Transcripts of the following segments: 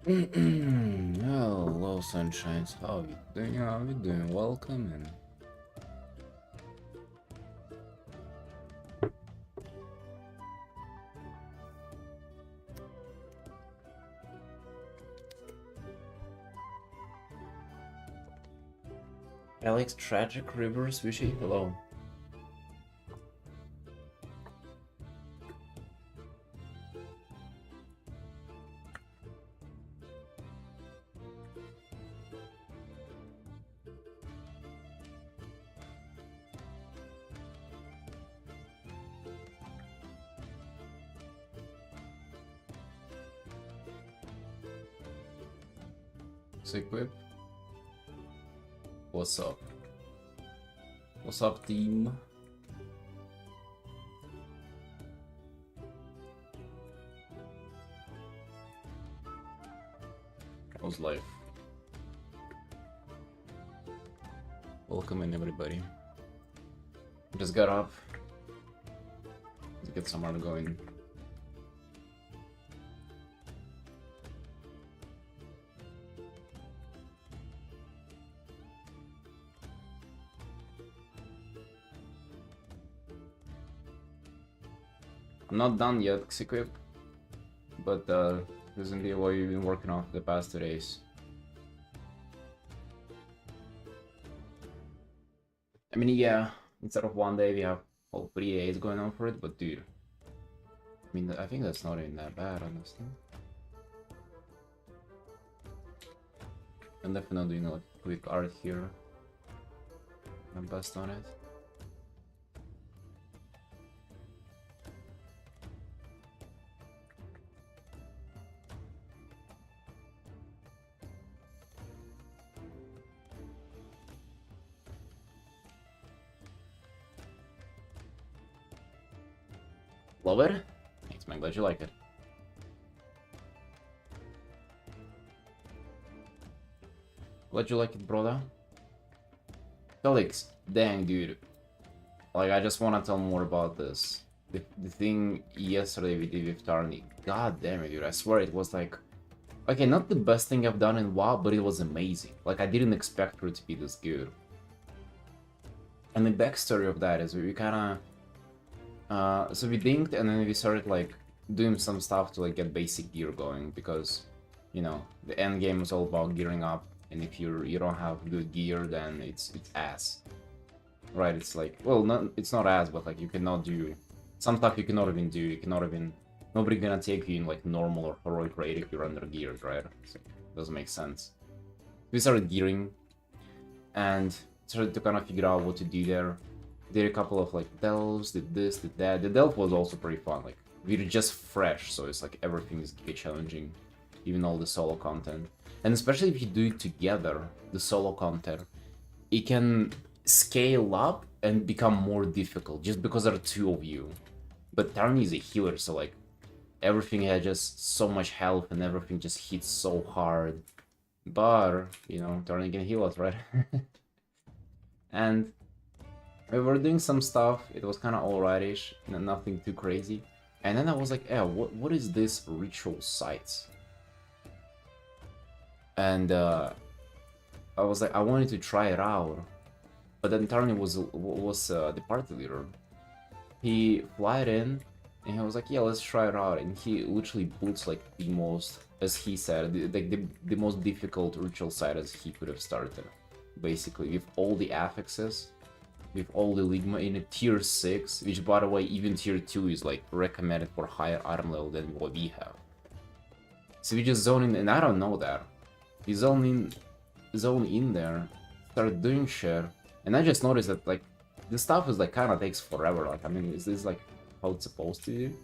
Hello, sunshines. How are you doing? How are you doing? Welcome in. Alex Tragic Rivers Wishy, hello. Equip. What's up? What's up, team? How's life? Welcome in, everybody. Just got up to get somewhere to go in. I'm not done yet, Equip, but this is indeed what you've been working on for the past 2 days. I mean, yeah, instead of 1 day, we have all 3 days going on for it, but dude, I mean, I think that's not even that bad, honestly. I'm definitely doing like quick art here. I'm best on it. Love it? Thanks, man. Glad you like it. Glad you like it, brother. Felix, dang, dude. Like, I just want to tell more about this. The thing yesterday we did with Tarni. God damn it, dude. I swear it was like... Okay, not the best thing I've done in WoW, but it was amazing. Like, I didn't expect for it to be this good. And the backstory of that is we kind of... so we dinked and then we started like doing some stuff to like get basic gear going because, you know, the end game is all about gearing up, and if you don't have good gear, then it's ass, right? It's like, well, it's not ass, but like you cannot do some stuff. You cannot even do. You cannot even, nobody gonna take you in like normal or heroic raid if you're under geared, right? So it doesn't make sense. We started gearing and started to kind of figure out what to do there. Did a couple of like delves, did this, did that. The delve was also pretty fun. Like, we're just fresh, so it's like everything is challenging, even all the solo content. And especially if you do it together, the solo content, it can scale up and become more difficult just because there are 2 of you. But Tarni is a healer, so like everything had just so much health and everything just hits so hard. But, you know, Tarni can heal us, right? And we were doing some stuff, it was kind of alrightish, nothing too crazy. And then I was like, eh, what is this ritual sites? And I was like, I wanted to try it out. But then Tarni was the party leader. He flied in, and he was like, yeah, let's try it out. And he literally boots like the most, as he said, the most difficult ritual site as he could have started. Basically, with all the affixes. With all the Ligma in a tier 6, which by the way, even tier 2 is like recommended for higher item level than what we have. So we just zone in, and I don't know that. We zone in there, start doing shit, and I just noticed that like this stuff is like kind of takes forever. Like, I mean, is this like how it's supposed to do?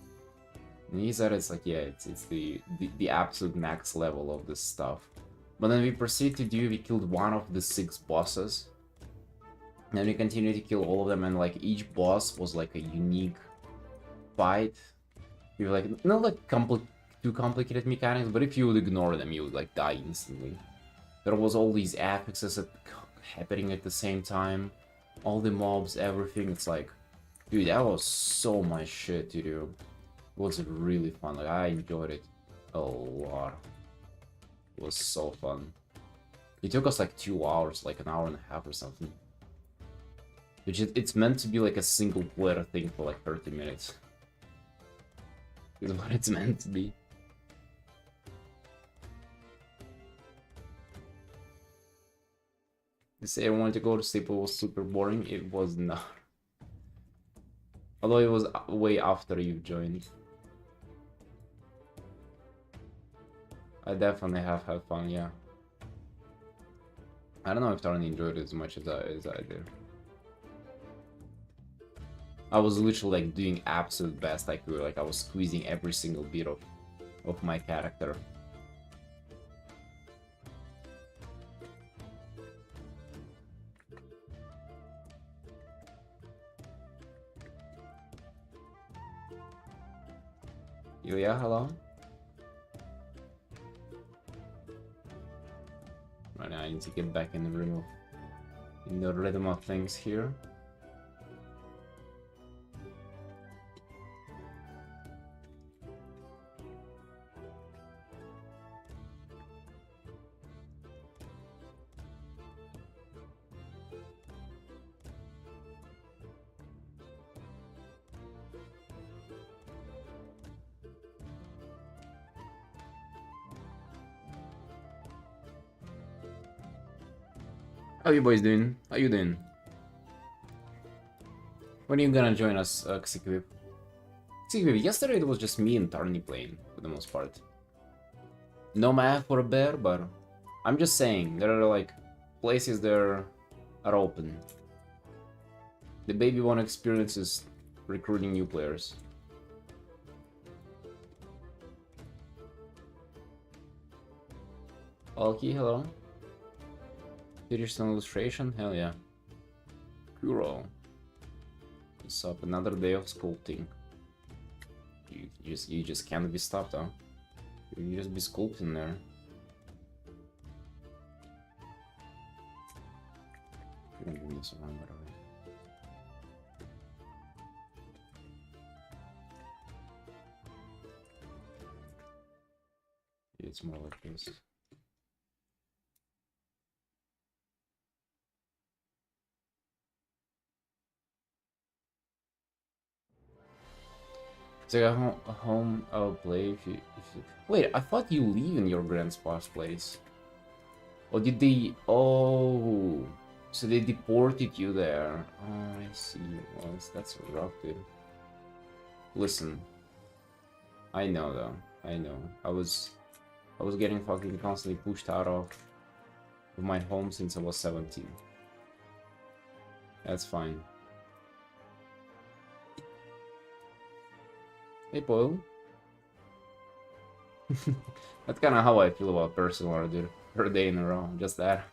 And he said it's like, yeah, it's the absolute max level of this stuff. But then we proceed to do, we killed one of the 6 bosses. Then we continue to kill all of them, and like each boss was like a unique fight. You like not like too complicated mechanics, but if you would ignore them, you would like die instantly. There was all these affixes happening at the same time, all the mobs, everything. It's like, dude, that was so much shit to do. It was really fun. Like, I enjoyed it a lot. It was so fun. It took us like 2 hours, like an hour and a half or something. Which it's meant to be like a single player thing for like 30 minutes. Is what it's meant to be. They say I wanted to go to sleep, it was super boring. It was not. Although it was way after you joined. I definitely have had fun, yeah. I don't know if Artin enjoyed it as much as I did. I was literally like doing absolute best I could, like I was squeezing every single bit of my character. Yeah, hello? Right now I need to get back in the rhythm of things here. How you boys doing? How you doing? When are you gonna join us, Xikvip? Xikvip, yesterday it was just me and Tarni playing, for the most part. No math for a bear, but I'm just saying, there are like places there are open. The Baby One experience is recruiting new players. Alki, hello. Digital illustration, hell yeah. Kuro. What's up? Another day of sculpting. You just can't be stopped, huh? You just be sculpting there. You're gonna give this one, by the way. It's more like this. So a home I'll play if you... Wait, I thought you live in your grandpa's place. Or did they... Oh... So they deported you there. Oh, I see. Well, that's rough, dude. Listen. I know, though. I know. I was getting fucking constantly pushed out of my home since I was 17. That's fine. Hey, Paul. That's kind of how I feel about personal art, dude. Per day in a row, just that.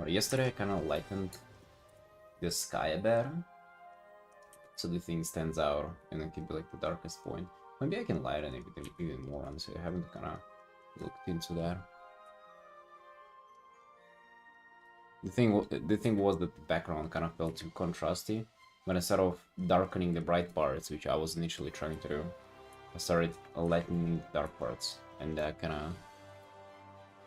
Yesterday I kind of lightened the sky a bit, so the thing stands out and it can be like the darkest point. Maybe I can lighten it even more, honestly. I haven't kind of looked into that. The thing was that the background kind of felt too contrasty, but instead of darkening the bright parts, which I was initially trying to do, I started lightening the dark parts, and that kind of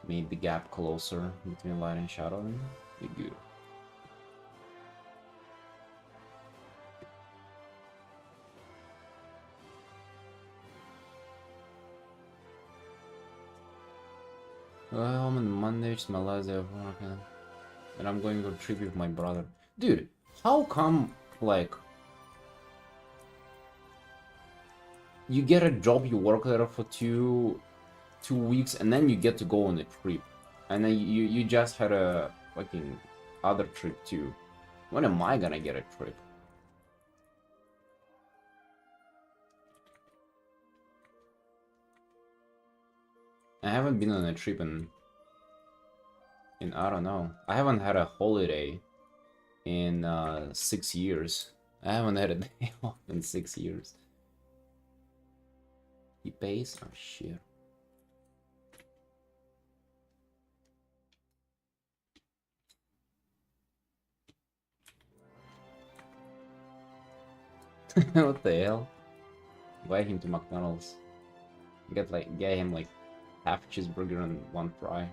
made the gap closer between light and shadow, and be good. Well, I'm on Monday, which is my last day of work, and I'm going to a trip with my brother. Dude, how come, like, you get a job, you work there for two weeks, and then you get to go on a trip, and then you just had a fucking other trip too. When am I gonna get a trip? I haven't been on a trip in I don't know. I haven't had a holiday in 6 years. I haven't had a day off in 6 years. He pays? Oh shit. What the hell? Invite him to McDonald's. Get him like half a cheeseburger and one fry.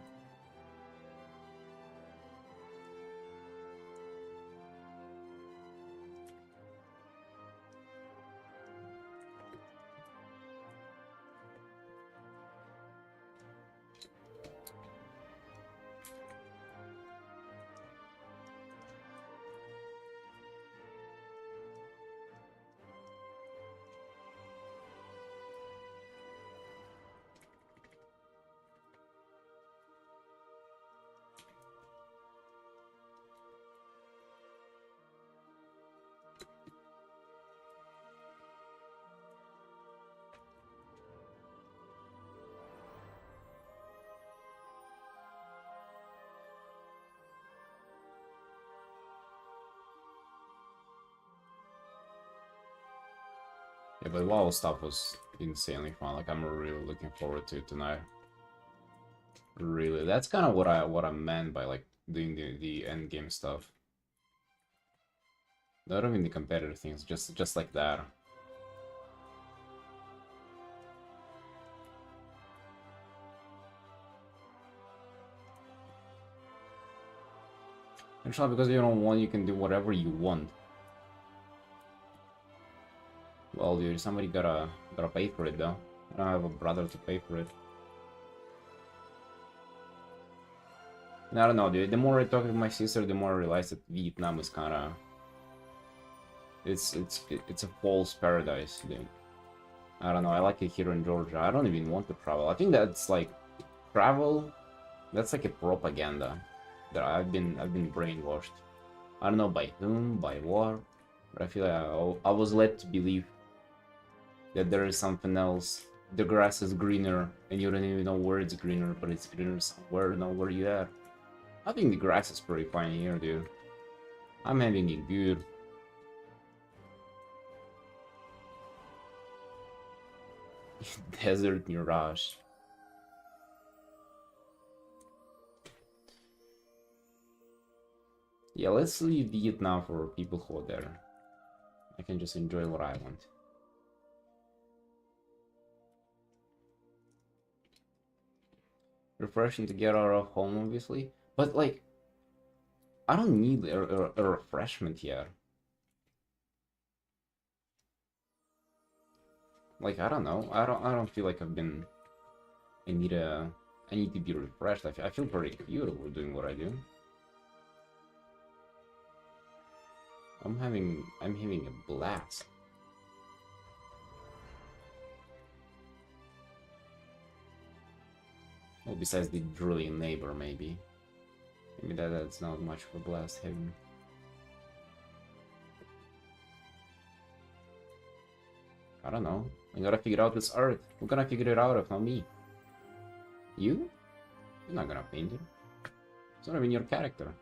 Yeah, but WoW stuff was insanely fun. Like I'm really looking forward to it tonight. Really, that's kind of what I meant by like doing the end game stuff. Not even the competitive things, just like that. Actually, because you don't want, you can do whatever you want. Well, dude, somebody gotta pay for it though. I don't have a brother to pay for it. And I don't know, dude. The more I talk to my sister, the more I realize that Vietnam is kind of it's a false paradise, dude. I don't know. I like it here in Georgia. I don't even want to travel. I think that's like travel. That's like a propaganda that I've been brainwashed. I don't know by whom, by what, but I feel like I was led to believe that there is something else. The grass is greener, and you don't even know where it's greener, but it's greener somewhere, know where you at. I think the grass is pretty fine here, dude. I'm having it good. Desert Mirage. Yeah, let's leave Vietnam for people who are there. I can just enjoy what I want. Refreshing to get out of home, obviously. But, like, I don't need a refreshment yet. Like, I don't know. I don't feel like I've been... I need to be refreshed. I feel pretty beautiful doing what I do. I'm having a blast. Well, besides the drilling neighbor, maybe. Maybe that's not much of a blast having. I don't know. I gotta figure out this art. Who's gonna figure it out if not me? You? You're not gonna paint it. It's not even your character.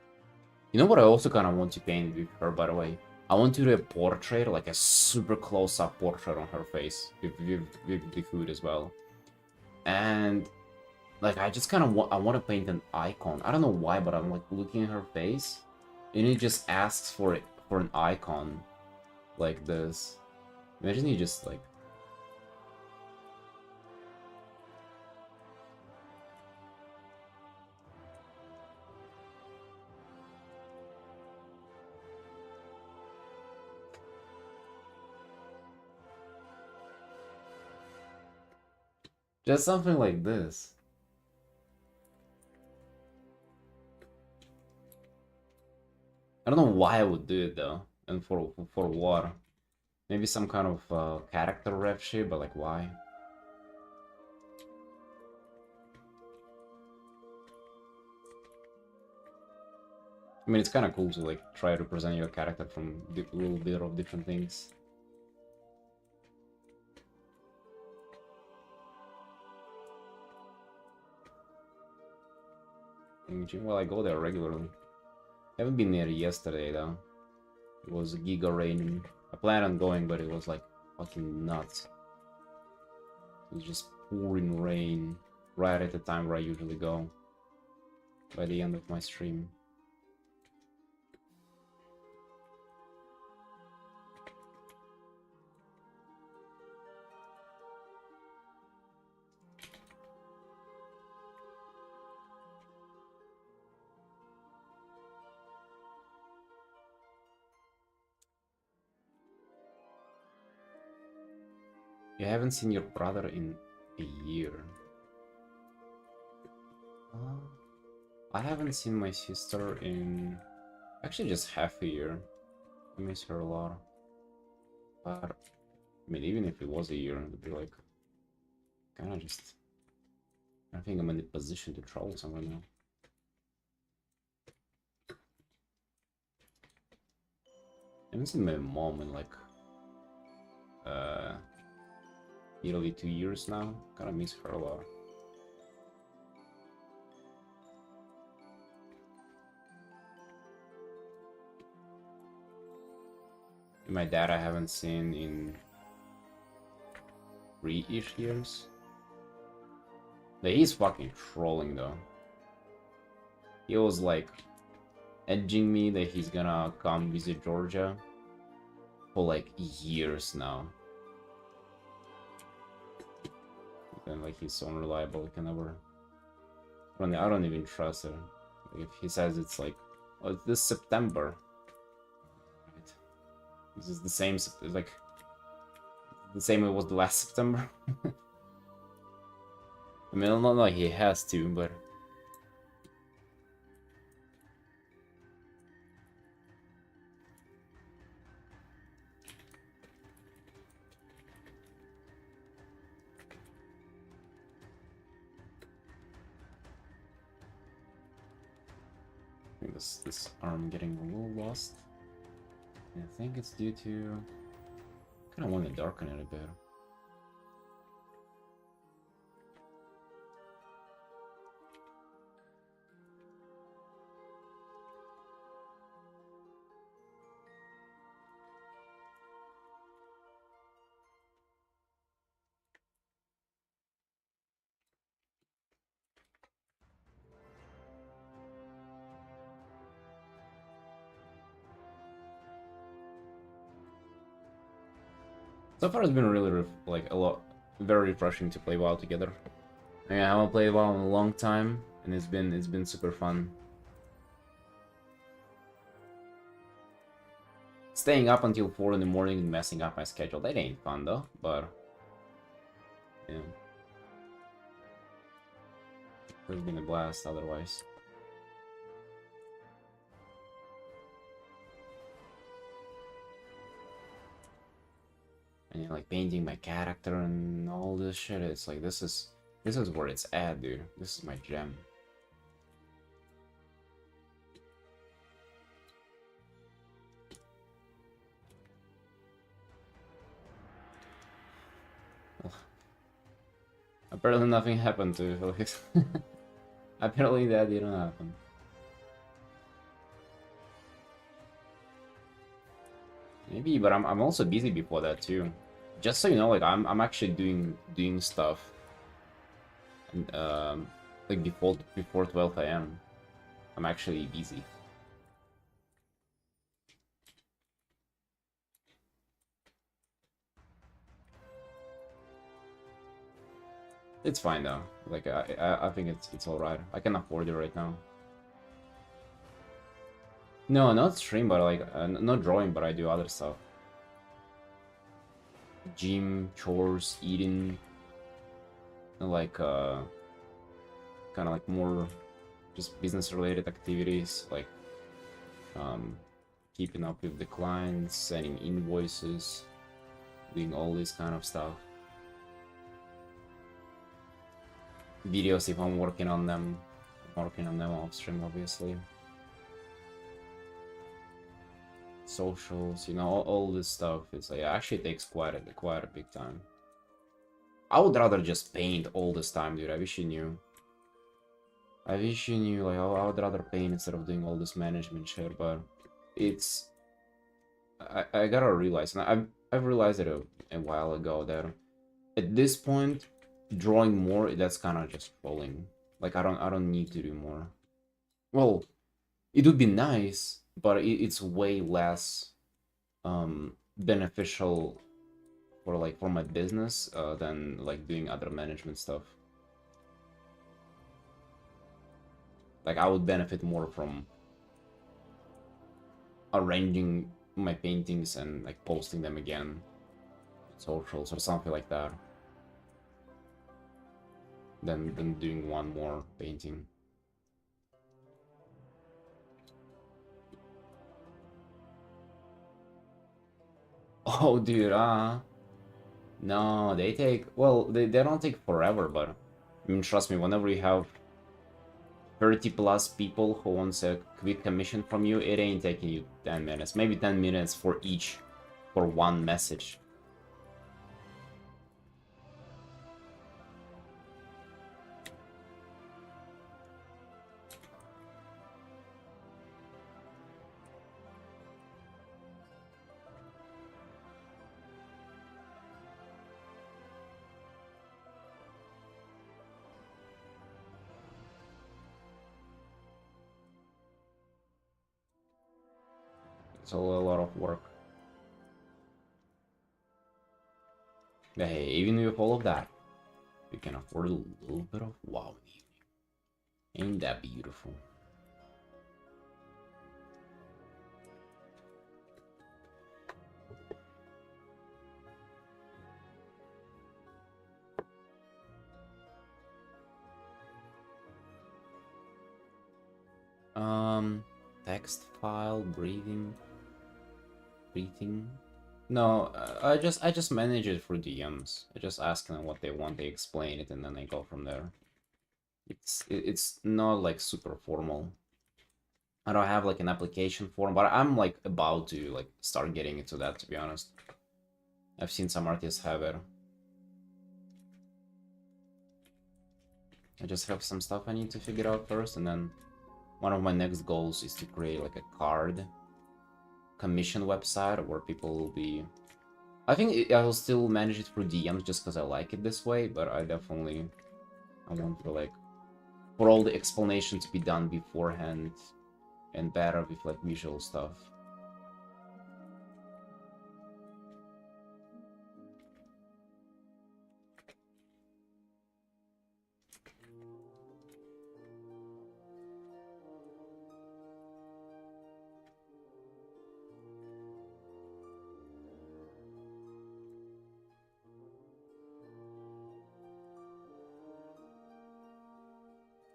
You know what I also kind of want to paint with her, by the way? I want to do a portrait, like a super close-up portrait on her face, with the hood as well. And, like, I just kind of I want to paint an icon. I don't know why, but I'm, like, looking at her face, and it just asks for an icon like this. Imagine you just, like... Just something like this. I don't know why I would do it though, and for what? Maybe some kind of character ref shit, but like why? I mean, it's kind of cool to like try to present your character from a little bit of different things. gym? Well, I go there regularly. Haven't been there yesterday though. It was giga raining. I planned on going, but it was like fucking nuts. It was just pouring rain right at the time where I usually go. By the end of my stream. You haven't seen your brother in a year. I haven't seen my sister in actually just half a year. I miss her a lot. But I mean, even if it was a year, it would be like kind of just. I think I'm in the position to travel somewhere now. I haven't seen my mom in like nearly 2 years now. Kind of miss her a lot. And my dad I haven't seen in 3-ish years. But he's fucking trolling though. He was like edging me that he's gonna come visit Georgia for like years now. And like he's so unreliable, I can never. I don't even trust her. Like, if he says it's like, oh, it's this September. Right. This is the same, like the same it was the last September. I mean, not like he has to, but. I think this arm getting a little lost. And I think it's due to. Kind of want to darken it a bit. So far, it's been really very refreshing to play WoW together. I mean, I haven't played WoW in a long time, and it's been super fun. Staying up until 4 in the morning and messing up my schedule, that ain't fun though. But yeah, it's been a blast otherwise. And like painting my character and all this shit, it's like this is where it's at, dude. This is my gem. Apparently nothing happened to Felix. Apparently that didn't happen. Maybe, but I'm also busy before that too. Just so you know, like I'm actually doing stuff, and like before 12 AM. I'm actually busy. It's fine though. Like I think it's all right. I can afford it right now. No, not stream, but like not drawing, but I do other stuff. Gym, chores, eating, and like kind of like more just business related activities, like keeping up with the clients, sending invoices, doing all this kind of stuff. Videos if I'm working on them. I'm working on them off stream, obviously. Socials, you know, all this stuff. It's like it actually takes quite a big time. I would rather just paint all this time, dude. I wish you knew. I wish you knew, like, I would rather paint instead of doing all this management shit, but it's... I gotta realize, and I've realized it a while ago, that at this point, drawing more, that's kind of just trolling. Like, I don't need to do more. Well, it would be nice, but it's way less beneficial for, like, for my business than, like, doing other management stuff. Like, I would benefit more from arranging my paintings and, like, posting them again on socials or something like that than doing one more painting. Oh, dude, no, they take, well, they don't take forever, but I mean, trust me, whenever you have 30 plus people who wants a quick commission from you, it ain't taking you 10 minutes, maybe 10 minutes for each, for one message. It's a lot of work. But hey, even with all of that, you can afford a little bit of wow in the evening. Ain't that beautiful? Text file, breathing. No, I just manage it through DMs. I just ask them what they want, they explain it, and then I go from there. It's not like super formal. I don't have like an application form, but I'm like about to like start getting into that, to be honest. I've seen some artists have it. I just have some stuff I need to figure out first, and then one of my next goals is to create like a card commission website where people will be... I think I will still manage it through DMs just because I like it this way, but I want to like for all the explanation to be done beforehand and better with like visual stuff.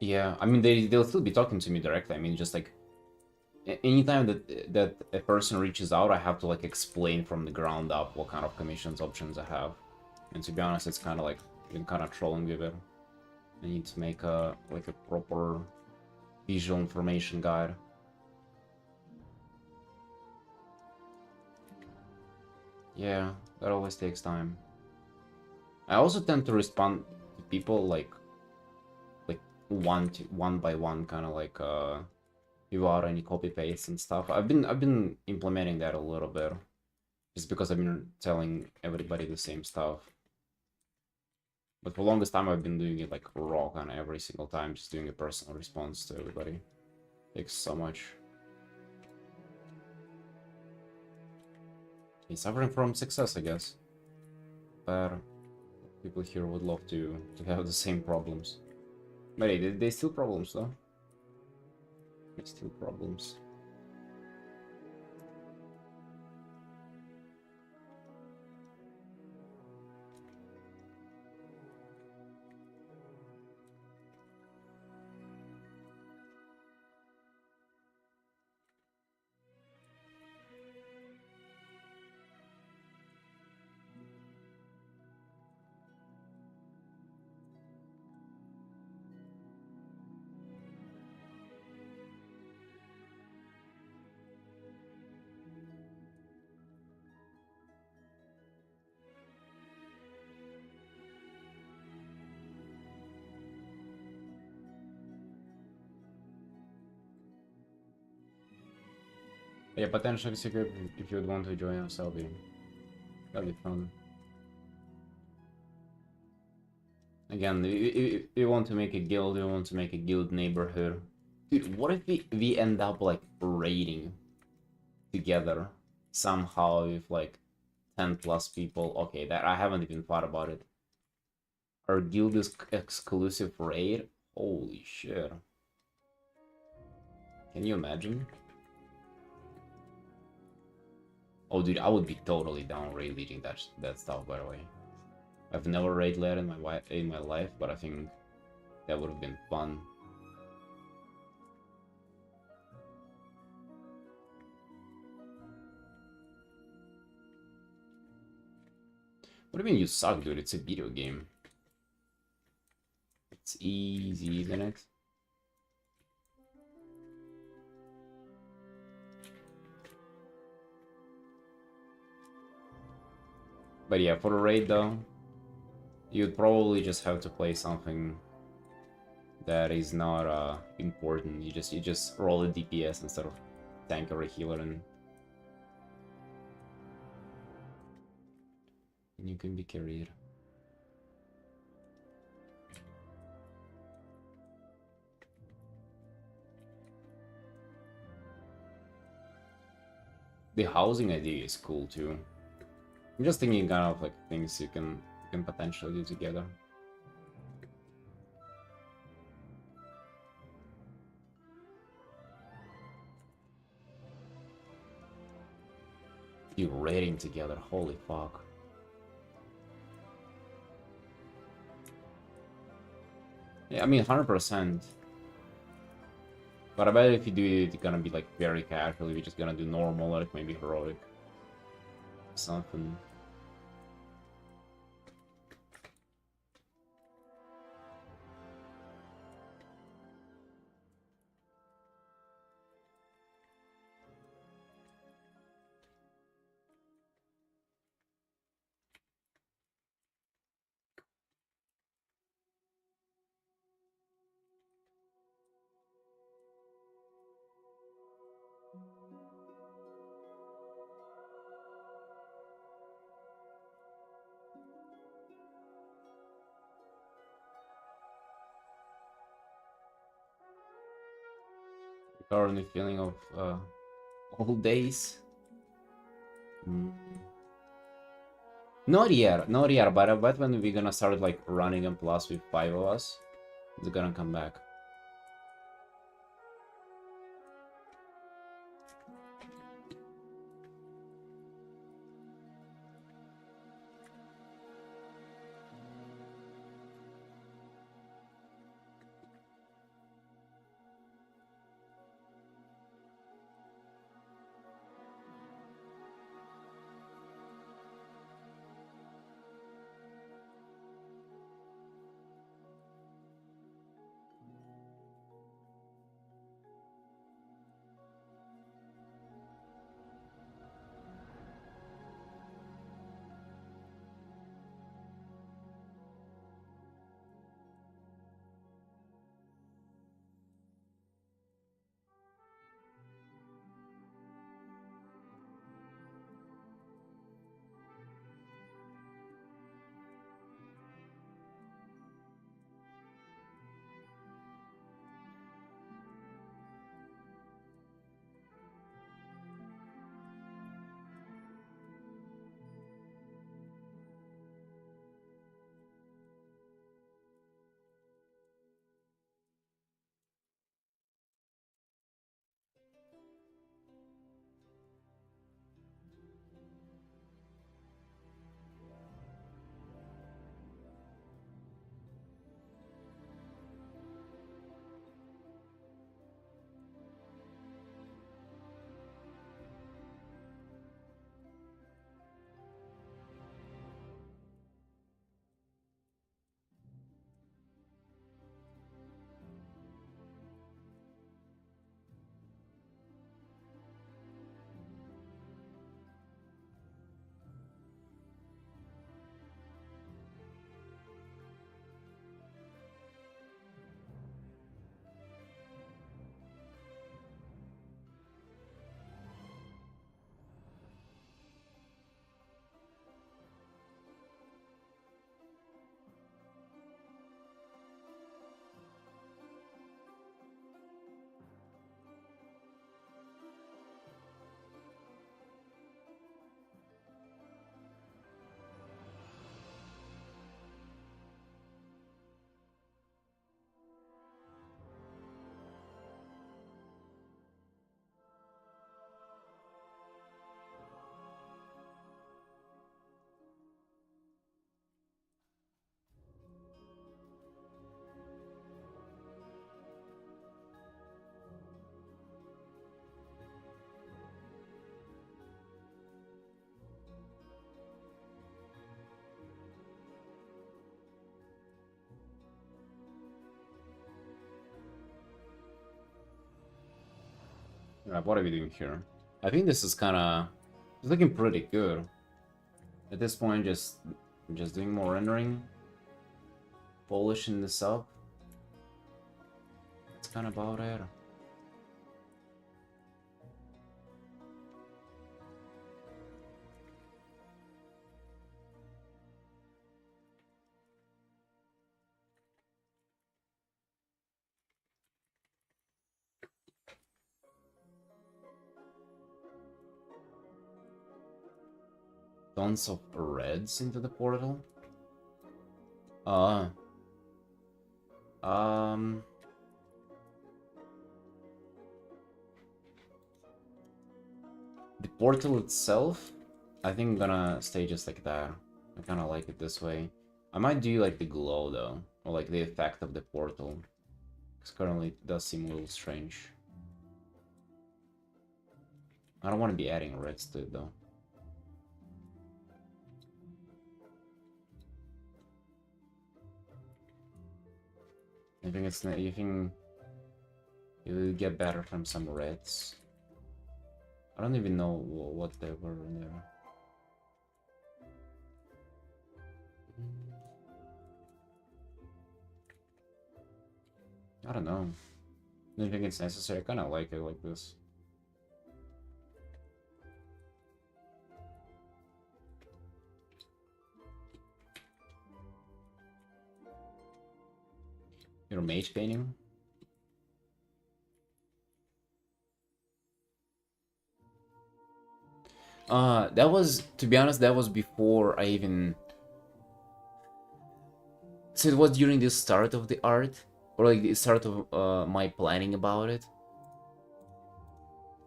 Yeah, I mean they'll still be talking to me directly. I mean, just like anytime that a person reaches out, I have to like explain from the ground up what kind of commissions options I have. And to be honest, it's kind of like been kind of trolling with it. I need to make a like a proper visual information guide. Yeah, that always takes time. I also tend to respond to people like one by one, kind of like without any copy paste and stuff. I've been implementing that a little bit, just because I've been telling everybody the same stuff. But for the longest time, I've been doing it like raw, kind of every single time, just doing a personal response to everybody. Takes so much. He's suffering from success, I guess. But people here would love to have the same problems. But hey, they still problems though. They still problems. Yeah, potentially secret if you would want to join us, that'll be fun. Again, we want to make a guild, we want to make a guild neighborhood. Dude, what if we end up like raiding together somehow with like 10 plus people? Okay, that I haven't even thought about it. Our guild is exclusive raid? Holy shit. Can you imagine? Oh, dude, I would be totally down raid leading that stuff, by the way. I've never raid led in my life, but I think that would have been fun. What do you mean you suck, dude? It's a video game. It's easy, isn't it? But yeah, for the raid though, you'd probably just have to play something that is not important. You just roll a DPS instead of tank or a healer, and you can be carried. The housing idea is cool too. I'm just thinking kind of like things you can potentially do together. You raiding together, holy fuck. Yeah, I mean 100%. But I bet if you do it, it's gonna be like very casual. You're just gonna do normal, like maybe heroic. Something. Currently feeling of old days. Mm. Not yet, but I bet when we're gonna start like running and plus with 5 of us, it's gonna come back. Right, what are we doing here? I think this is kinda... It's looking pretty good. At this point, just doing more rendering. Polishing this up. That's kinda about it. Tons of reds into the portal. Uh, um... The portal itself, I think I'm gonna stay just like that. I kinda like it this way. I might do like the glow though, or like the effect of the portal. Because currently it does seem a little strange. I don't want to be adding reds to it though. I think it's not, you think it will get better from some reds. I don't even know what they were in there. I don't know. I don't think it's necessary. I kind of like it like this. Your mage painting? That was, to be honest, that was before I even... So it was during the start of the art, or like the start of my planning about it.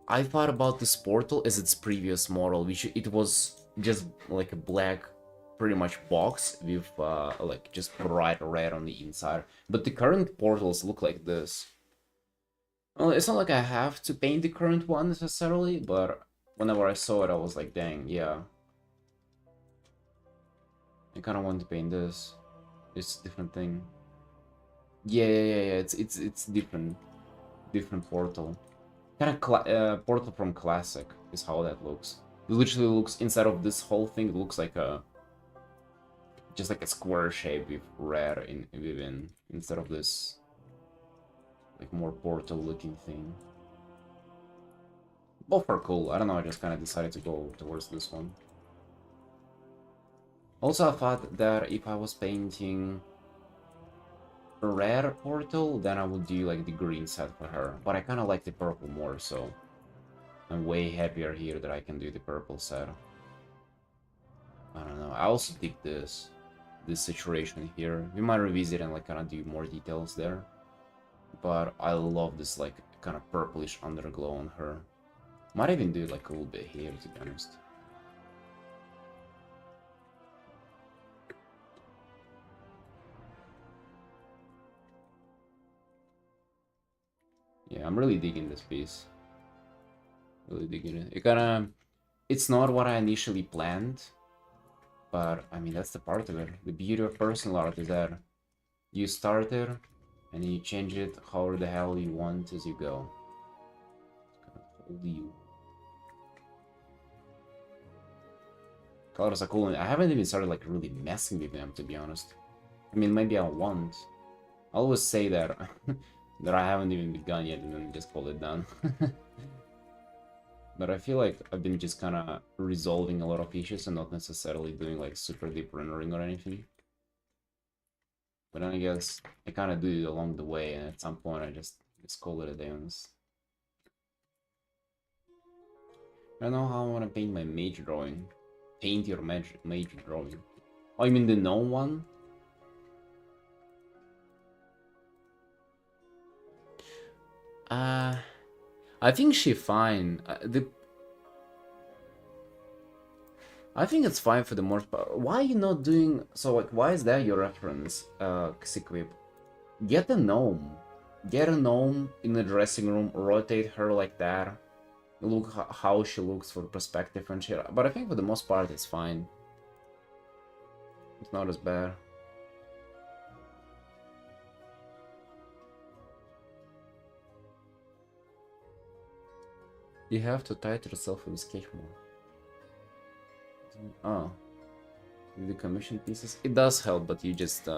I thought about this portal as its previous model, which it was just like a black, pretty much box with like just bright red on the inside. But the current portals look like this. Well, it's not like I have to paint the current one necessarily, but whenever I saw it, I was like, dang, yeah. I kind of want to paint this. It's a different thing. Yeah. It's different portal. Kind of portal from classic is how that looks. It literally looks inside of this whole thing. It looks like a just like a square shape with red within instead of this like more portal looking thing. Both are cool. I don't know. I just kind of decided to go towards this one. Also, I thought that if I was painting a red portal, then I would do like the green set for her. But I kind of like the purple more, so I'm way happier here that I can do the purple set. I don't know. I also dig this situation here. We might revisit and like kind of do more details there. But I love this like kind of purplish underglow on her. Might even do like a little bit here, to be honest. Yeah, I'm really digging this piece. Really digging it. It kind of... It's not what I initially planned. But, I mean, that's the part of it. The beauty of personal art is that you start it, and you change it however the hell you want as you go. It's kind of hold you. Colors are cool, and I haven't even started, like, really messing with them, to be honest. I mean, maybe I won't. I always say that, that I haven't even begun yet, and then just call it done. But I feel like I've been just kind of resolving a lot of issues and not necessarily doing like super deep rendering or anything. But then I guess I kind of do it along the way, and at some point I just call it a day on this. I don't know how I want to paint my mage drawing. Paint your mage drawing. Oh, you mean the gnome one? I think she's fine. I think it's fine for the most part. Why are you not doing... So, like, why is that your reference, Sequip? Get a gnome. Get a gnome in the dressing room, rotate her like that. Look how she looks for perspective and shit. But I think for the most part it's fine. It's not as bad. You have to title yourself with sketch more. Oh, the commission pieces. It does help, but you just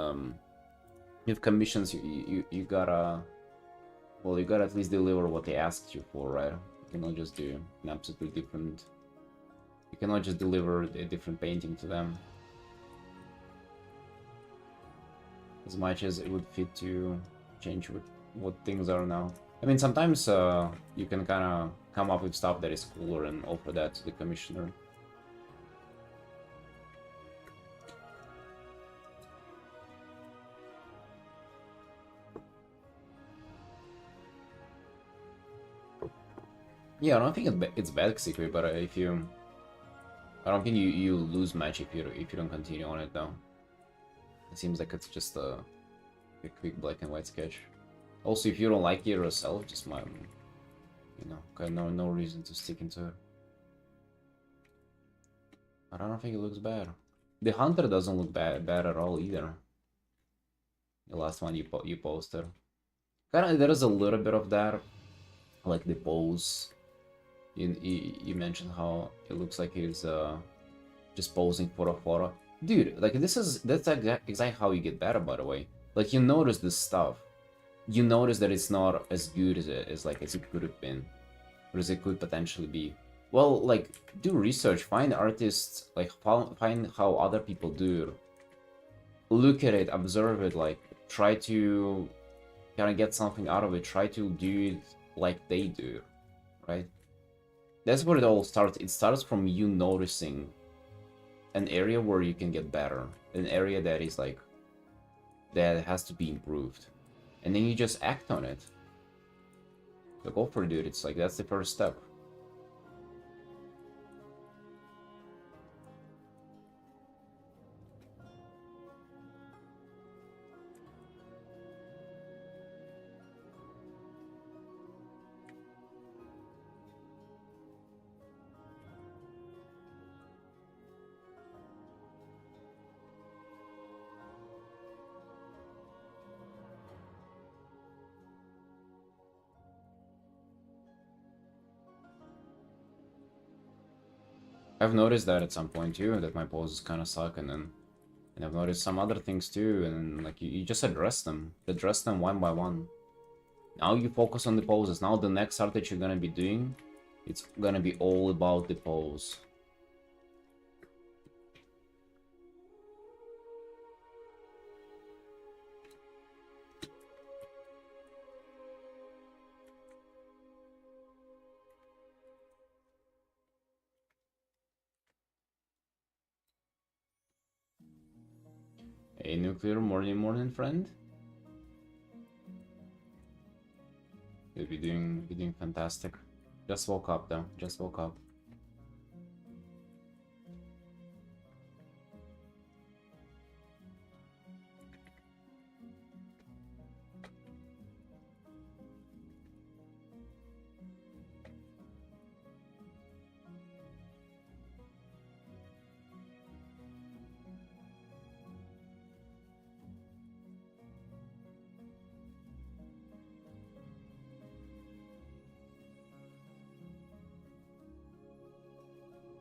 with commissions you gotta, well, you gotta at least deliver what they asked you for, right? You cannot just do an absolutely different. You cannot just deliver a different painting to them. As much as it would fit to change what things are now. I mean, sometimes you can kind of come up with stuff that is cooler and offer that to the commissioner. Yeah, I don't think it's bad secret, but if you, I don't think you lose match if you don't continue on it though. It seems like it's just a quick black and white sketch. Also, if you don't like it yourself, just my, you know, got no reason to stick into it. I don't think it looks bad. The hunter doesn't look bad at all either. The last one you posted. Kinda, there is a little bit of that, like the pose. You mentioned how it looks like he's just posing for a photo. Dude, like that's exactly how you get better, by the way. Like you notice this stuff. You notice that it's not as good as it could have been. Or as it could potentially be. Well, like, do research, find artists, like, find how other people do. Look at it, observe it, like, try to kind of get something out of it, try to do it like they do, right? That's where it all starts. It starts from you noticing an area where you can get better, an area that is like, that has to be improved. And then you just act on it. So go for it, dude. It's like, that's the first step. I've noticed that at some point too, that my poses kind of suck, and I've noticed some other things too, and like you just address them one by one. Now you focus on the poses. Now the next art that you're gonna be doing, it's gonna be all about the pose. A nuclear morning friend. You'll be doing fantastic. Just woke up though. Just woke up.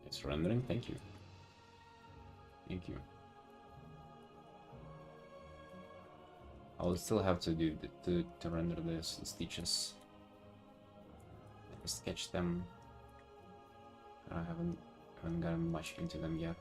It's rendering. Thank you. Thank you. I will still have to do to render the stitches. Sketch them. I haven't gotten much into them yet.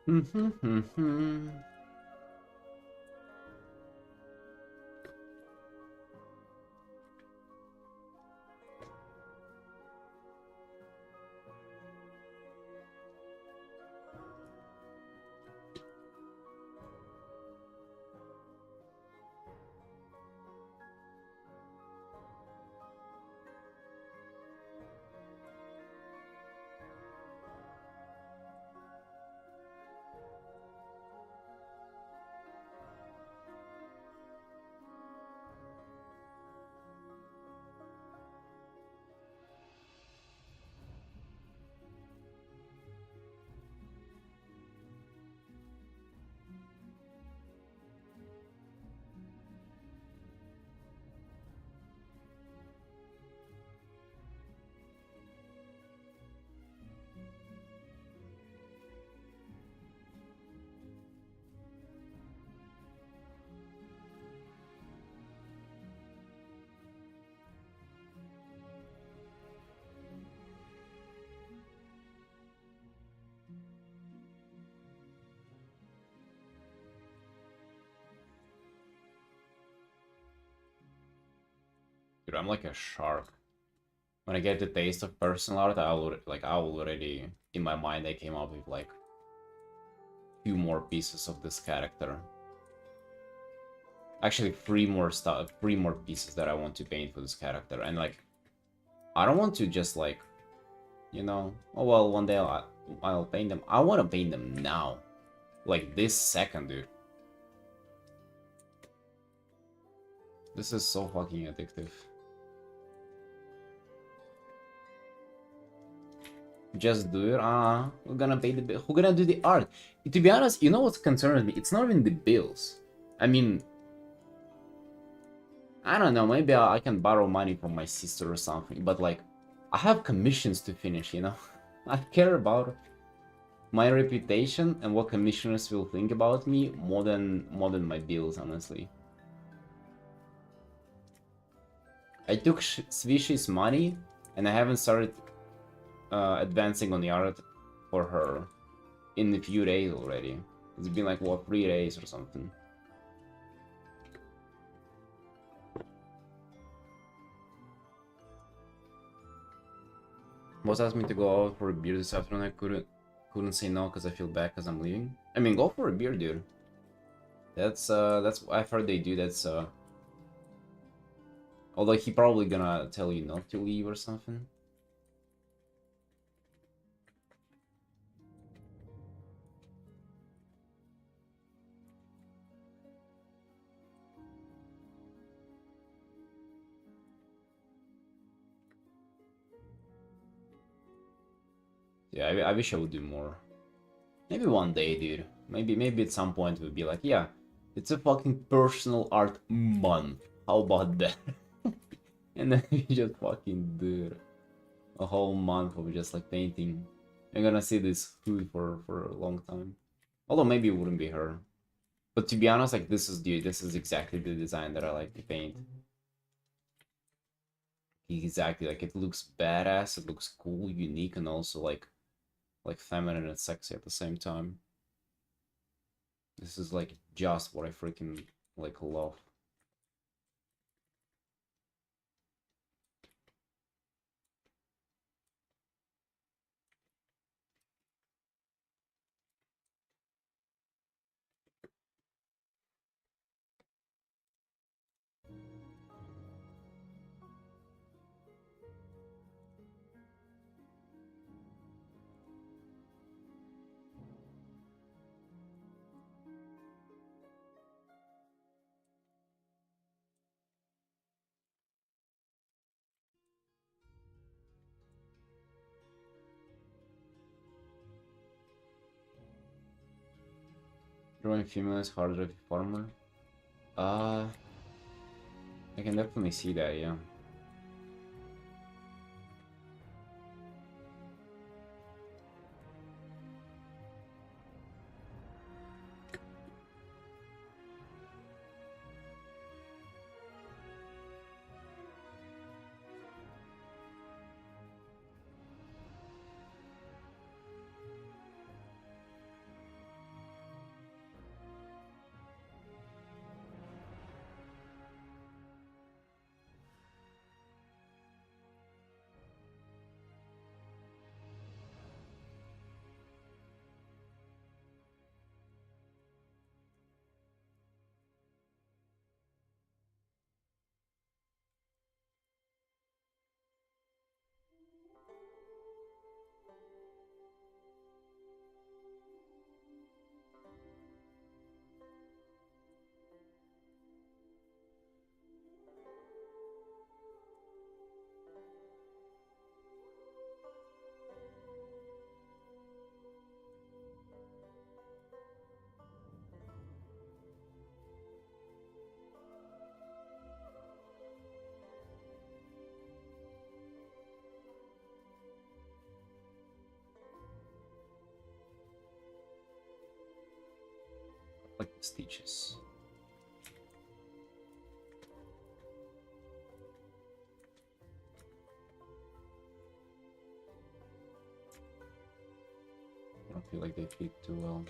Dude, I'm like a shark. When I get the taste of personal art, I already in my mind I came up with like few more pieces of this character. Actually, three more pieces that I want to paint for this character, and like I don't want to just like, you know, oh well, one day I'll paint them. I want to paint them now, like this second, dude. This is so fucking addictive. Just do it. Who's gonna pay the who gonna do the art? To be honest, you know what's concerning me? It's not even the bills. I mean, I don't know. Maybe I can borrow money from my sister or something. But like, I have commissions to finish. You know, I care about my reputation and what commissioners will think about me more than my bills, honestly. I took Swishy's money, and I haven't started advancing on the art for her in a few days already. It's been like, what, 3 days or something. Boss asked me to go out for a beer this afternoon. I couldn't say no because I feel bad because I'm leaving. I mean, go for a beer, dude. That's I've heard they do. Although he probably gonna tell you not to leave or something. Yeah, I wish I would do more. Maybe one day, dude. Maybe at some point we'll be like, yeah, it's a fucking personal art month. How about that? And then we just fucking do a whole month of just like painting. I'm gonna see this food for a long time. Although maybe it wouldn't be her. But to be honest, like this is exactly the design that I like to paint. Exactly, like it looks badass, it looks cool, unique, and also like feminine and sexy at the same time. This is like just what I freaking like love. Drawing female is harder if you're farmer. Uh, I can definitely see that, yeah. stitches. I don't feel like they fit too well.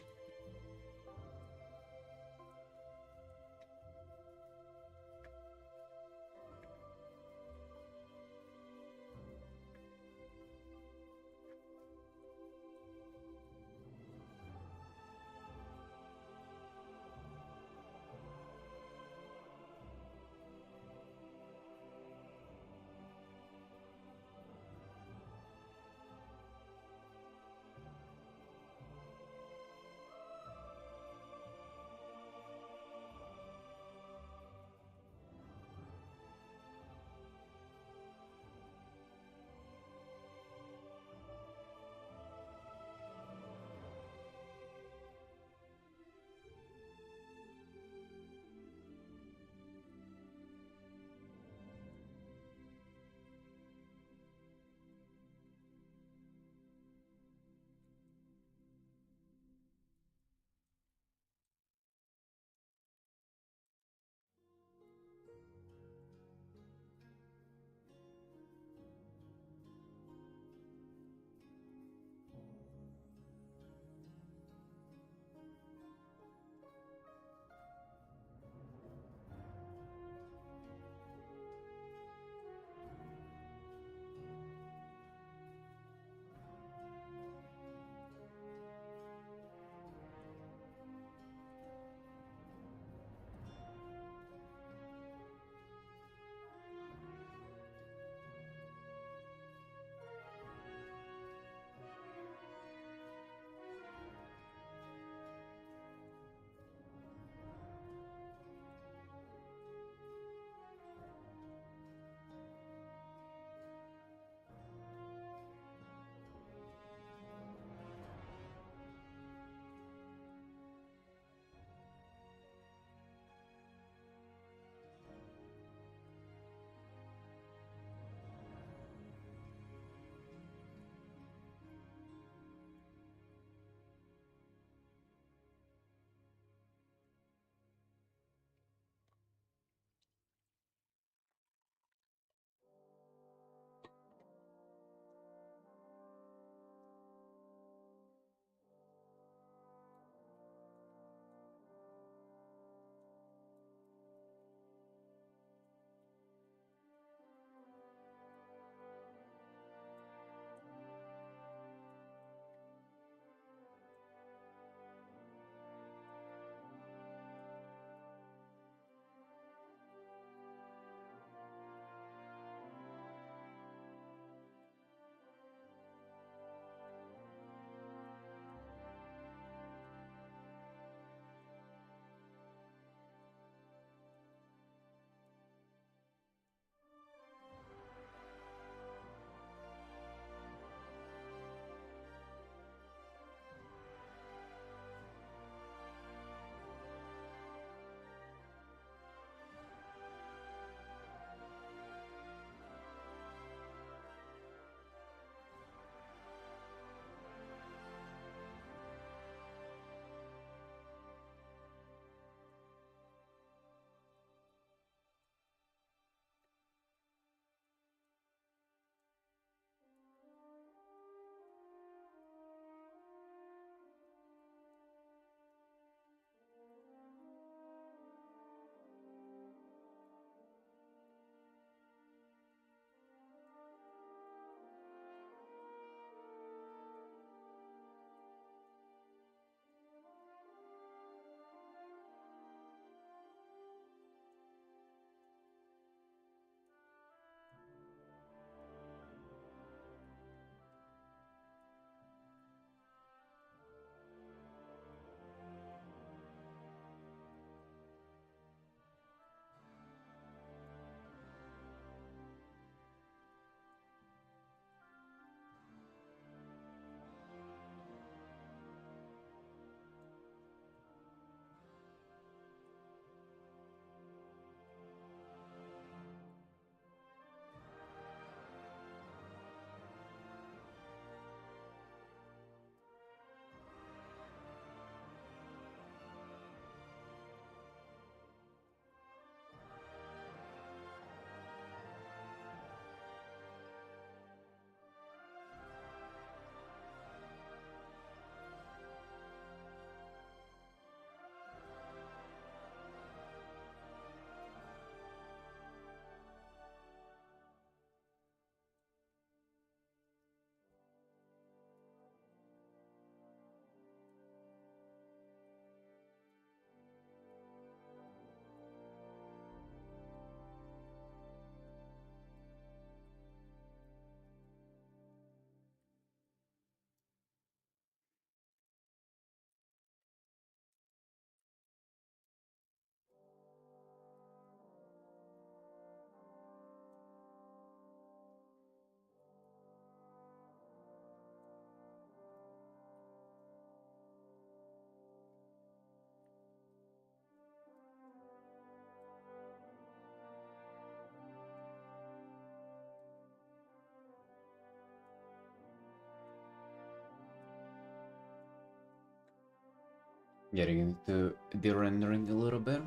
Getting into the rendering a little bit.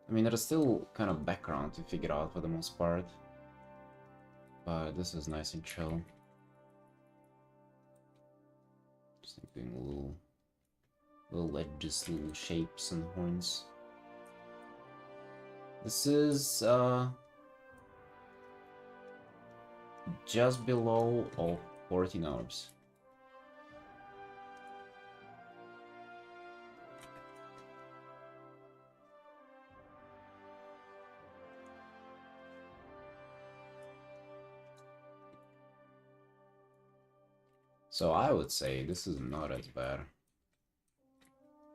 I mean, there's still kind of background to figure out for the most part. But this is nice and chill. Just like doing little edges, little shapes and horns. This is just below 14 hours. So I would say this is not as bad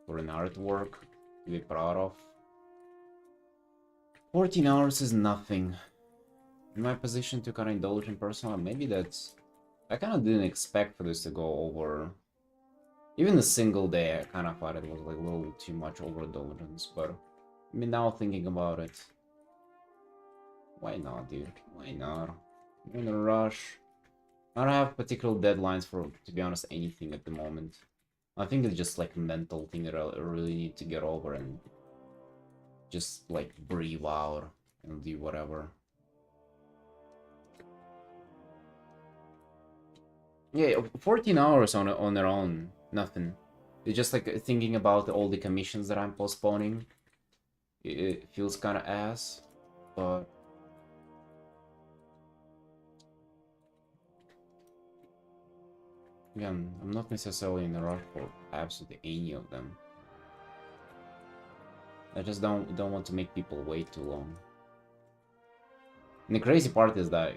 for an artwork to be proud of. 14 hours is nothing. In my position to kind of indulge in personal, maybe that's... I kind of didn't expect for this to go over... Even a single day, I kind of thought it was like a little too much overindulgence, but... I mean, now thinking about it... Why not, dude? Why not? I'm in a rush. I don't have particular deadlines for, to be honest, anything at the moment. I think it's just like a mental thing that I really need to get over and just like breathe out and do whatever. Yeah, 14 hours on their own, nothing. It's just like thinking about all the commissions that I'm postponing. It feels kind of ass, but... Again, I'm not necessarily in a rush for absolutely any of them. I just don't want to make people wait too long. And the crazy part is that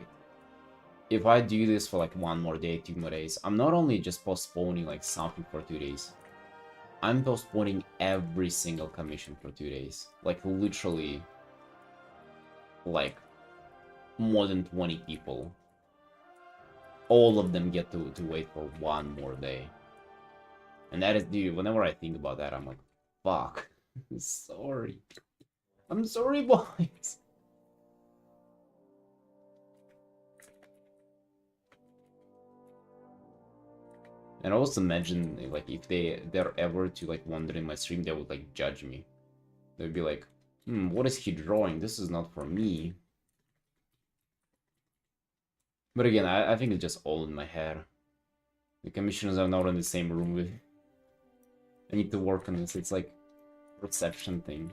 if I do this for like 1 more day, 2 more days, I'm not only just postponing like something for 2 days. I'm postponing every single commission for 2 days. Like literally, like more than 20 people. All of them get to wait for 1 more day. And that is, dude, whenever I think about that, I'm like, fuck. Sorry. I'm sorry, boys. And also imagine, like, if they're ever to, like, wander in my stream, they would, like, judge me. They'd be like, what is he drawing? This is not for me. But again, I think it's just all in my head. The commissioners are not in the same room with... I need to work on this. It's like perception thing.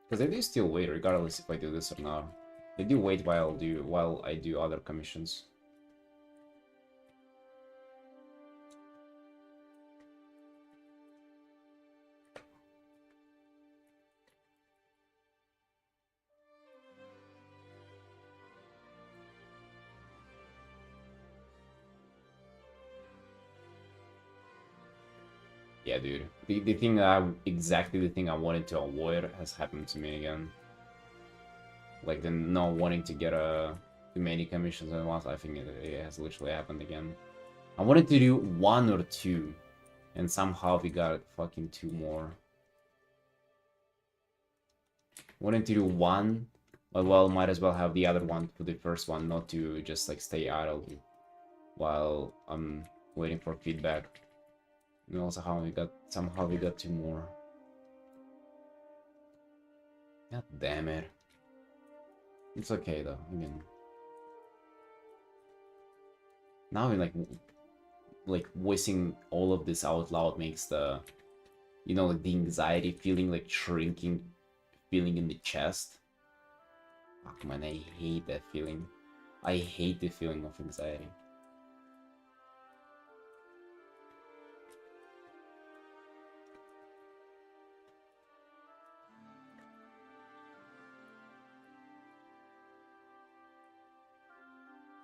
Because they do still wait, regardless if I do this or not. They do wait while I do other commissions. Yeah, dude. The thing that exactly the thing I wanted to avoid has happened to me again. Like the not wanting to get too many commissions at once. I think it has literally happened again. I wanted to do 1 or 2, and somehow we got fucking 2 more. Wanted to do 1, but well, might as well have the other one for the first one, not to just like stay idle while I'm waiting for feedback. And also somehow we got 2 more. God damn it. It's okay though, again. Now I'm like voicing all of this out loud makes the, you know, like the anxiety feeling, like shrinking feeling in the chest. Fuck man, I hate that feeling. I hate the feeling of anxiety.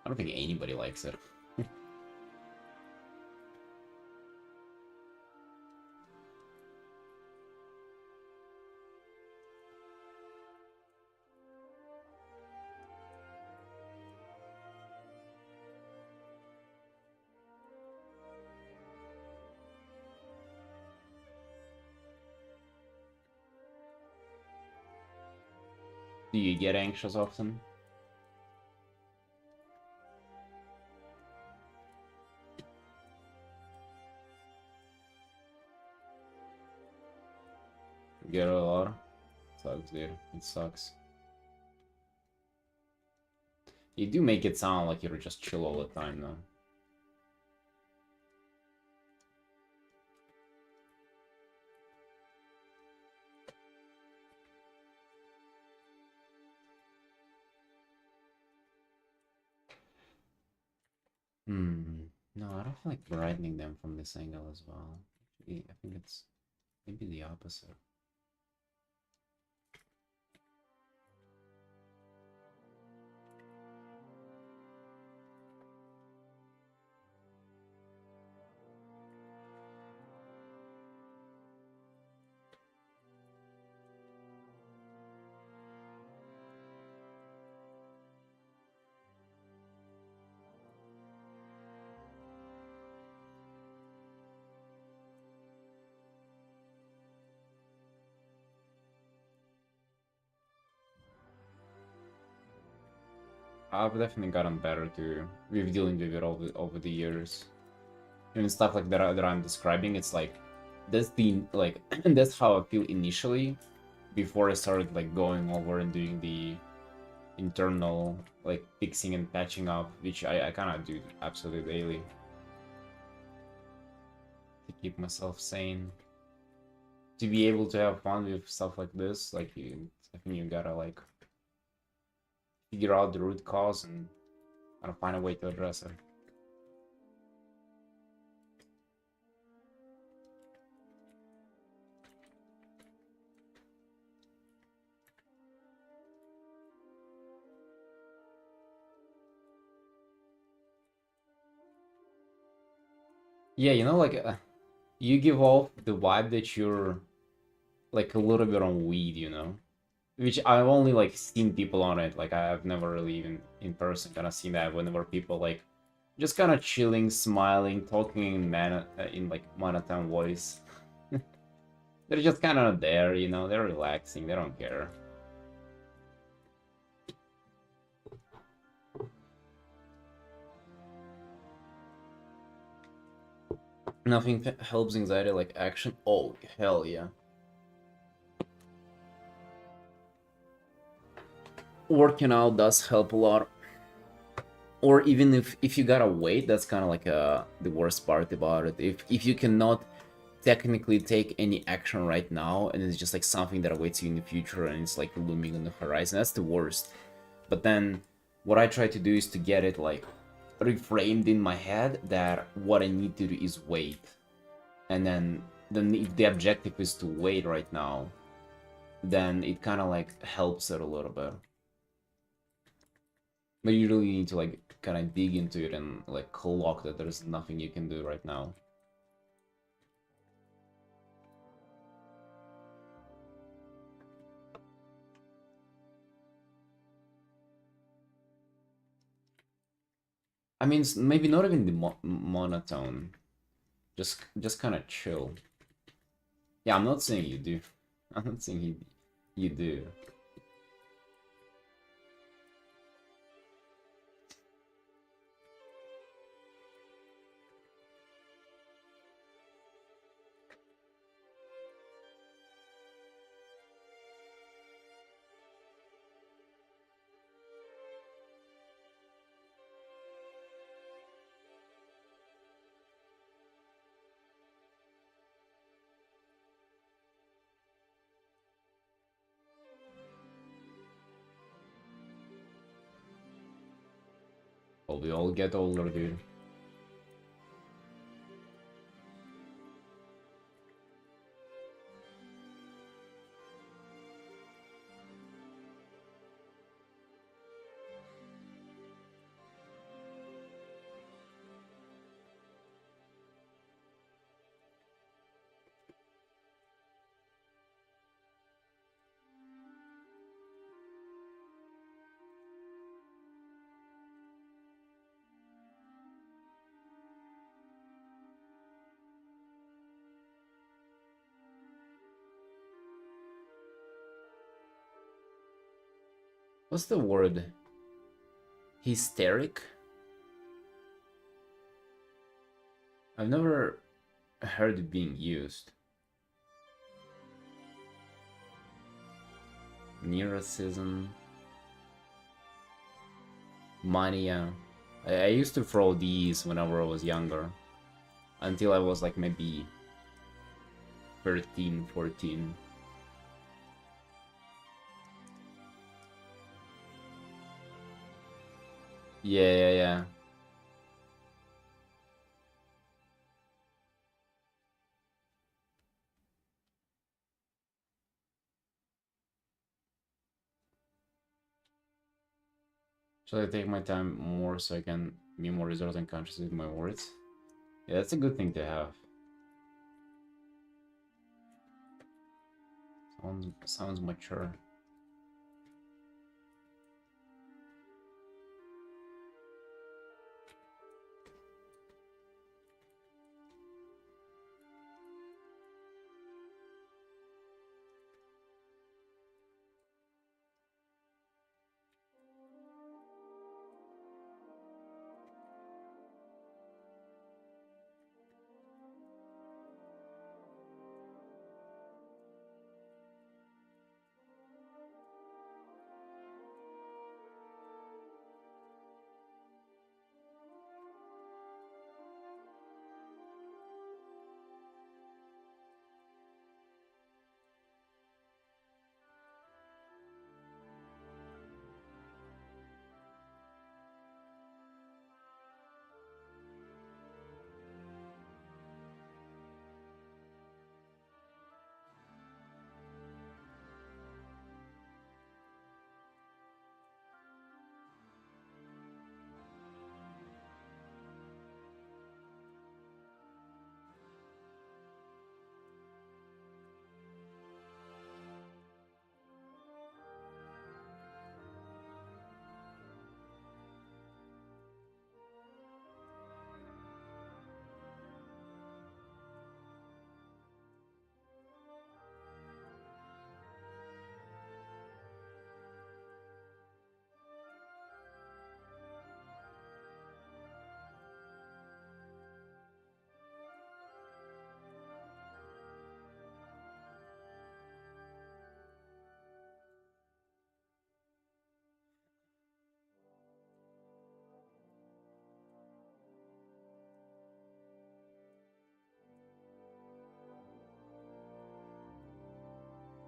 I don't think anybody likes it. Do you get anxious often? Get a lot? Sucks, dude. It sucks. You do make it sound like you're just chill all the time, though. No, I don't feel like brightening them from this angle as well. Actually, I think it's maybe the opposite. I've definitely gotten better to with dealing with it over the years. Even stuff like that I'm describing, it's like that's the like that's how I feel initially before I started like going over and doing the internal like fixing and patching up, which I kind of do absolutely daily to keep myself sane. To be able to have fun with stuff like this, like I think you gotta like figure out the root cause and kind of find a way to address it. Yeah, you know, like you give off the vibe that you're like a little bit on weed, you know, which I've only like seen people on it. Like I've never really even in person kind of seen that whenever people like just kind of chilling, smiling, talking in in like monotone voice. They're just kind of there, you know. They're relaxing. They don't care. Nothing helps anxiety like action. Oh hell yeah. Working out does help a lot. Or even if you gotta wait, that's kind of like the worst part about it. If you cannot technically take any action right now, and it's just like something that awaits you in the future, and it's like looming on the horizon, that's the worst. But then what I try to do is to get it like reframed in my head that what I need to do is wait, and then if the objective is to wait right now, then it kind of like helps it a little bit. But you really need to like kind of dig into it and like clock that there's nothing you can do right now. I mean, maybe not even the monotone. Just kind of chill. Yeah, I'm not saying you do. I'm not saying you do. Well, we all get older, dude. What's the word? Hysteric? I've never heard it being used. Neuroticism. Mania. I used to throw these whenever I was younger. Until I was like maybe 13, 14. Yeah. Should I take my time more so I can be more reserved and conscious with my words? Yeah, that's a good thing to have. Sounds mature.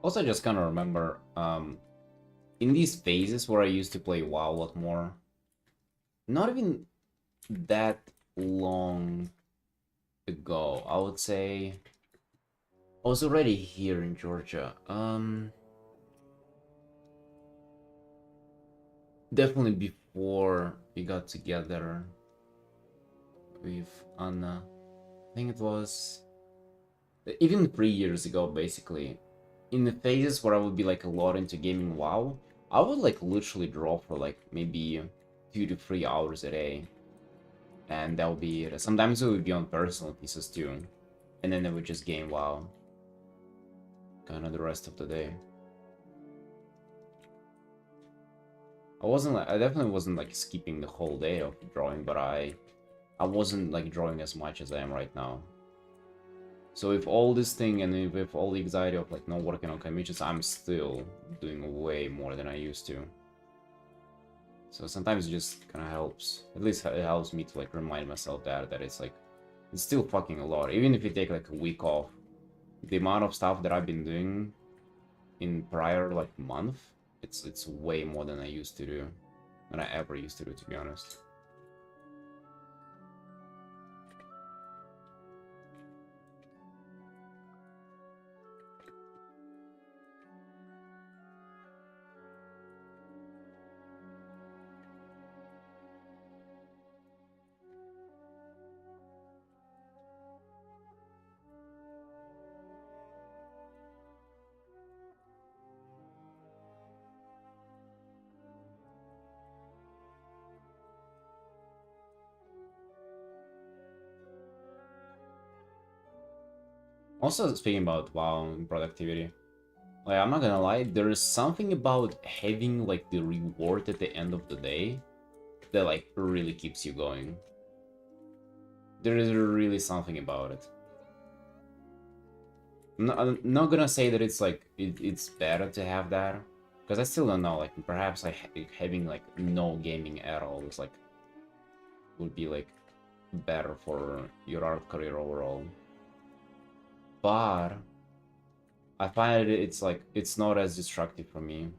Also, I just kind of remember, in these phases where I used to play WoW a lot more, not even that long ago, I would say I was already here in Georgia. Definitely before we got together with Anna. I think it was even 3 years ago, basically. In the phases where I would be like a lot into gaming WoW, I would like literally draw for like maybe 2 to 3 hours a day. And that would be it. Sometimes it would be on personal pieces too. And then I would just game WoW. Kind of the rest of the day. I definitely wasn't like skipping the whole day of drawing, but I wasn't like drawing as much as I am right now. So with all this thing and with all the anxiety of like not working on commissions, I'm still doing way more than I used to. So sometimes it just kind of helps. At least it helps me to like remind myself that it's like it's still fucking a lot. Even if you take like a week off, the amount of stuff that I've been doing in prior like month, it's way more than I used to do, than I ever used to do, to be honest. Also, speaking about WoW and productivity, Like, I'm not gonna lie, there is something about having, like, the reward at the end of the day that, like, really keeps you going. There is really something about it. I'm not gonna say that it's, like, it's better to have that, because I still don't know, like, perhaps having, like, no gaming at all is, like, would be, like, better for your art career overall. But I find it's, like, it's not as destructive for me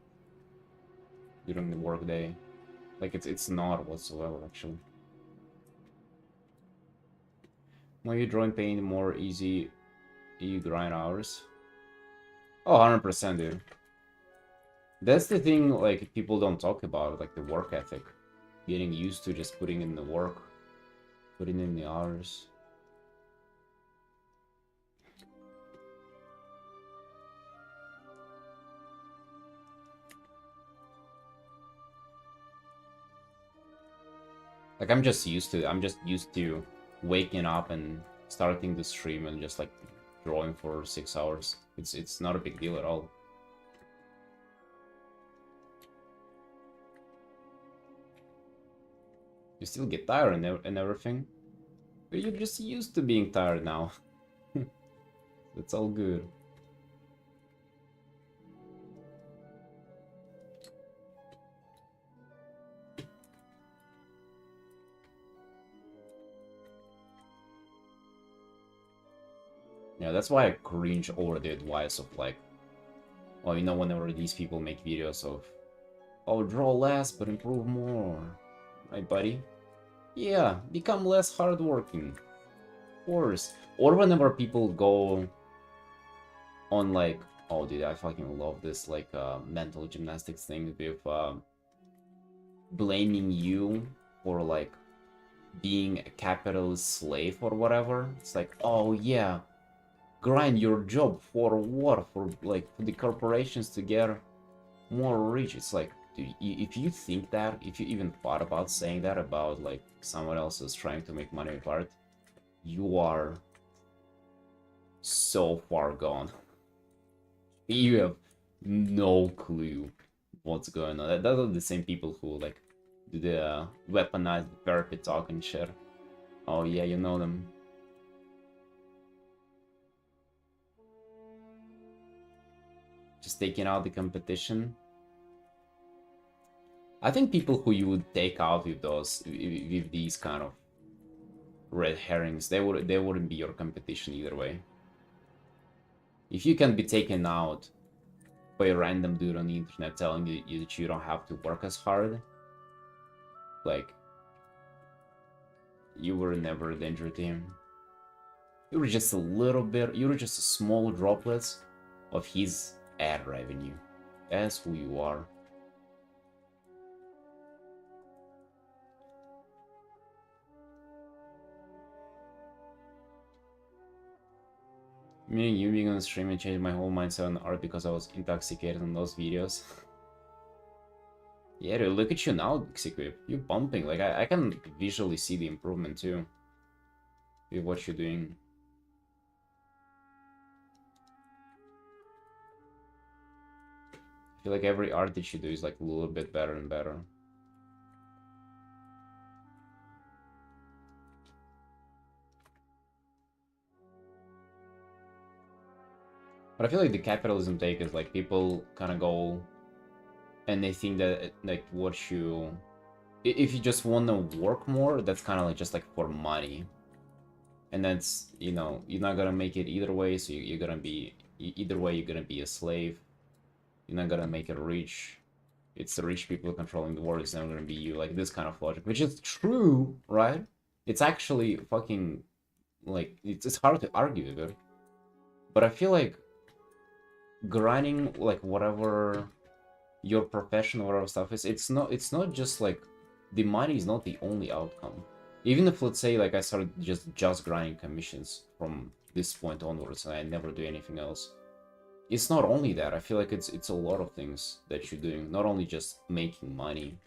during the workday. Like, it's not whatsoever, actually. When you drawing paint more easy, you grind hours. Oh, 100%, dude. That's the thing, like, people don't talk about, like, the work ethic. Getting used to just putting in the work, putting in the hours. Like, I'm just used to waking up and starting the stream and just, like, drawing for 6 hours. It's not a big deal at all. You still get tired and everything, but you're just used to being tired now. It's all good. Yeah, that's why I cringe over the advice of, like, well, you know, whenever these people make videos of, oh, draw less but improve more, right, buddy? Yeah, become less hardworking. Of course. Or whenever people go on, like, oh, dude, I fucking love this, like, mental gymnastics thing with blaming you for, like, being a capitalist slave or whatever. It's like, oh yeah, grind your job for what? For, like, for the corporations to get more rich. It's like, dude, if you think that, if you even thought about saying that about, like, someone else is trying to make money with art, you are so far gone. You have no clue what's going on. Those are the same people who, like, do the weaponized therapy talk and shit. Oh yeah, you know them. Just taking out the competition. I think people who you would take out with with these kind of red herrings, they wouldn't be your competition either way. If you can be taken out by a random dude on the internet telling you that you don't have to work as hard, like, you were never a danger to him. You were just a little bit, you were just a small droplets of his ad revenue. That's who you are. Me, you being on stream and changed my whole mindset on art because I was intoxicated on those videos. Yeah, dude, look at you now, Xequip. You're bumping. Like, I can visually see the improvement too with what you're doing. I feel like every art that you do is, like, a little bit better and better. But I feel like the capitalism take is, like, people kind of go and they think that, like, what you... If you just want to work more, that's kind of like just, like, for money. And that's, you know, you're not gonna make it either way, so you're gonna be... Either way, you're gonna be a slave. You're not gonna make it rich. It's the rich people controlling the world, it's never gonna be you. Like, this kind of logic, which is true, right? It's actually fucking... Like, it's hard to argue with it. But I feel like grinding, like, whatever your profession or whatever stuff is, it's not just, like, the money is not the only outcome. Even if, let's say, like, I started just grinding commissions from this point onwards and I never do anything else, it's not only that. I feel like it's a lot of things that you're doing, not only just making money.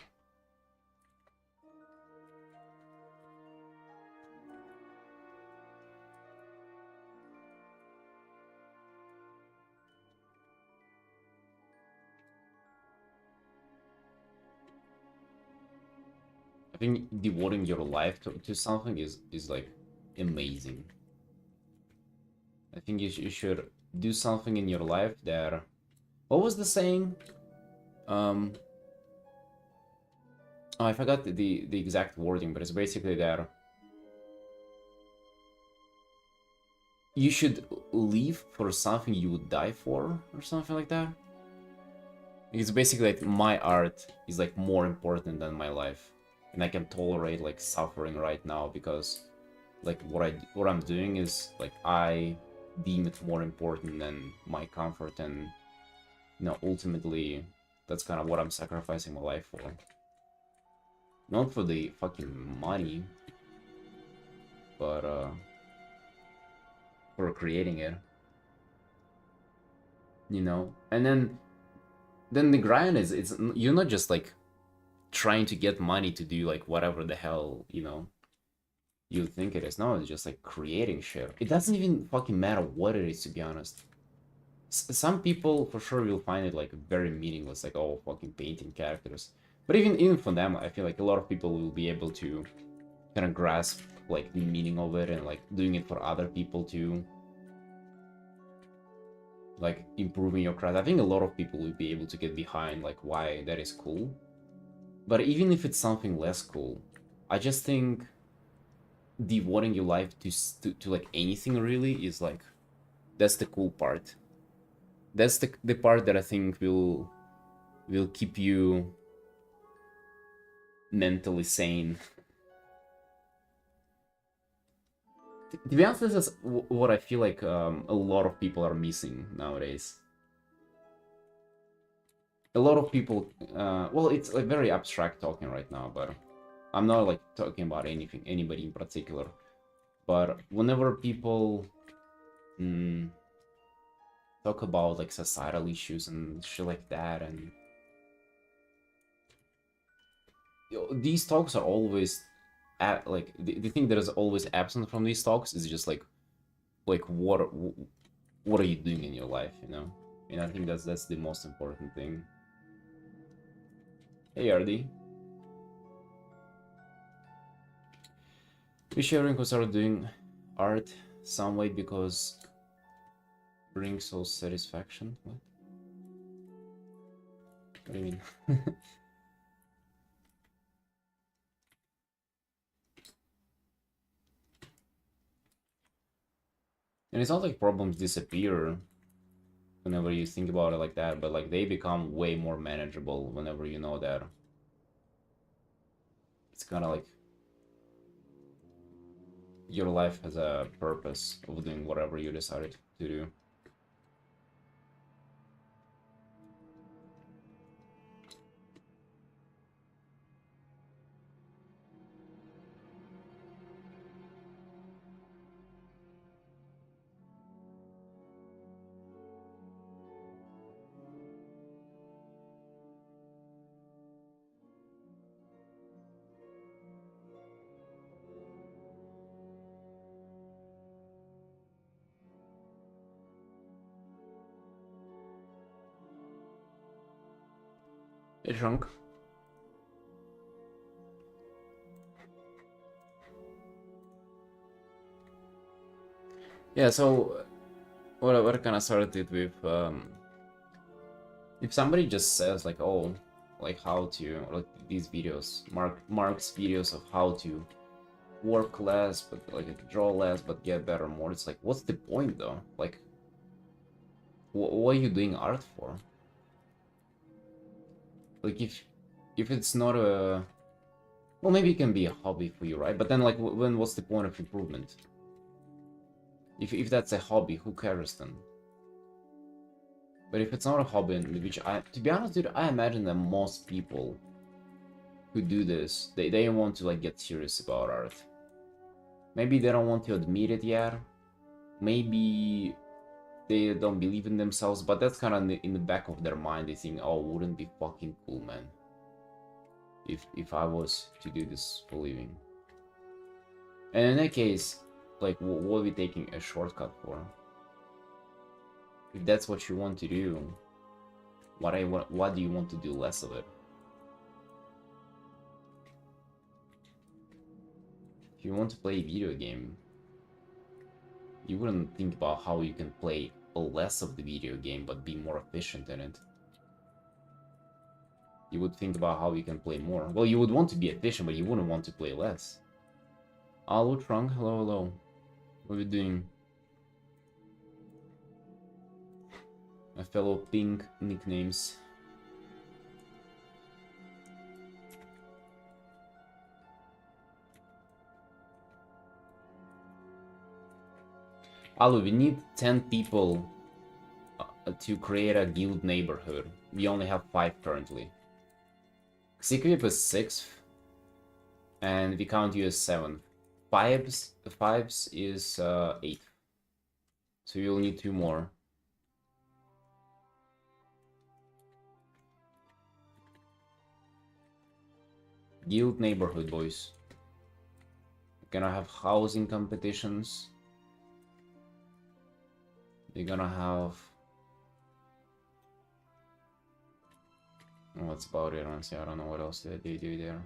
I think devoting your life to something is like amazing. I think you should do something in your life that... What was the saying? Um, oh, I forgot the exact wording, but it's basically that you should live for something you would die for, or something like that. It's basically like my art is like more important than my life, and I can tolerate like suffering right now because like what I'm doing is like I deem it more important than my comfort, and you know, ultimately that's kind of what I'm sacrificing my life for. Not for the fucking money, but for creating it, you know. And then the grind is, it's, you're not just like trying to get money to do like whatever the hell, you know, you think it is. No, it's just like creating shit. It doesn't even fucking matter what it is, to be honest. Some people for sure will find it like very meaningless, like, oh, fucking painting characters. But even for them, I feel like a lot of people will be able to kind of grasp like the meaning of it, and like doing it for other people too, like improving your craft. I think a lot of people will be able to get behind like why that is cool. But even if it's something less cool, I just think devoting your life to like anything really is like, that's the cool part. That's the part that I think will keep you mentally sane. To be honest, this is what I feel like a lot of people are missing nowadays. A lot of people, well, it's like very abstract talking right now, but I'm not like talking about anybody in particular. But whenever people talk about like societal issues and shit like that, and you know, these talks are always at like the thing that is always absent from these talks is just like what are you doing in your life, you know? And I think that's the most important thing. Hey, RD. We sharing who started doing art some way because brings so satisfaction. What do you mean? And it's not like problems disappear whenever you think about it like that, but like they become way more manageable whenever you know that it's kind of like your life has a purpose of doing whatever you decided to do. Hey, Shrunk. Yeah, so what I kind of started it with, if somebody just says like, oh, like how to, like these videos, Mark's videos of how to work less, but like draw less, but get better more. It's like, what's the point though? Like, what are you doing art for? Like, if it's not a, well, maybe it can be a hobby for you, right? But then like, when what's the point of improvement? If that's a hobby, who cares then? But if it's not a hobby, which to be honest, dude, I imagine that most people who do this, they want to like get serious about art. Maybe they don't want to admit it yet. Maybe they don't believe in themselves, but that's kind of in the back of their mind. They think, oh, wouldn't it be fucking cool, man, if I was to do this for a living. And in that case, like, what are we taking a shortcut for? If that's what you want to do, what do you want to do less of it? you want to play a video game, you wouldn't think about how you can play less of the video game but be more efficient in it. You would think about how you can play more. Well, you would want to be efficient, but you wouldn't want to play less. Hello, Trunk. Hello, hello. What are you doing? My fellow pink nicknames. Alu, we need 10 people to create a guild neighborhood. We only have 5 currently. Sequip is 6th, and we count you as 7th. Fives is 8th. So you'll need 2 more. Guild neighborhood, boys. We're gonna have housing competitions. We're gonna have... Oh, that's about it, honestly. I don't know what else they do there.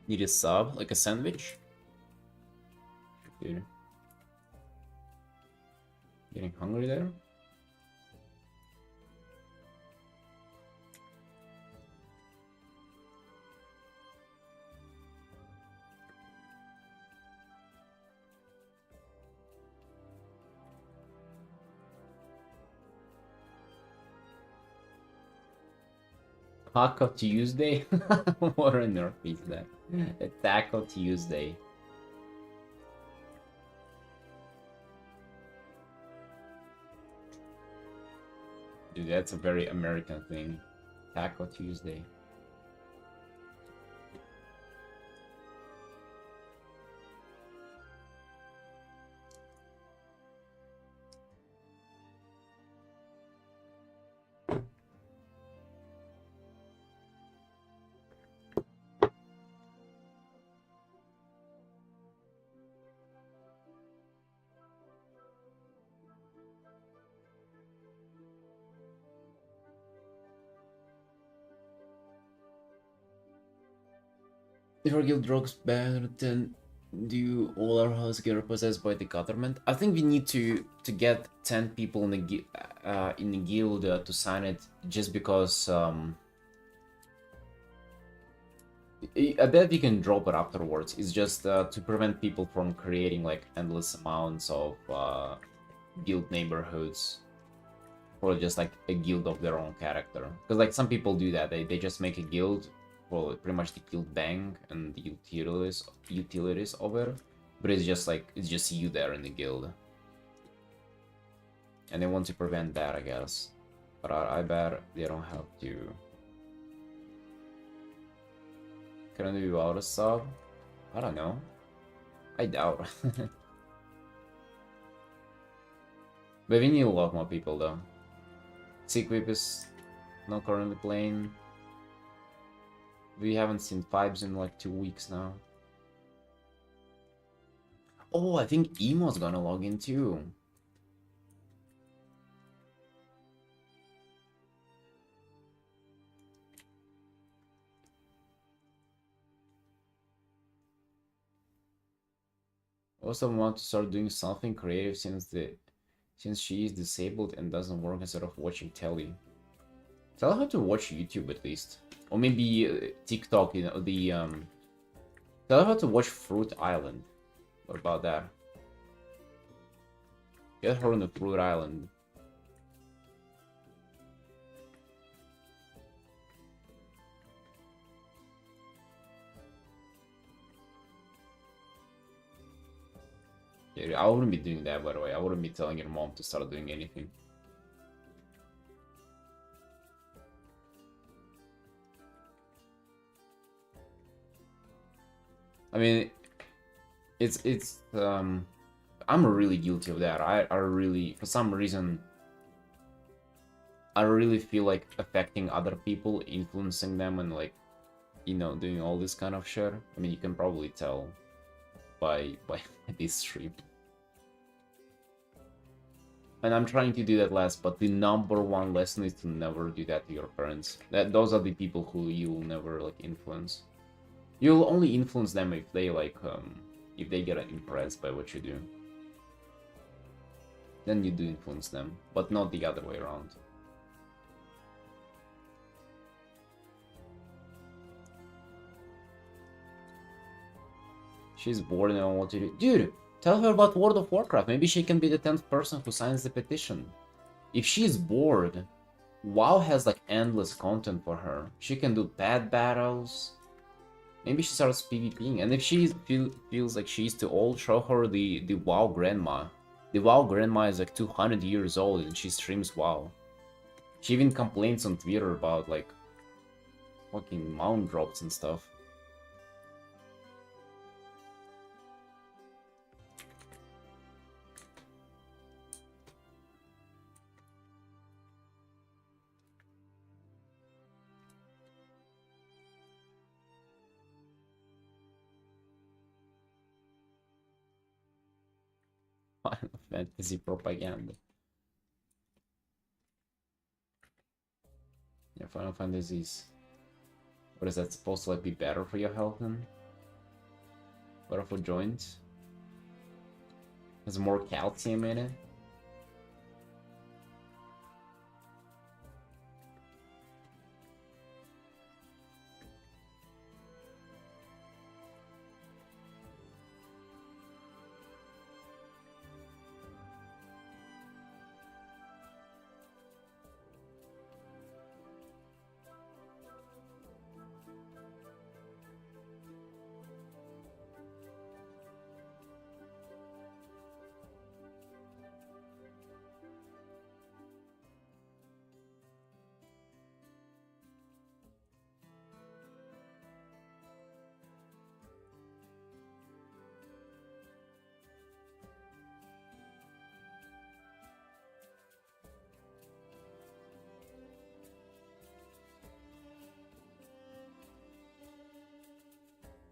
Need a sub, like a sandwich? Dude. Getting hungry there? Taco Tuesday? What on earth is that? A Taco Tuesday. Dude, that's a very American thing. Taco Tuesday. If our guild rocks better, then do all our houses get repossessed by the government? I think we need to get 10 people in the guild to sign it, just because I bet we can drop it afterwards. It's just to prevent people from creating like endless amounts of guild neighborhoods, or just like a guild of their own character. Because like some people do that, they just make a guild for pretty much the guild bank and the utilities of it, but it's just like, it's just you there in the guild, and they want to prevent that, I guess. But I bet they don't have to. Can I do without a sub? I don't know. I doubt. But we need a lot more people though. Sequip is not currently playing. We haven't seen Fibes in like 2 weeks now. Oh, I think Emo's gonna log in too. Also want to start doing something creative since she is disabled and doesn't work, instead of watching telly. Tell her to watch YouTube at least. Or maybe TikTok, you know, tell her to watch Fruit Island. What about that? Get her on the Fruit Island. Yeah, I wouldn't be doing that, by the way. I wouldn't be telling your mom to start doing anything. I mean, I'm really guilty of that. I really, for some reason, I really feel like affecting other people, influencing them, and like you know, doing all this kind of shit. I mean, you can probably tell by this stream. And I'm trying to do that less, but the number one lesson is to never do that to your parents. Those are the people who you'll never like influence. You'll only influence them if they like if they get impressed by what you do. Then you do influence them, but not the other way around. She's bored and I don't know what to do. Dude, tell her about World of Warcraft. Maybe she can be the 10th person who signs the petition. If she's bored, WoW has like endless content for her. She can do pet battles. Maybe she starts PvPing. And if she feels like she's too old, show her the WoW Grandma. The WoW Grandma is like 200 years old and she streams WoW. She even complains on Twitter about like fucking mount drops and stuff. Final Fantasy propaganda. Yeah, Final Fantasies. What is that supposed to like be better for your health then? Better for joints? Has more calcium in it?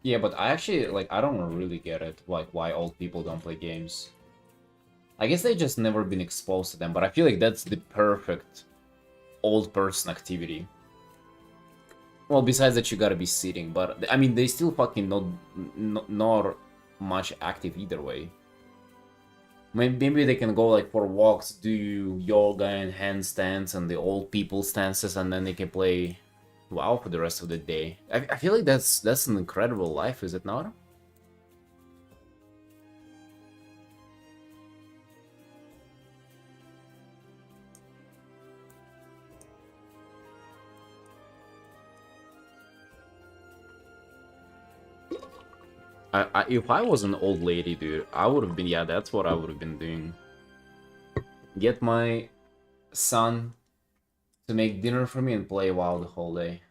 Yeah, but I actually, like, I don't really get it, like, why old people don't play games. I guess they just never been exposed to them, but I feel like that's the perfect old person activity. Well, besides that, you gotta be sitting, but, I mean, they still fucking not much active either way. Maybe they can go, like, for walks, do yoga and handstands and the old people stances, and then they can play WoW for the rest of the day. I feel like that's an incredible life, is it not? If I was an old lady, dude, I would have been, yeah, that's what I would have been doing. Get my son to make dinner for me and play WoW the whole day.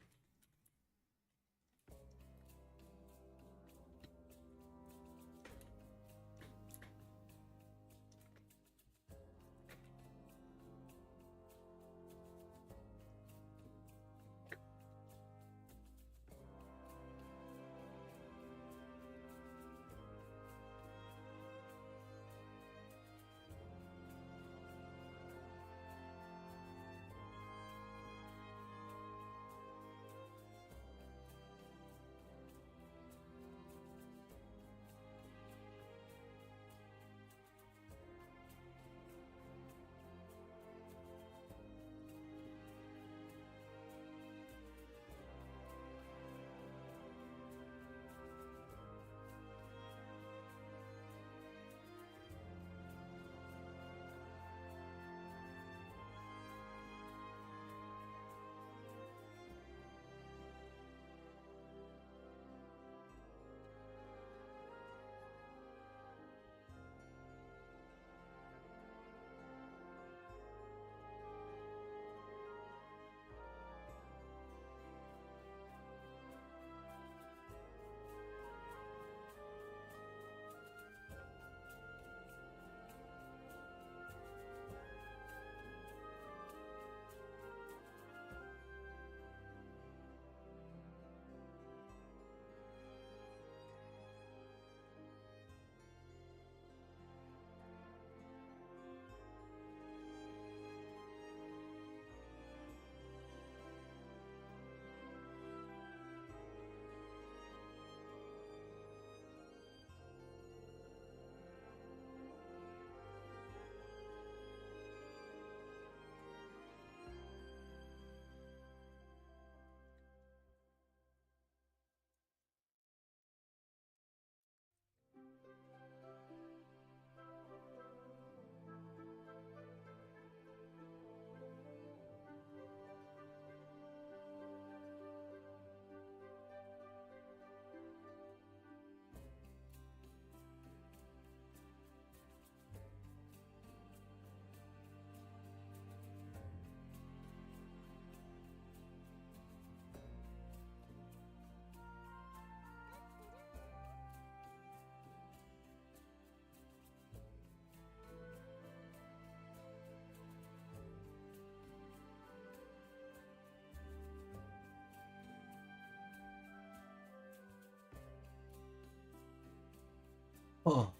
Oh.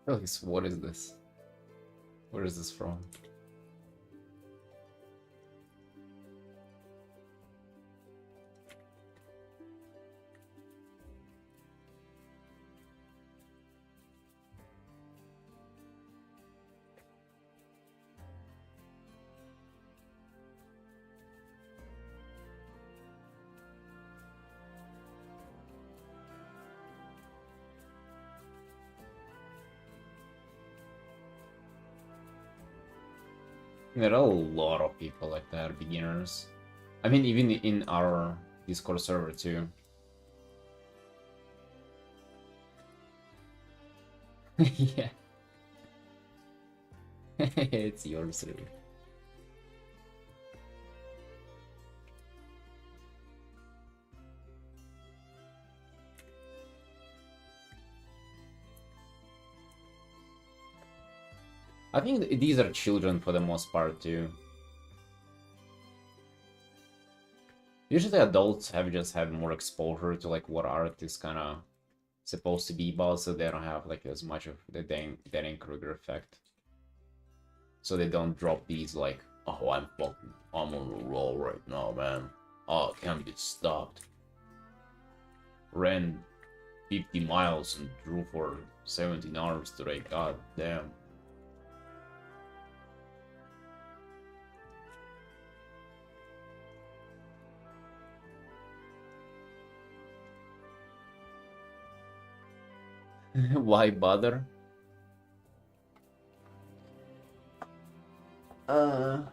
Felix, what is this? Where is this from? There are a lot of people like that, beginners. I mean, even in our Discord server too. Yeah. It's yours too. I think these are children for the most part too. Usually adults have just had more exposure to like what art is kind of supposed to be about, so they don't have like as much of the Dunning-Kruger effect. So they don't drop these like, oh, I'm on a roll right now, man. Oh, I can't be stopped. Ran 50 miles and drew for 17 hours today, god damn. Why bother? Uh.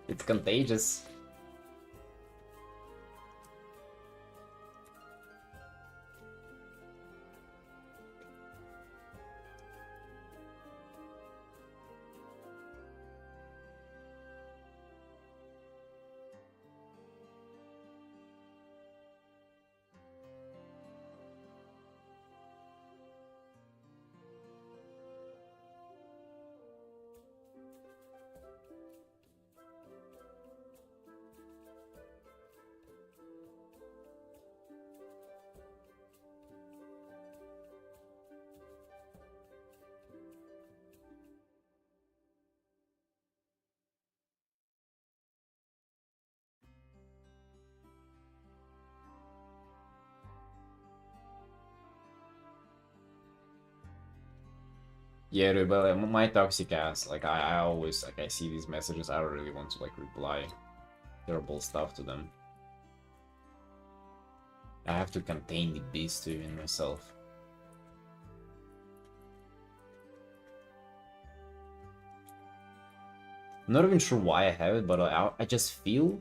It's contagious. Yeah, dude, but like, my toxic ass, like I always like I see these messages, I don't really want to like reply terrible stuff to them. I have to contain the beast too in myself. I'm not even sure why I have it, but I just feel,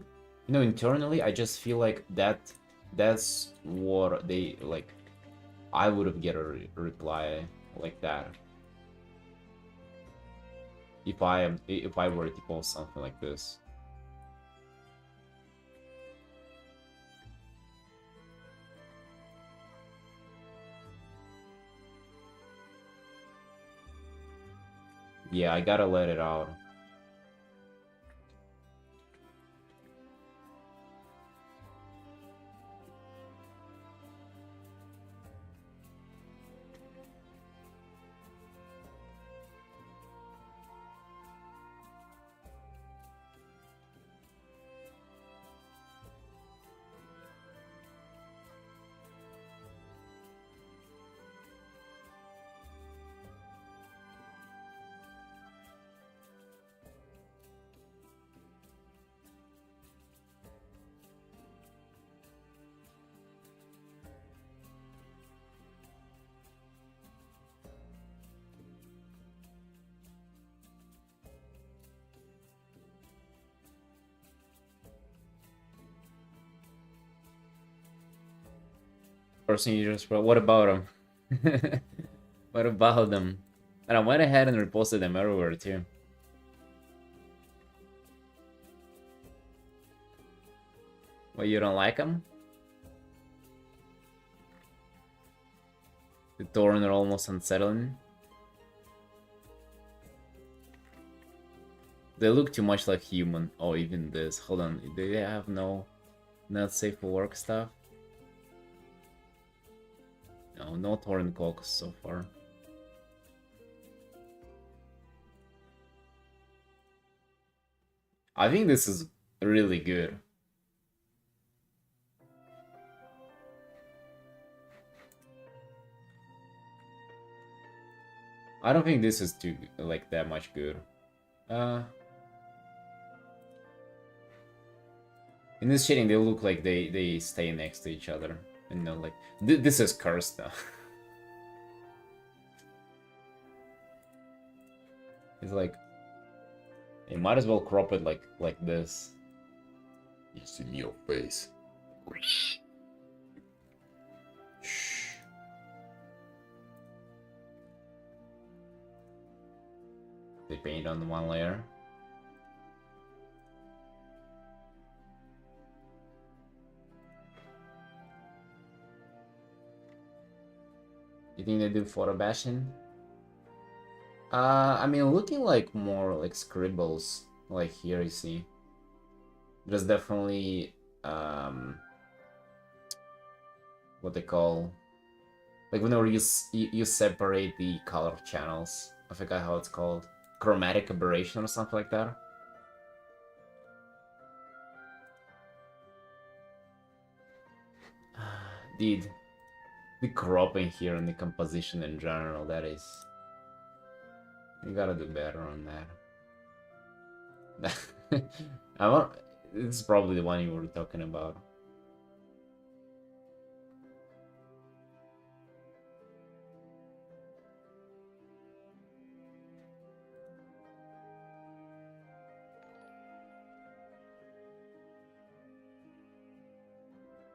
you know, internally, I just feel like that's what they like. I would have get a reply like that if I were to post something like this. Yeah, I gotta let it out. Person you just what about them? What about them? And I went ahead and reposted them everywhere too. Well, you don't like them? The Thorn are almost unsettling. They look too much like human. Oh, even this. Hold on. Do they have no not safe for work stuff? No, no Thorn Caucus so far. I think this is really good. I don't think this is too like that much good. In this shading, they look like they stay next to each other, and like this is cursed though. It's like you might as well crop it like this. It's in your face. Shh. They paint on the one layer. You think they do photo bashing? I mean, looking like more like scribbles, like here you see. There's definitely what they call, like whenever you separate the color channels. I forgot how it's called, chromatic aberration or something like that. Dude, the cropping here and the composition in general, that is, you gotta do better on that. I want. This is probably the one you were talking about.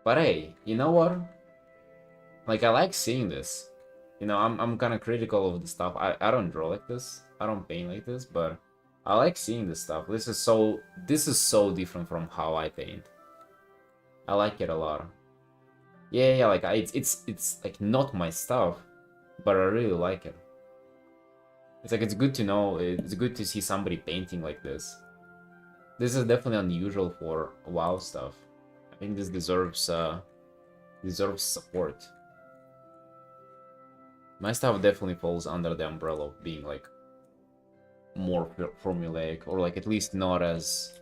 But hey, you know what? Like, I like seeing this. You know, I'm kind of critical of the stuff. I don't draw like this. I don't paint like this, but I like seeing this stuff. This is so different from how I paint. I like it a lot. Yeah, like it's like not my stuff, but I really like it. It's like it's good to know. It's good to see somebody painting like this. This is definitely unusual for WoW stuff. I think this deserves support. My stuff definitely falls under the umbrella of being like more formulaic, or like at least not as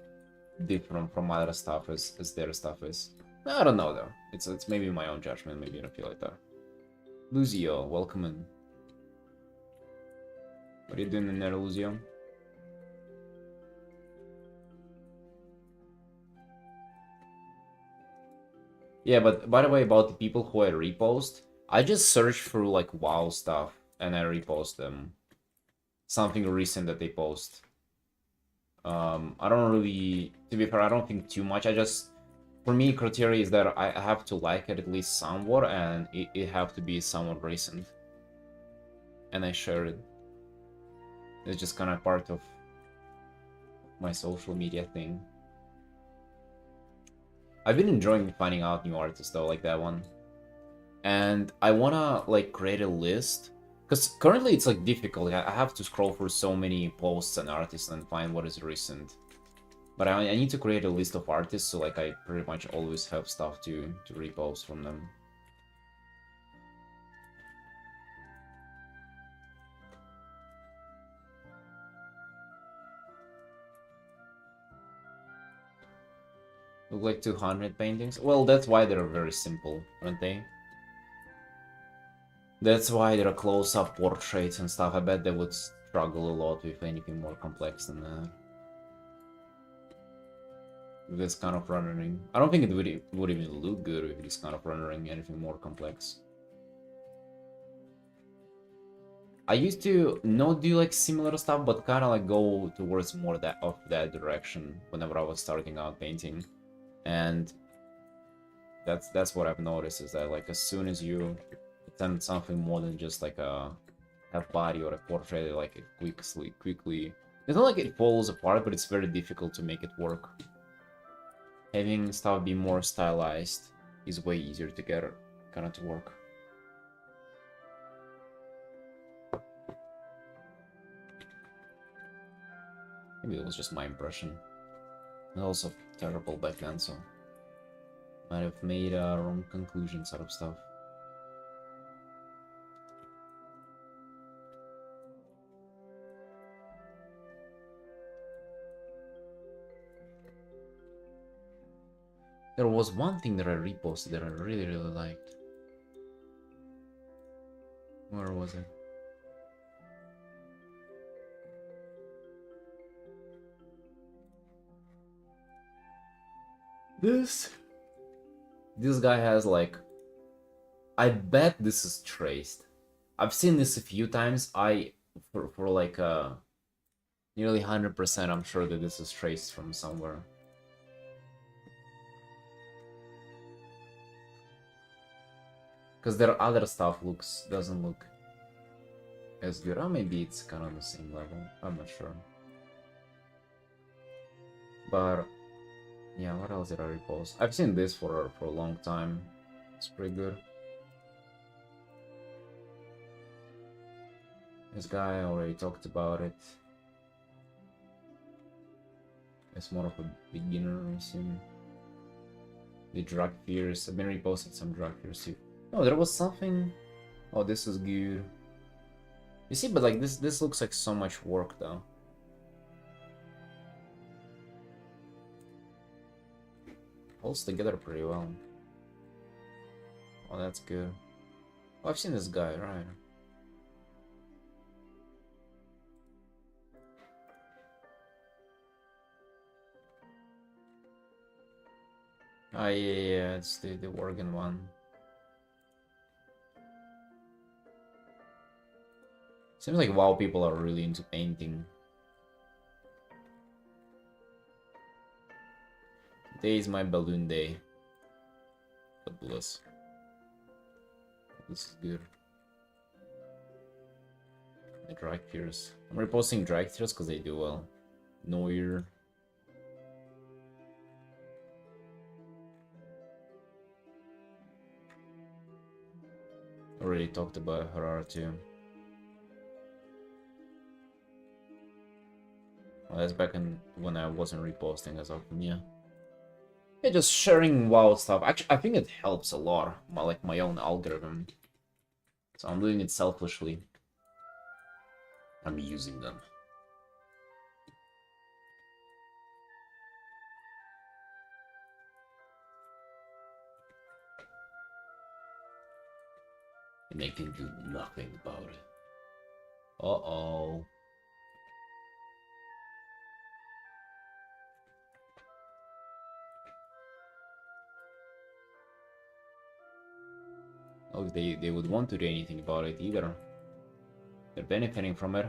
different from other stuff as their stuff is. I don't know though. It's maybe my own judgment. Maybe I don't feel like that. Luzio, welcome in. What are you doing in there, Luzio? Yeah, but by the way, about the people who I repost, I just search through like WoW stuff and I repost them. Something recent that they post. I don't really, to be fair, I don't think too much. I just, for me, criteria is that I have to like it at least somewhat, and it have to be somewhat recent. And I share it. It's just kind of part of my social media thing. I've been enjoying finding out new artists though, like that one. And I wanna like create a list, because currently it's like difficult. I have to scroll through so many posts and artists and find what is recent. But I need to create a list of artists, so like I pretty much always have stuff to repost from them. Look like 200 paintings? Well, that's why they're very simple, aren't they? That's why they're close-up portraits and stuff. I bet they would struggle a lot with anything more complex than that. With this kind of rendering. I don't think it would even look good with this kind of rendering, anything more complex. I used to not do like similar stuff, but kind of like go towards more that direction whenever I was starting out painting. And that's what I've noticed, is that like as soon as you attempt something more than just like a body or a portrait, like it quickly, it's not like it falls apart, but it's very difficult to make it work. Having stuff be more stylized is way easier to get it kind of to work. Maybe it was just my impression. It was also terrible back then, so might have made wrong conclusions out of stuff. There was one thing that I reposted that I really liked. Where was it? This guy has like, I bet this is traced. I've seen this a few times. For like nearly 100%, I'm sure that this is traced from somewhere. Because their other stuff doesn't look as good. Or maybe it's kind of the same level. I'm not sure. But yeah, what else did I repost? I've seen this for a long time. It's pretty good. This guy, I already talked about it. It's more of a beginner, I assume. The drug fears. I've been reposting some drug fears too. Oh, there was something. Oh, this is good. You see, but like this looks like so much work though. Holds together pretty well. Oh, that's good. Oh, I've seen this guy, right? Ah, yeah, it's the Worgen one. Seems like WoW people are really into painting. Today is my balloon day. God bless. This is good. The drag tiers. I'm reposting drag tiers because they do well. Noir. Already talked about her too. Well, that's back in when I wasn't reposting as often, yeah. Yeah, just sharing WoW stuff. Actually, I think it helps a lot. Like my own algorithm. So I'm doing it selfishly. I'm using them. And they can do nothing about it. Uh-oh. Oh, they would want to do anything about it either. They're benefiting from it.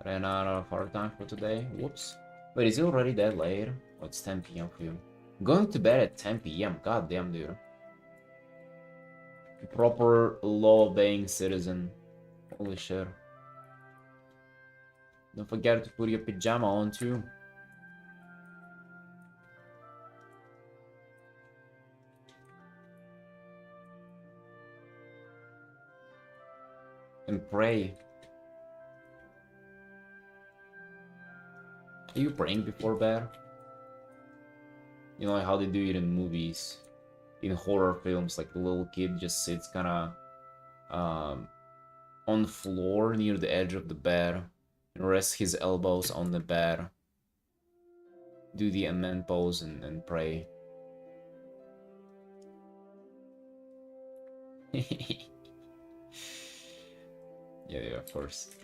Ran out of our time for today. Whoops. Wait, is it already that late? Oh, it's 10 p.m. for you. Going to bed at 10 p.m. God damn, dude. Proper law-obeying citizen. Holy shit. Don't forget to put your pajama on too. And pray. Are you praying before bed? You know how they do it in movies. In horror films, like the little kid just sits kinda on the floor near the edge of the bed and rests his elbows on the bed. Do the amen pose and pray. Yeah, of course.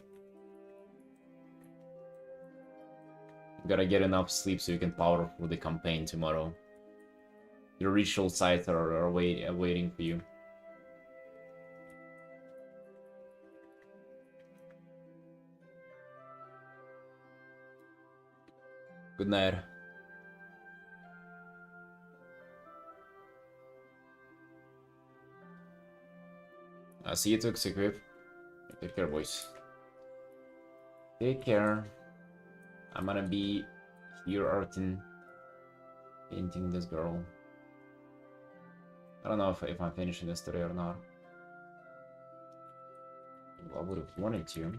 You gotta get enough sleep so you can power through the campaign tomorrow. Your ritual sites are waiting for you. Good night. I'll see you to Executive. Take care, boys. Take care. I'm gonna be here, Artin, painting this girl. I don't know if I'm finishing this today or not. I would have wanted to.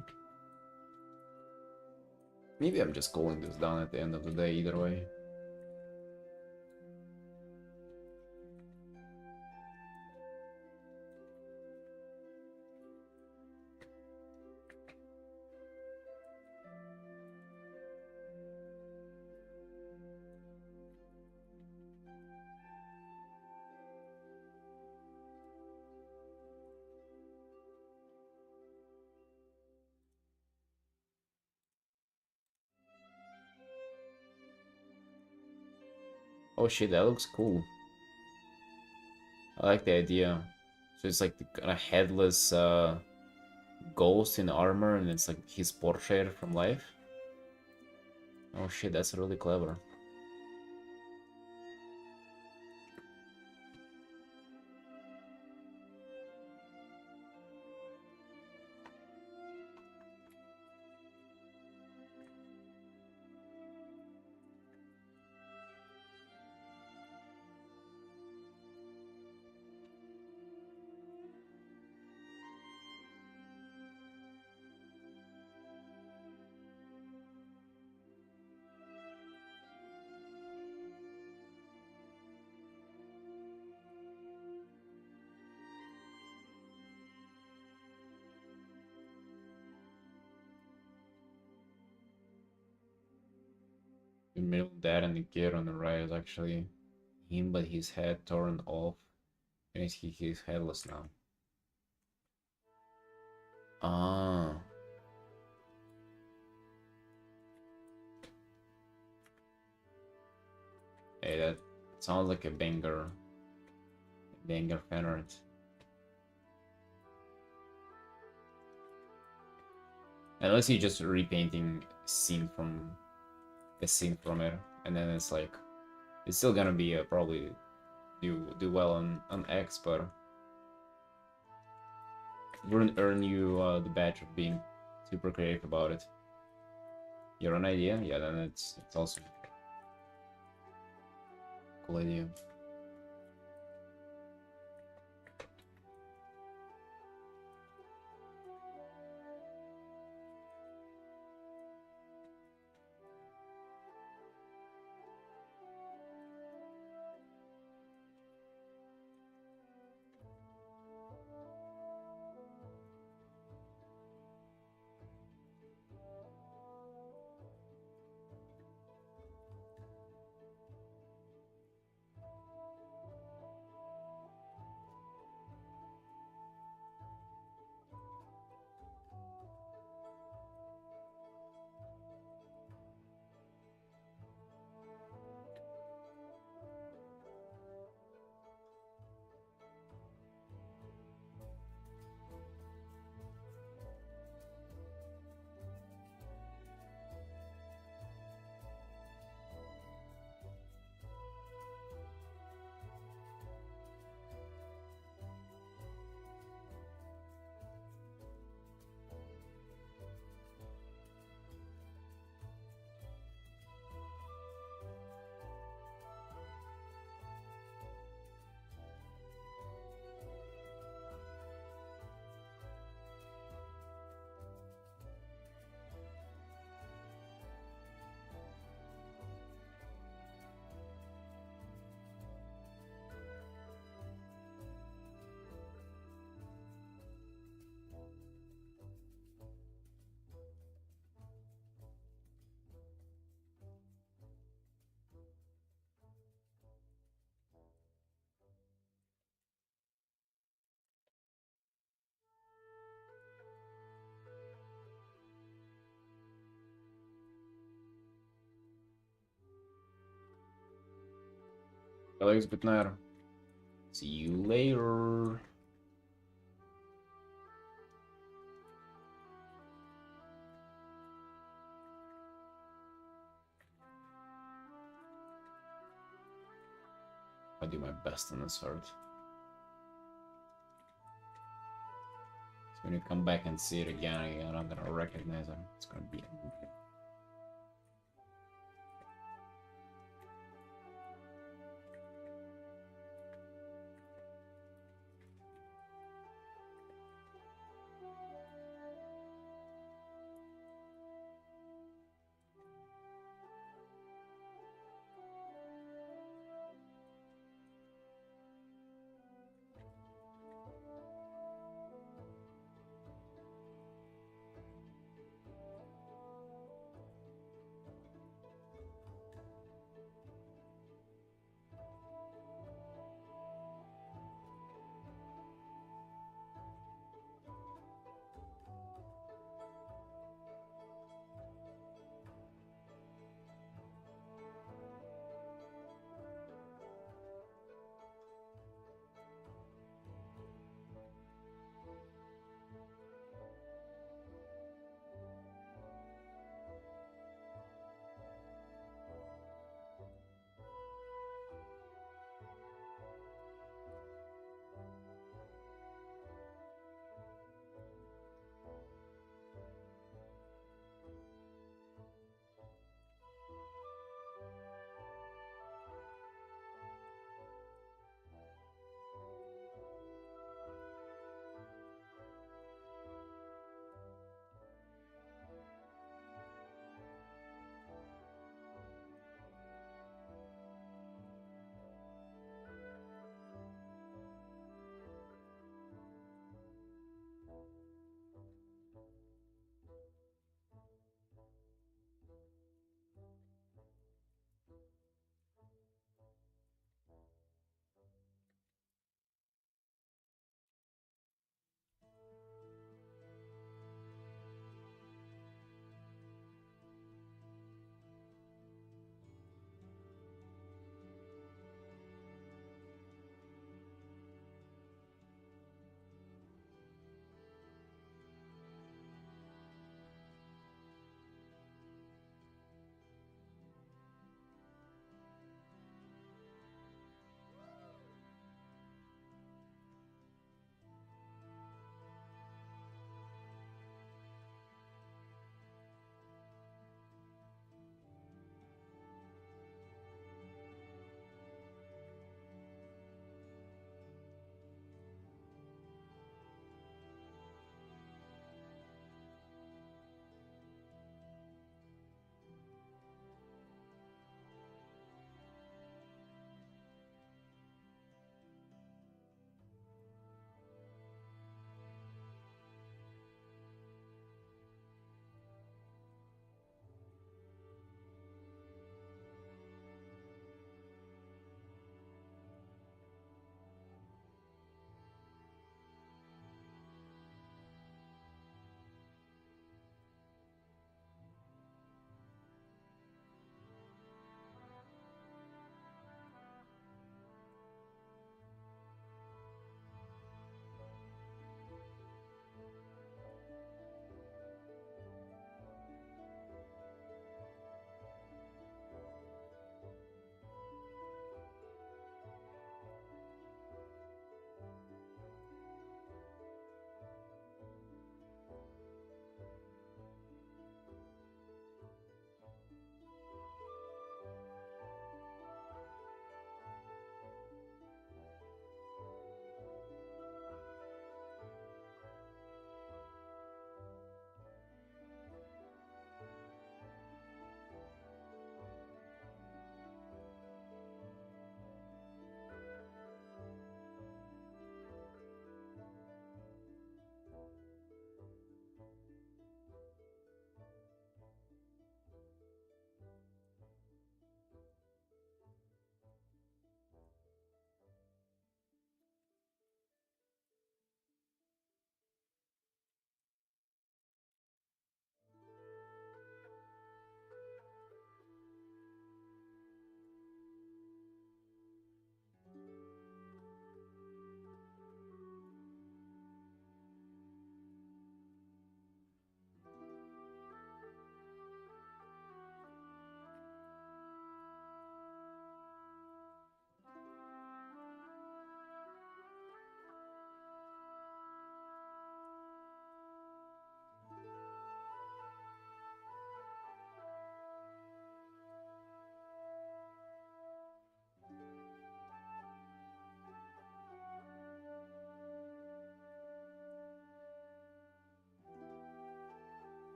Maybe I'm just calling this down at the end of the day, either way. Oh shit, that looks cool. I like the idea. So it's like the kind of headless ghost in armor, and it's like his portrait from life. Oh shit, that's really clever. The middle dad and the kid on the right is actually him, but his head torn off. And he's headless now. Ah. Hey, that sounds like a banger. Banger fan art. Unless he's just repainting scene from it, and then it's like it's still gonna be probably do well on X, but wouldn't earn you the badge of being super creative about it. Your own idea, yeah, then it's also cool idea. Alex Bitner. See you later. I do my best on this art. So when you come back and see it again, you're not gonna recognize it. It's gonna be.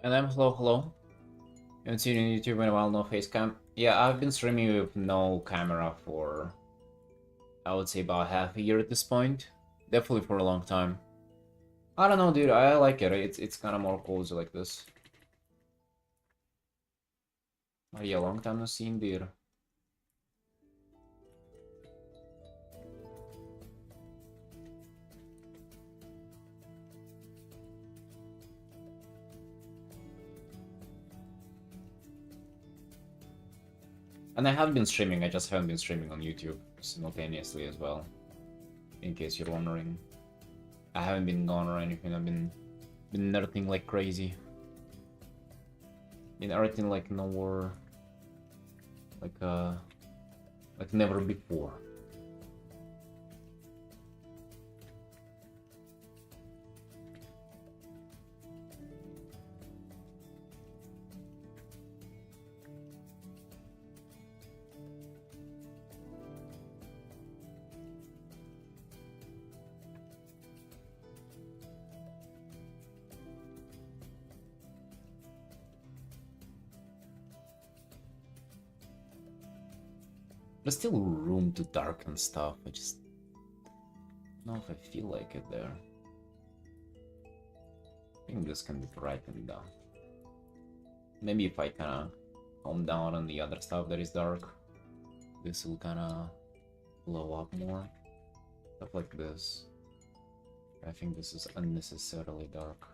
And I'm hello, hello. Haven't seen you on YouTube in a while, no face cam. Yeah, I've been streaming with no camera for, I would say, about half a year at this point. Definitely for a long time. I don't know, dude. I like it. It's kind of more cozy like this. Oh yeah, long time no see, dude. And I have been streaming. I just haven't been streaming on YouTube simultaneously as well. In case you're wondering, I haven't been gone or anything. I've been nerding like crazy. Been everything like nowhere, like like never before. There's still room to darken stuff. I just don't know if I feel like it there. I think this can be brightened down. Maybe if I kind of calm down on the other stuff that is dark, this will kind of blow up more. Stuff like this. I think this is unnecessarily dark.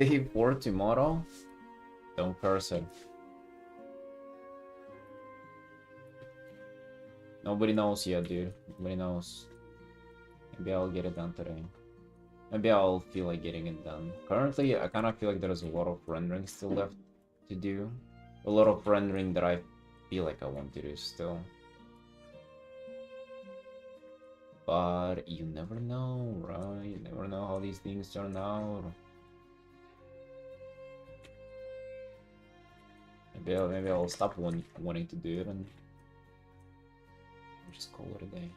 Day 4 tomorrow? Don't curse it. Nobody knows yet, dude. Nobody knows. Maybe I'll get it done today. Maybe I'll feel like getting it done. Currently, I kind of feel like there's a lot of rendering still left to do. A lot of rendering that I feel like I want to do still. But you never know, right? You never know how these things turn out. Maybe I'll stop wanting to do it and just call it a day.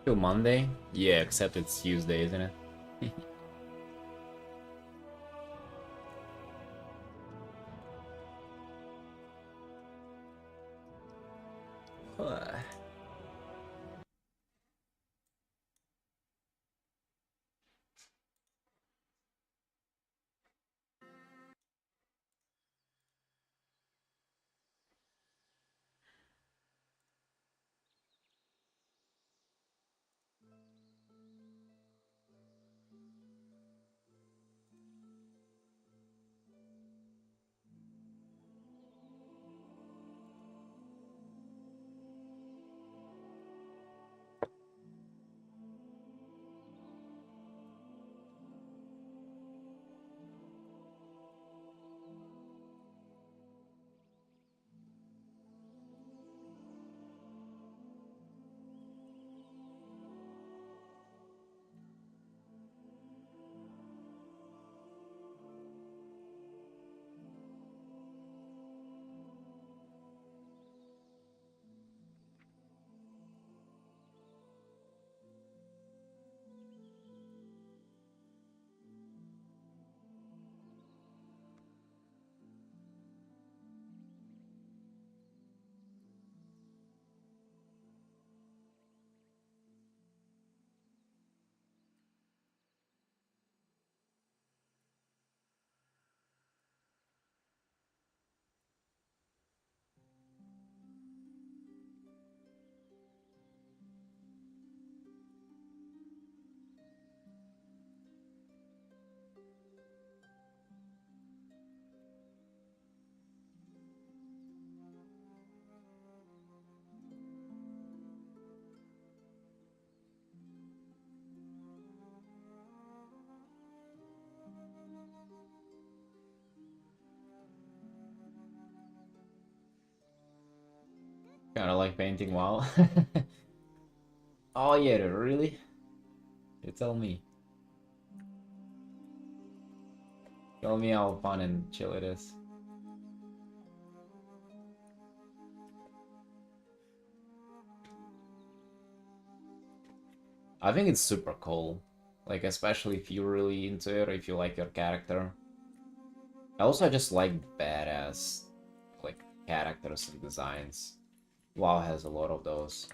Till Monday? Yeah, except it's Tuesday, isn't it? Kinda like painting WoW. Oh yeah, really? You tell me. Tell me how fun and chill it is. I think it's super cool. Like, especially if you're really into it, or if you like your character. I also just like badass, like, characters and designs. WoW has a lot of those.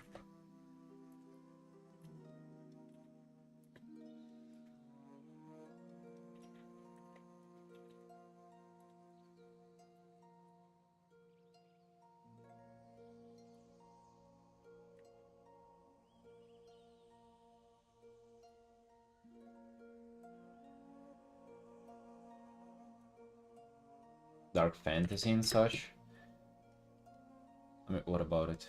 Dark fantasy and such. I mean, what about it?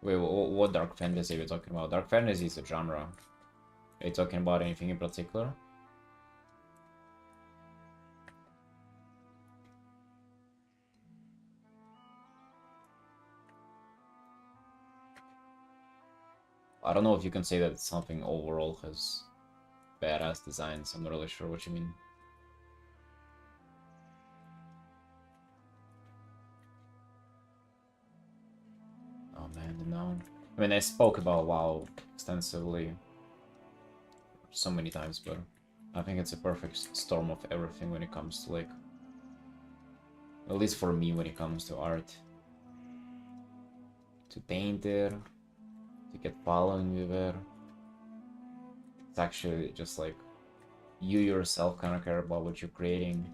Wait, what dark fantasy are we talking about? Dark fantasy is a genre. Are you talking about anything in particular? I don't know if you can say that something overall has badass designs. I'm not really sure what you mean. Oh man, no. I mean, I spoke about WoW extensively so many times, but I think it's a perfect storm of everything when it comes to, like, at least for me, when it comes to art. To paint it, to get following with it. It's actually just like you yourself kind of care about what you're creating.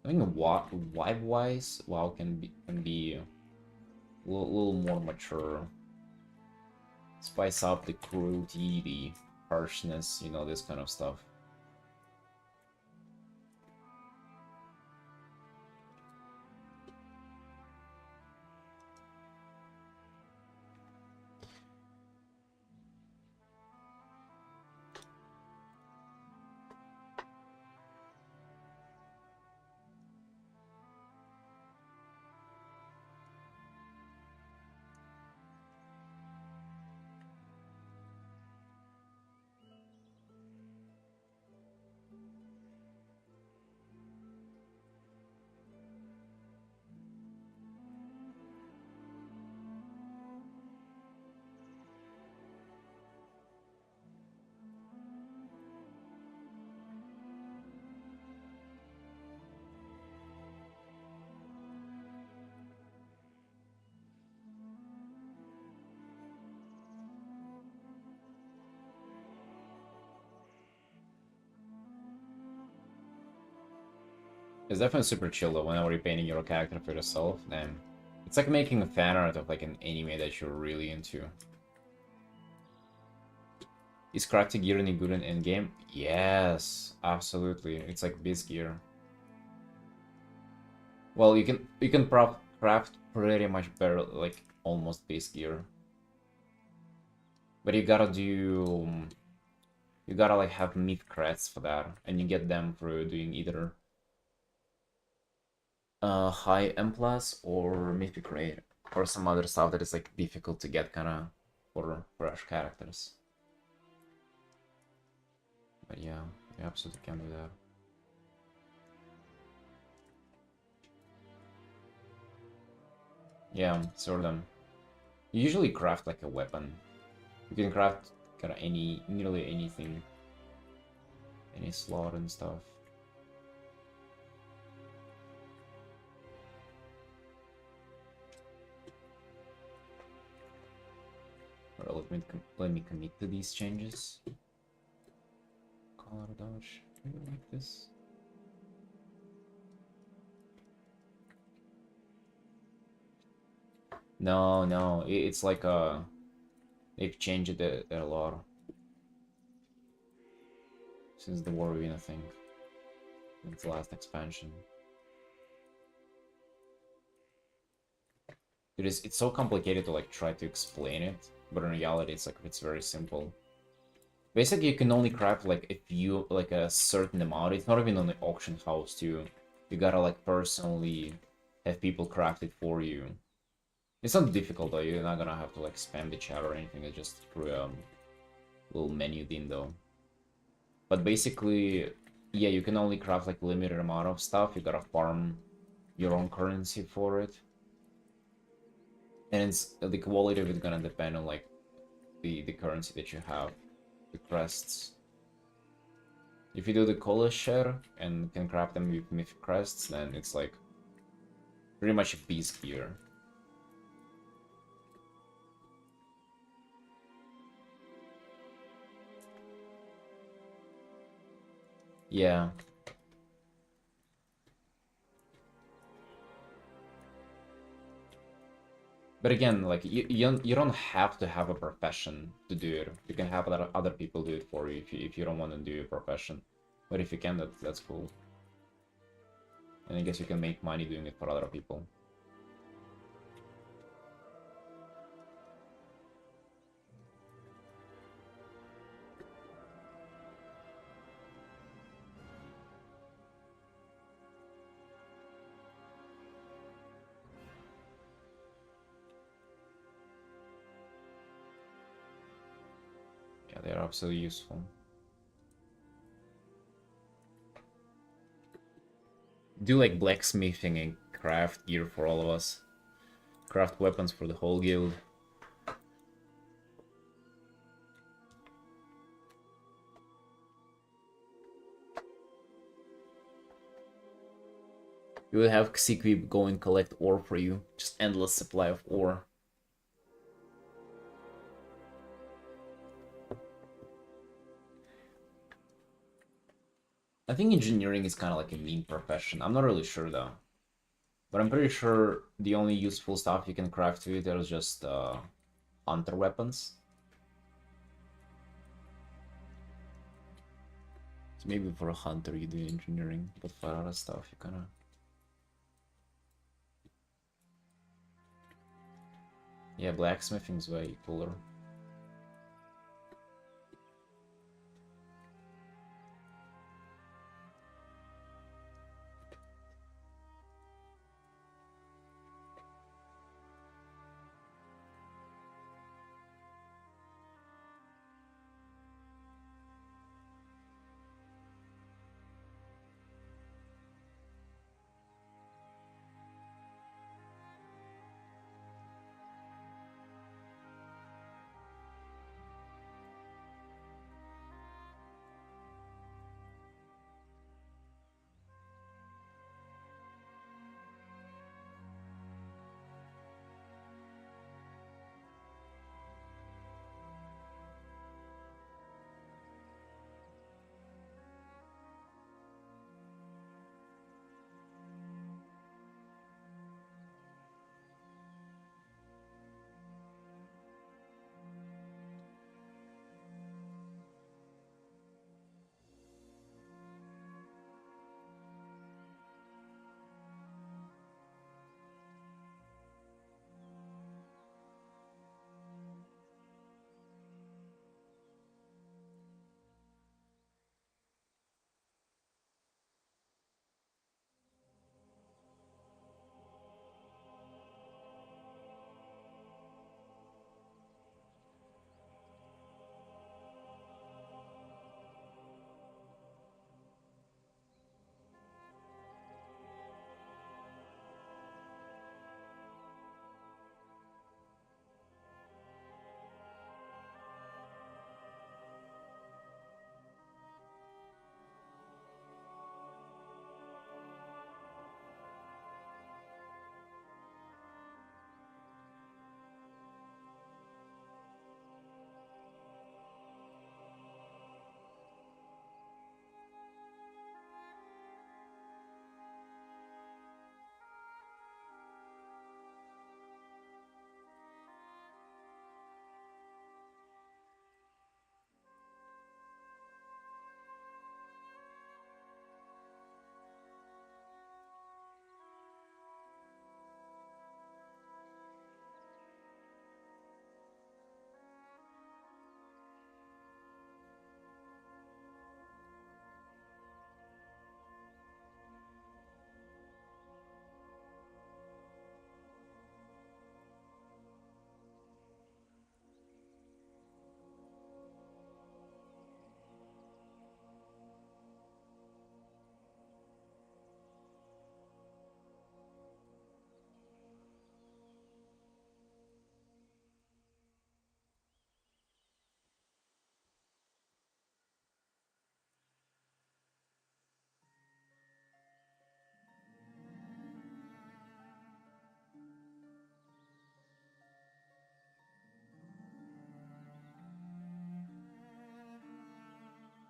I think vibe-wise, WoW can be a little more mature. Spice up the cruelty, the harshness, you know, this kind of stuff. It's definitely super chill though, whenever you're painting your character for yourself, then it's like making a fan art of like an anime that you're really into. Is crafting gear any good in endgame? Yes, absolutely. It's like base gear. Well, you can craft pretty much better, like almost base gear. But you gotta do you gotta like have myth creds for that, and you get them through doing either high M plus or mythic rate or some other stuff that is like difficult to get kind of for fresh characters. But yeah, you absolutely can do that. Yeah, sort of them. You usually craft like a weapon. You can craft kind of nearly anything, any slot and stuff. Alright, let me commit to these changes. Color dodge, maybe like this. No, no, it's like they've changed it a lot since the War Arena thing. It's the last expansion. It's so complicated to like try to explain it, but in reality it's very simple. Basically, you can only craft like if you like a certain amount. It's not even on the auction house too. You gotta like personally have people craft it for you. It's not difficult though. You're not gonna have to like spam the chat or anything. It's just through a little menu window. But basically, yeah, you can only craft like limited amount of stuff. You gotta farm your own currency for it, and it's the quality of it gonna depend on like the currency that you have, the crests. If you do the cola share and can craft them with mythic crests, then it's like pretty much a beast gear. Yeah. But again, like you don't have to have a profession to do it. You can have other people do it for you if you don't want to do a profession. But if you can, that's cool. And I guess you can make money doing it for other people. Yeah, they are absolutely useful. Do like blacksmithing and craft gear for all of us. Craft weapons for the whole guild. You will have Xequi go and collect ore for you. Just endless supply of ore. I think engineering is kind of like a meme profession. I'm not really sure though. But I'm pretty sure the only useful stuff you can craft with it is just hunter weapons. So maybe for a hunter you do engineering, but for other stuff you kind of... Yeah, blacksmithing's way cooler.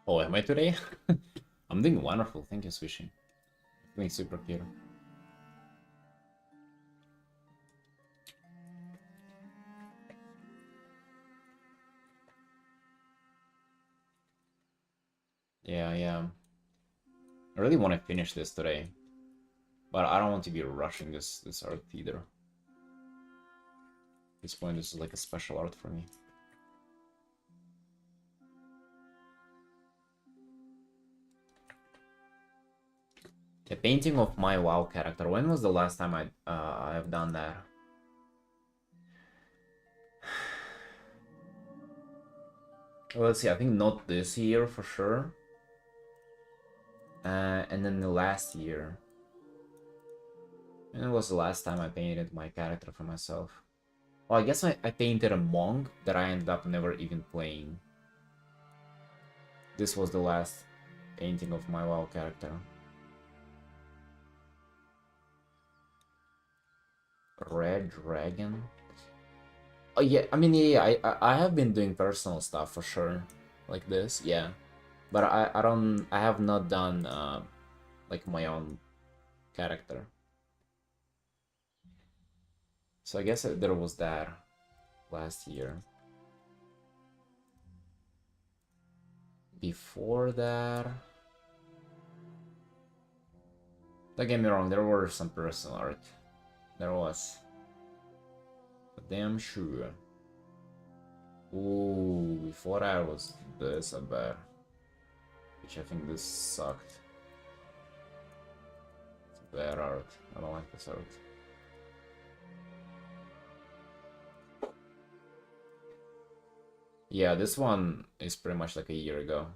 Oh, am I today? I'm doing wonderful. Thank you, Swishing. Doing super cute. Yeah, yeah. I really want to finish this today, but I don't want to be rushing this art either. At this point, this is like a special art for me. The painting of my WoW character. When was the last time I have done that? Well, let's see. I think not this year for sure. And then the last year. And it was the last time I painted my character for myself. Well, I guess I painted a monk that I ended up never even playing. This was the last painting of my WoW character. Red Dragon? Oh yeah, I mean, yeah, I have been doing personal stuff for sure. Like this, yeah. But I have not done, like, my own character. So I guess there was that last year. Before that... Don't get me wrong, there were some personal art. There was. But damn sure. Ooh, before that was this a bad. Which I think this sucked. It's bad art. I don't like this art. Yeah, this one is pretty much like a year ago.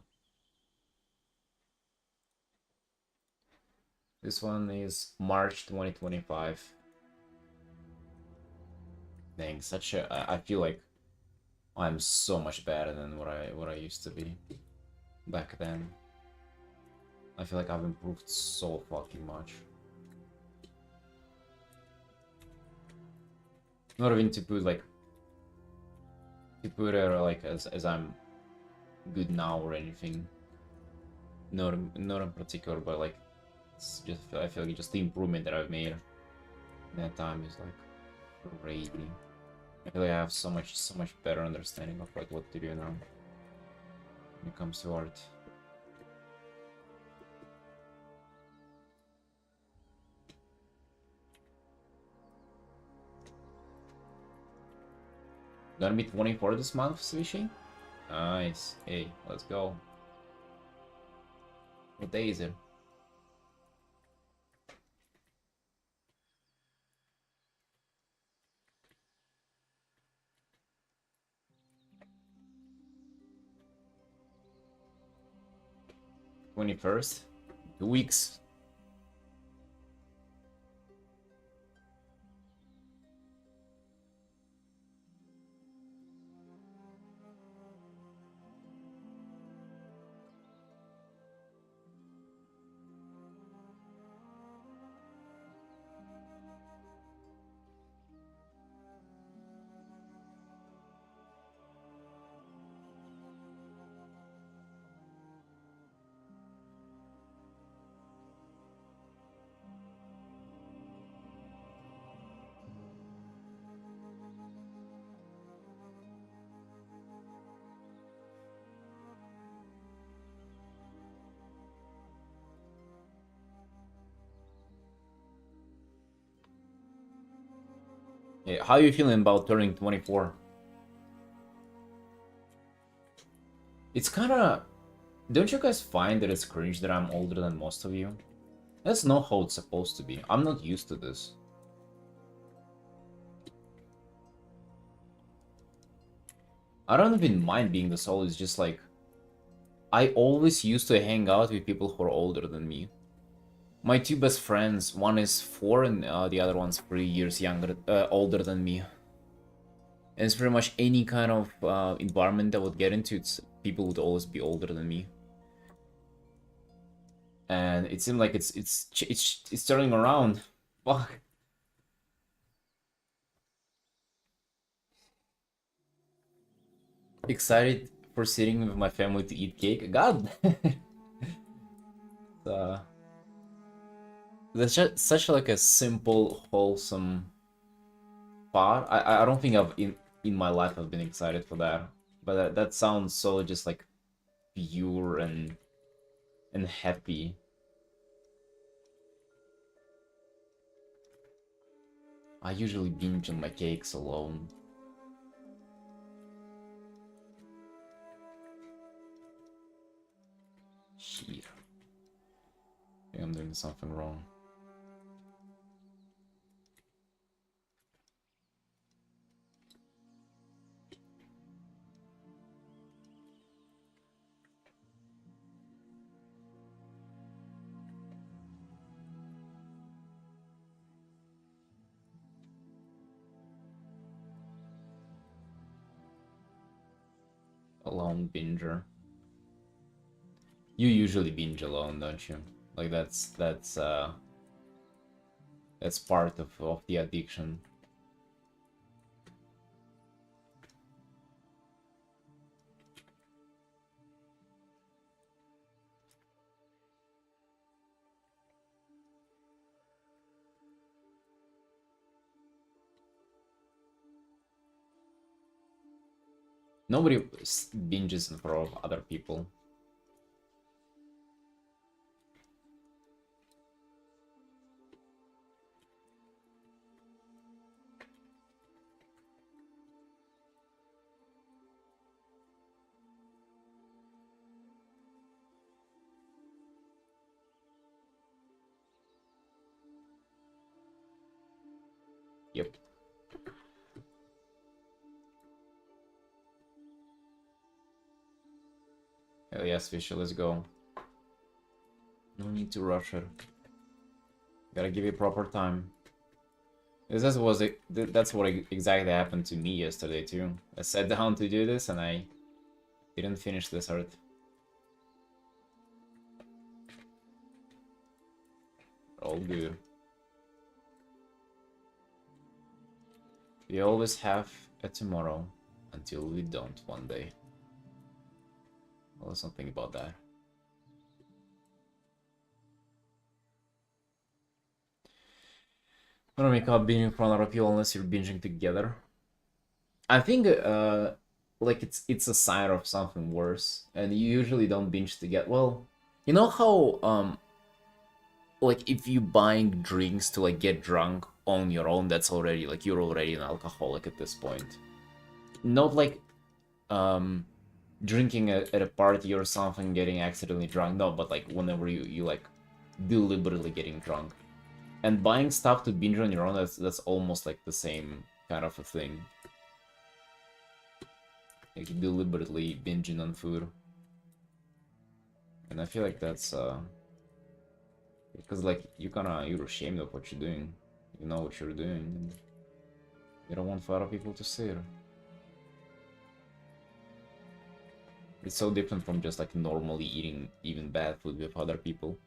This one is March 2025. Dang, such a... I feel like I'm so much better than what I used to be back then. I feel like I've improved so fucking much. Not even to put like... To put it like as I'm good now or anything. Not in particular, but like... It's just, I feel like just the improvement that I've made in that time is like crazy. I feel like I have so much better understanding of like what to do now when it comes to art. Gonna be 24 this month, Swishy? Nice. Hey, let's go. What day is it? '21st? 2 weeks. Yeah, how are you feeling about turning 24? It's kinda... Don't you guys find that it's cringe that I'm older than most of you? That's not how it's supposed to be. I'm not used to this. I don't even mind being this old, it's just like... I always used to hang out with people who are older than me. My two best friends, one is 4 and the other one's 3 years older than me. And it's pretty much any kind of environment I would get into, it's people would always be older than me. And it seemed like it's turning around. Fuck. Excited proceeding with my family to eat cake. God, uh, that's just such like a simple, wholesome thought. I don't think in my life I've been excited for that, but that sounds so just like pure and happy. I usually binge on my cakes alone. Shit. I think I'm doing something wrong. Alone binger. You usually binge alone, don't you? Like that's part of the addiction. Nobody binges in front of other people. Yep. Hell yes, Fisher, let's go. No need to rush her. Gotta give it proper time. That's what exactly happened to me yesterday too. I sat down to do this and I didn't finish this art. All good. We always have a tomorrow until we don't one day. Well, let's not think about that. I don't make up binging in front of other people unless you're binging together. I think like it's a sign of something worse, and you usually don't binge together. Well, you know how like if you buying drinks to like get drunk on your own, that's already like you're already an alcoholic at this point. Not like um drinking at a party or something, getting accidentally drunk. No, but like whenever you like deliberately getting drunk and buying stuff to binge on your own, that's almost like the same kind of a thing. Like deliberately binging on food, and I feel like that's because like you're ashamed of what you're doing, you know what you're doing, and you don't want for other people to see it. It's so different from just like normally eating even bad food with other people.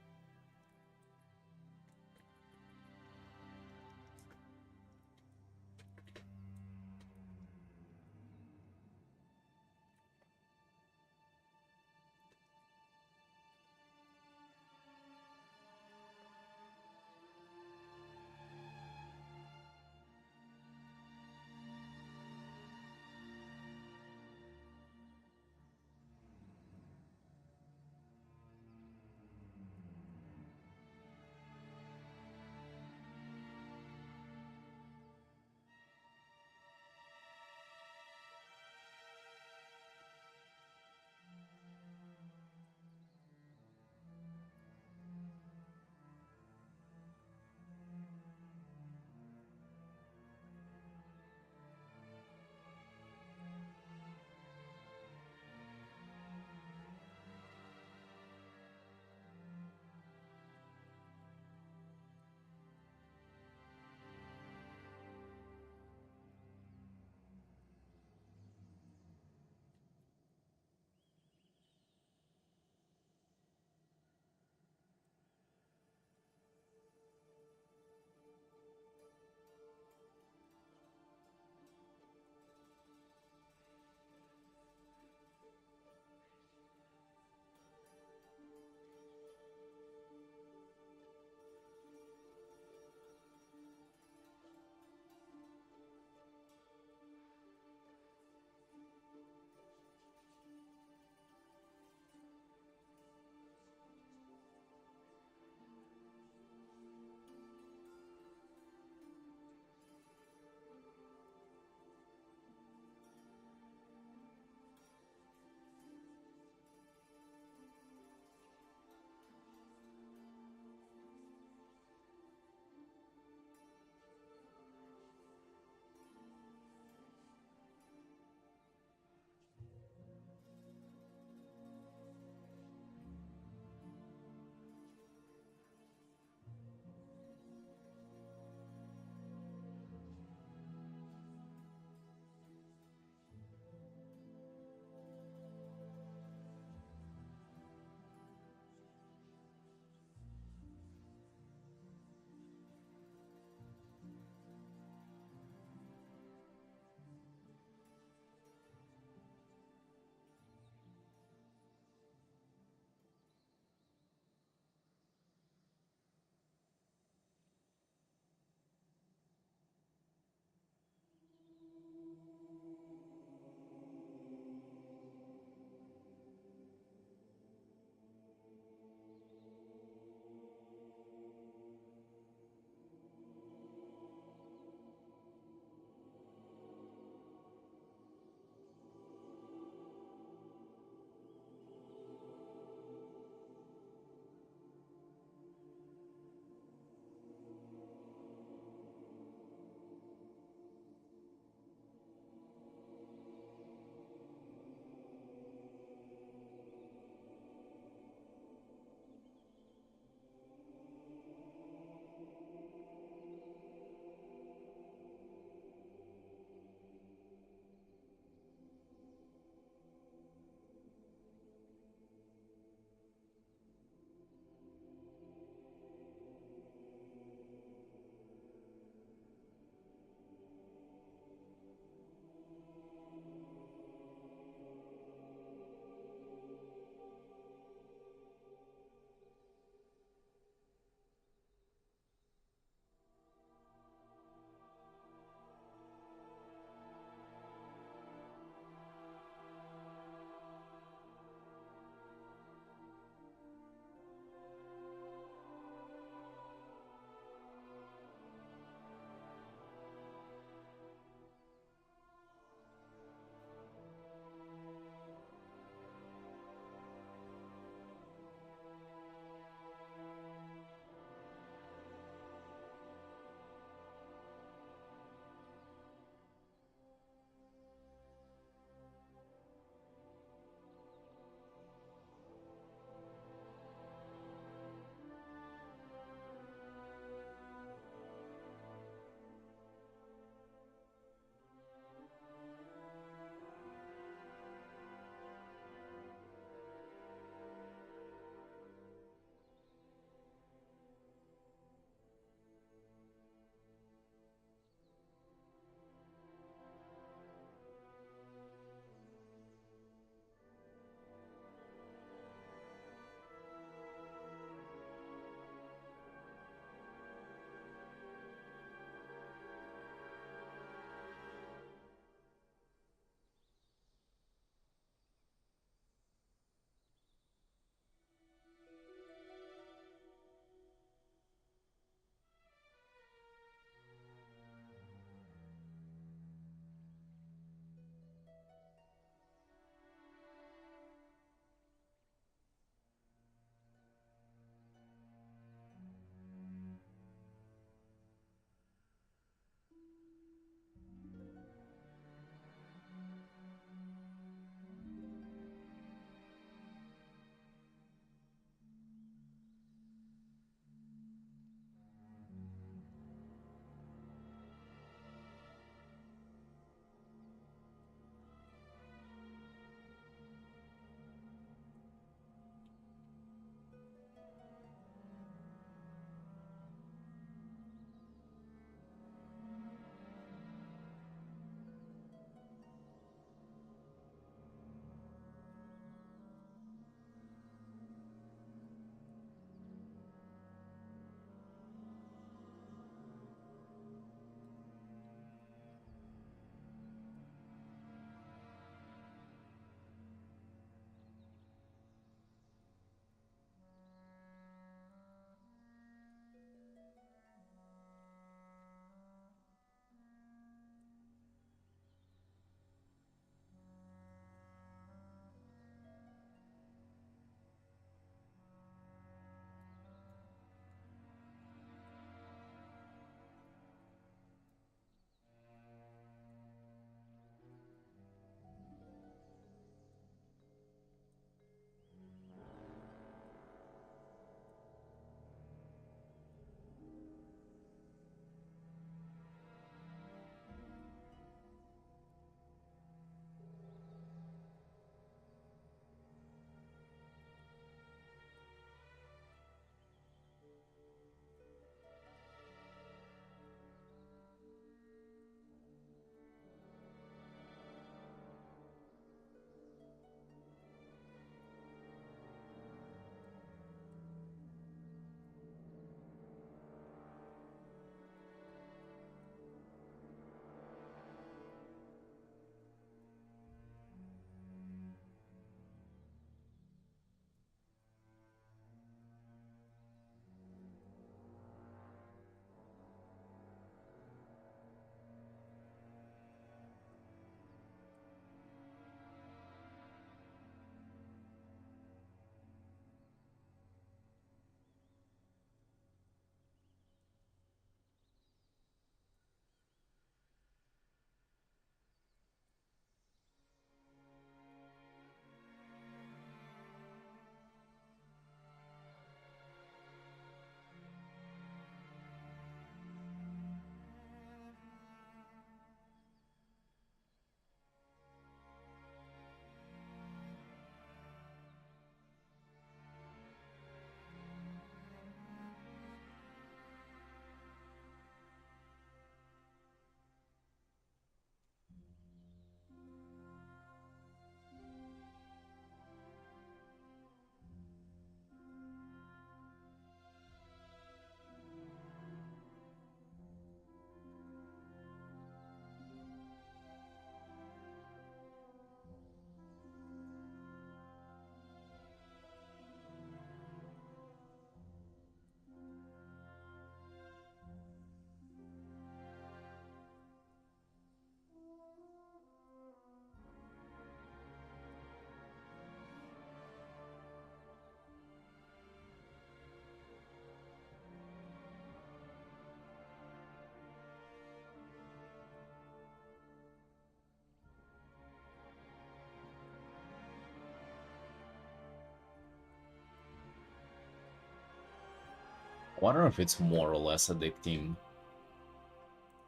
wonder if it's more or less addicting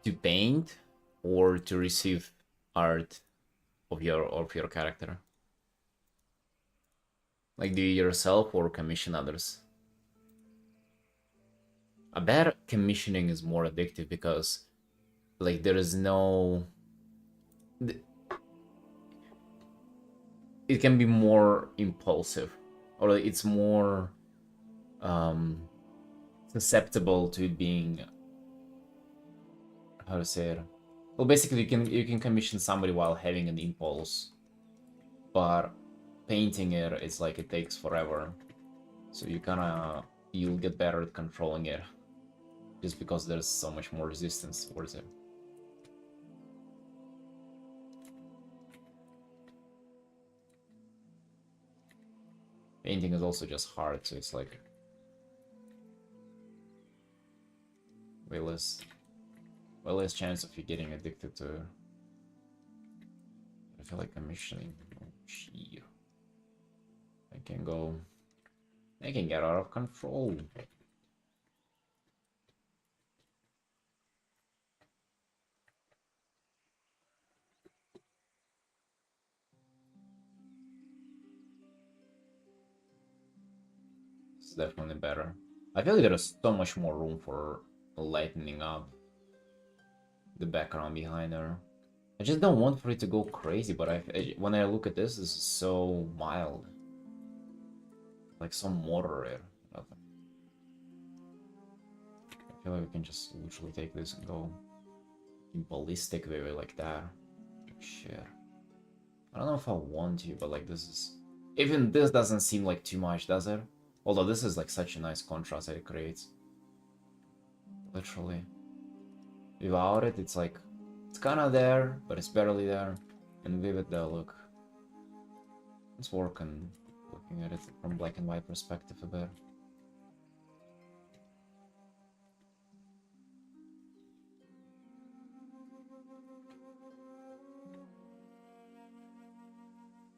to paint or to receive art of your character. Like, do you yourself or commission others? I bet commissioning is more addictive because, like, there is no. It can be more impulsive, or it's more um, susceptible to being, how to say it. Well, basically, you can commission somebody while having an impulse, but painting it, it's like it takes forever. So you'll get better at controlling it, just because there's so much more resistance towards it. Painting is also just hard, so it's like way less chance of you getting addicted to it. I feel like commissioning. Oh, shit. I can get out of control. It's definitely better. I feel like there's so much more room for lightening up the background behind her. I just don't want for it to go crazy, but when I look at this is so mild. Like so moderate. I feel like we can just literally take this and go ballistic way like that. Shit. I don't know if I want to, but like this is... Even this doesn't seem like too much, does it? Although this is like such a nice contrast that it creates. Literally. Without it, it's like... It's kind of there, but it's barely there. And with it, though, look. Let's work on looking at it from black and white perspective a bit.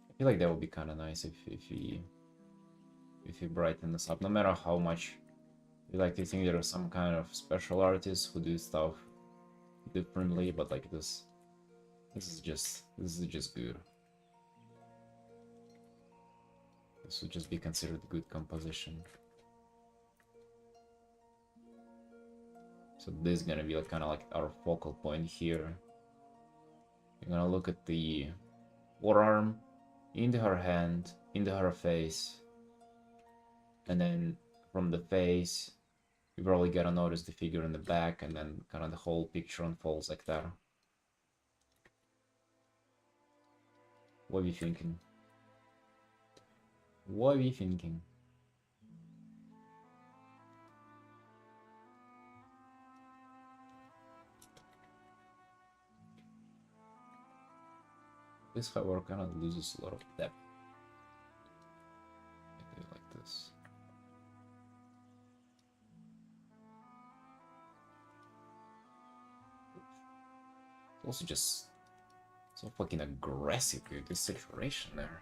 I feel like that would be kind of nice if we brighten this up. No matter how much you like to think there are some kind of special artists who do stuff differently, but like this is just good. This would just be considered good composition. So this is gonna be like kind of like our focal point here. You're gonna look at the forearm, into her hand, into her face, and then from the face, you probably gotta notice the figure in the back, and then kind of the whole picture unfolds like that. What are you thinking? What are you thinking? This, however, kind of loses a lot of depth. Like this. It's also just so fucking aggressive, dude. This situation there.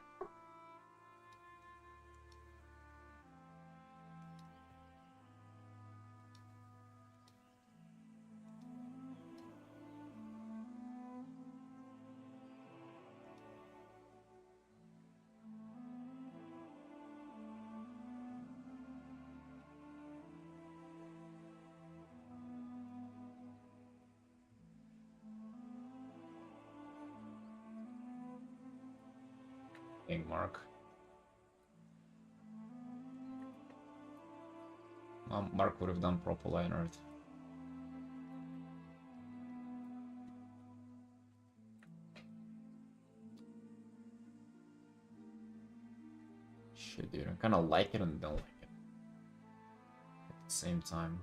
Mark. Mark would have done proper line art. Shit, dude. I kind of like it and don't like it at the same time.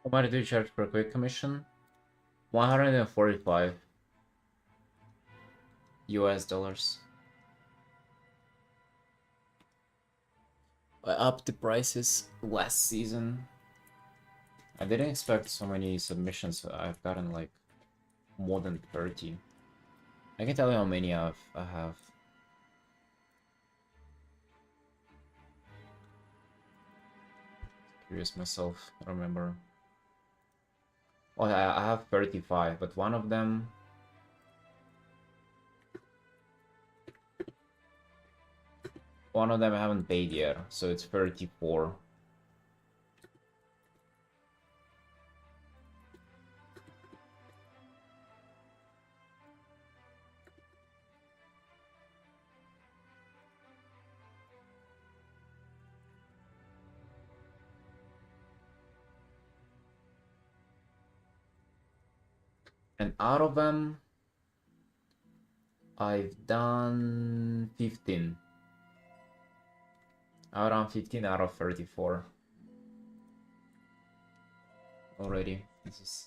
How much do you charge per quick commission? 145 US dollars. I upped the prices last season. I didn't expect so many submissions. I've gotten like more than 30. I can tell you how many I have. Curious myself, I don't remember. Oh, I have 35, but one of them... One of them I haven't paid yet, so it's 34. And out of them, I've done 15. I've done 15 out of 34. Already. This is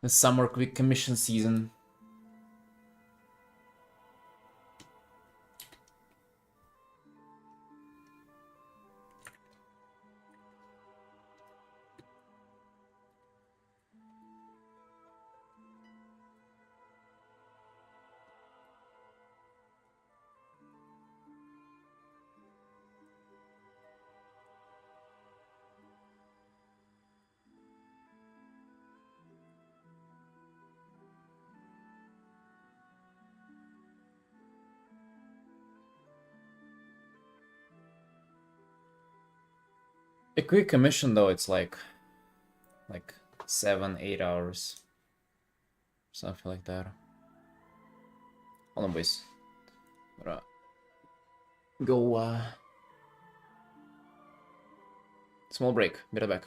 the summer quick commission season. A quick commission though, it's like 7-8 hours. Something like that. Hold on, boys. Gotta go small break, be right back.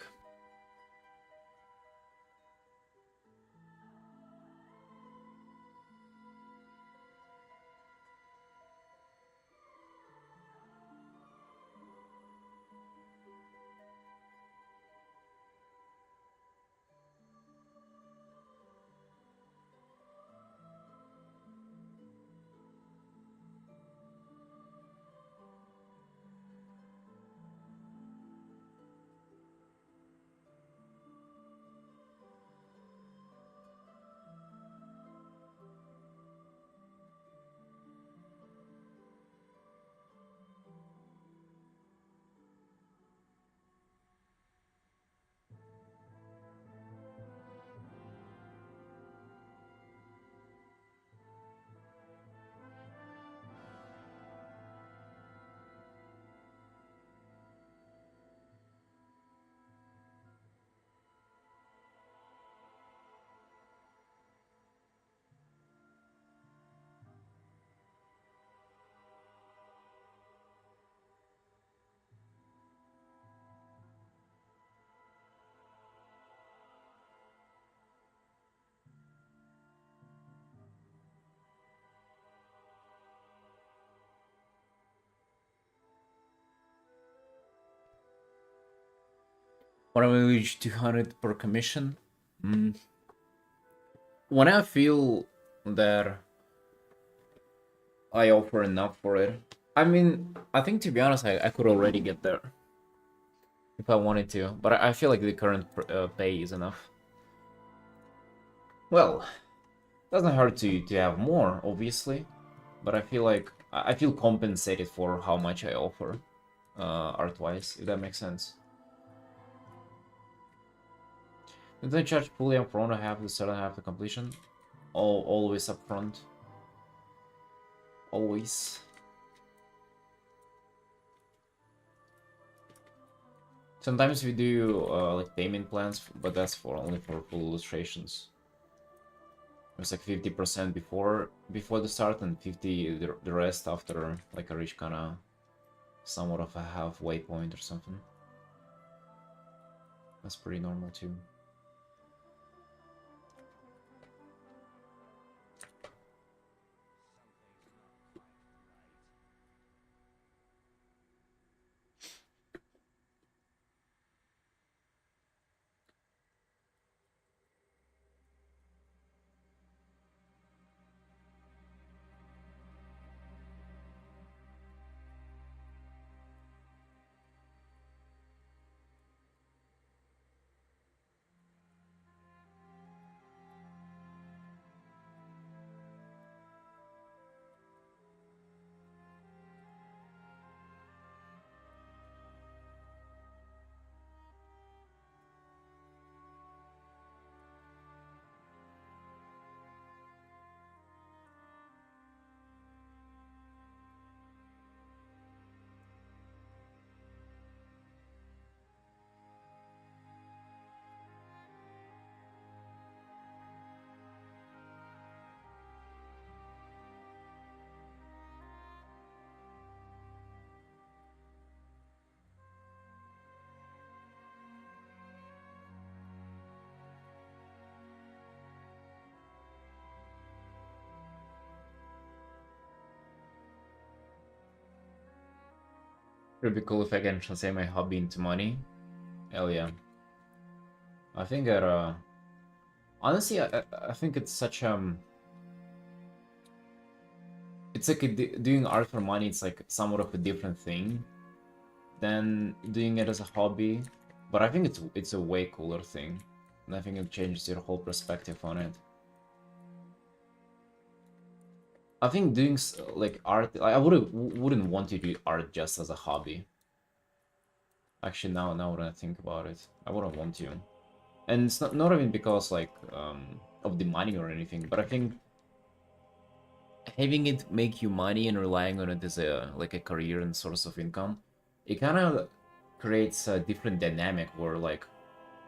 When I reach 200 per commission, when I feel that I offer enough for it, I mean, I think to be honest, I could already get there if I wanted to, but I feel like the current pay is enough. Well, doesn't hurt to have more, obviously, but I feel like I feel compensated for how much I offer, art-wise, if that makes sense. Did they charge fully up front or half the start and half the completion? Always up front. Always. Sometimes we do like payment plans, but that's for only for full illustrations. It's like 50% before the start and 50 the rest after like I reach kinda somewhat of a halfway point or something. That's pretty normal too. It'd be cool if I can translate my hobby into money. Hell yeah. I think that honestly I think it's such it's like doing art for money, it's like somewhat of a different thing than doing it as a hobby. But I think it's a way cooler thing. And I think it changes your whole perspective on it. I think doing like art, I wouldn't want to do art just as a hobby. Actually, now when I think about it, I wouldn't want to. And it's not even because like of the money or anything, but I think having it make you money and relying on it as a like a career and source of income, it kind of creates a different dynamic where like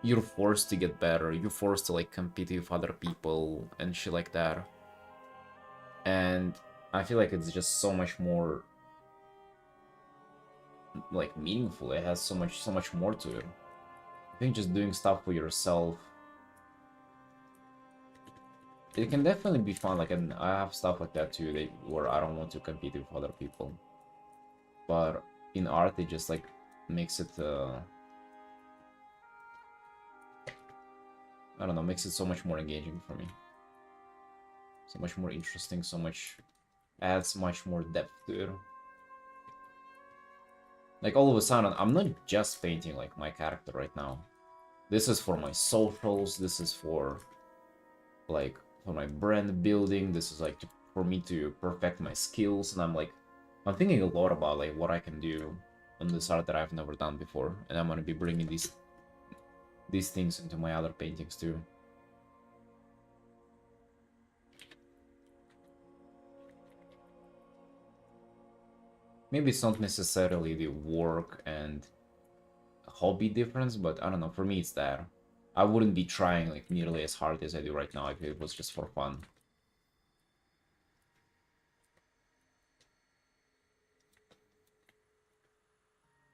you're forced to get better, you're forced to like compete with other people and shit like that. And I feel like it's just so much more like meaningful. It has so much more to it. I think just doing stuff for yourself, it can definitely be fun. Like, and I have stuff like that too, where I don't want to compete with other people. But in art, it just like makes it, I don't know, makes it so much more engaging for me. So much more interesting, adds much more depth to it. Like all of a sudden, I'm not just painting like my character right now. This is for my socials, this is for like for my brand building, this is like for me to perfect my skills, and I'm thinking a lot about like what I can do on this art that I've never done before, and I'm gonna be bringing these things into my other paintings too. Maybe it's not necessarily the work and hobby difference, but I don't know, for me it's that. I wouldn't be trying like nearly as hard as I do right now if it was just for fun.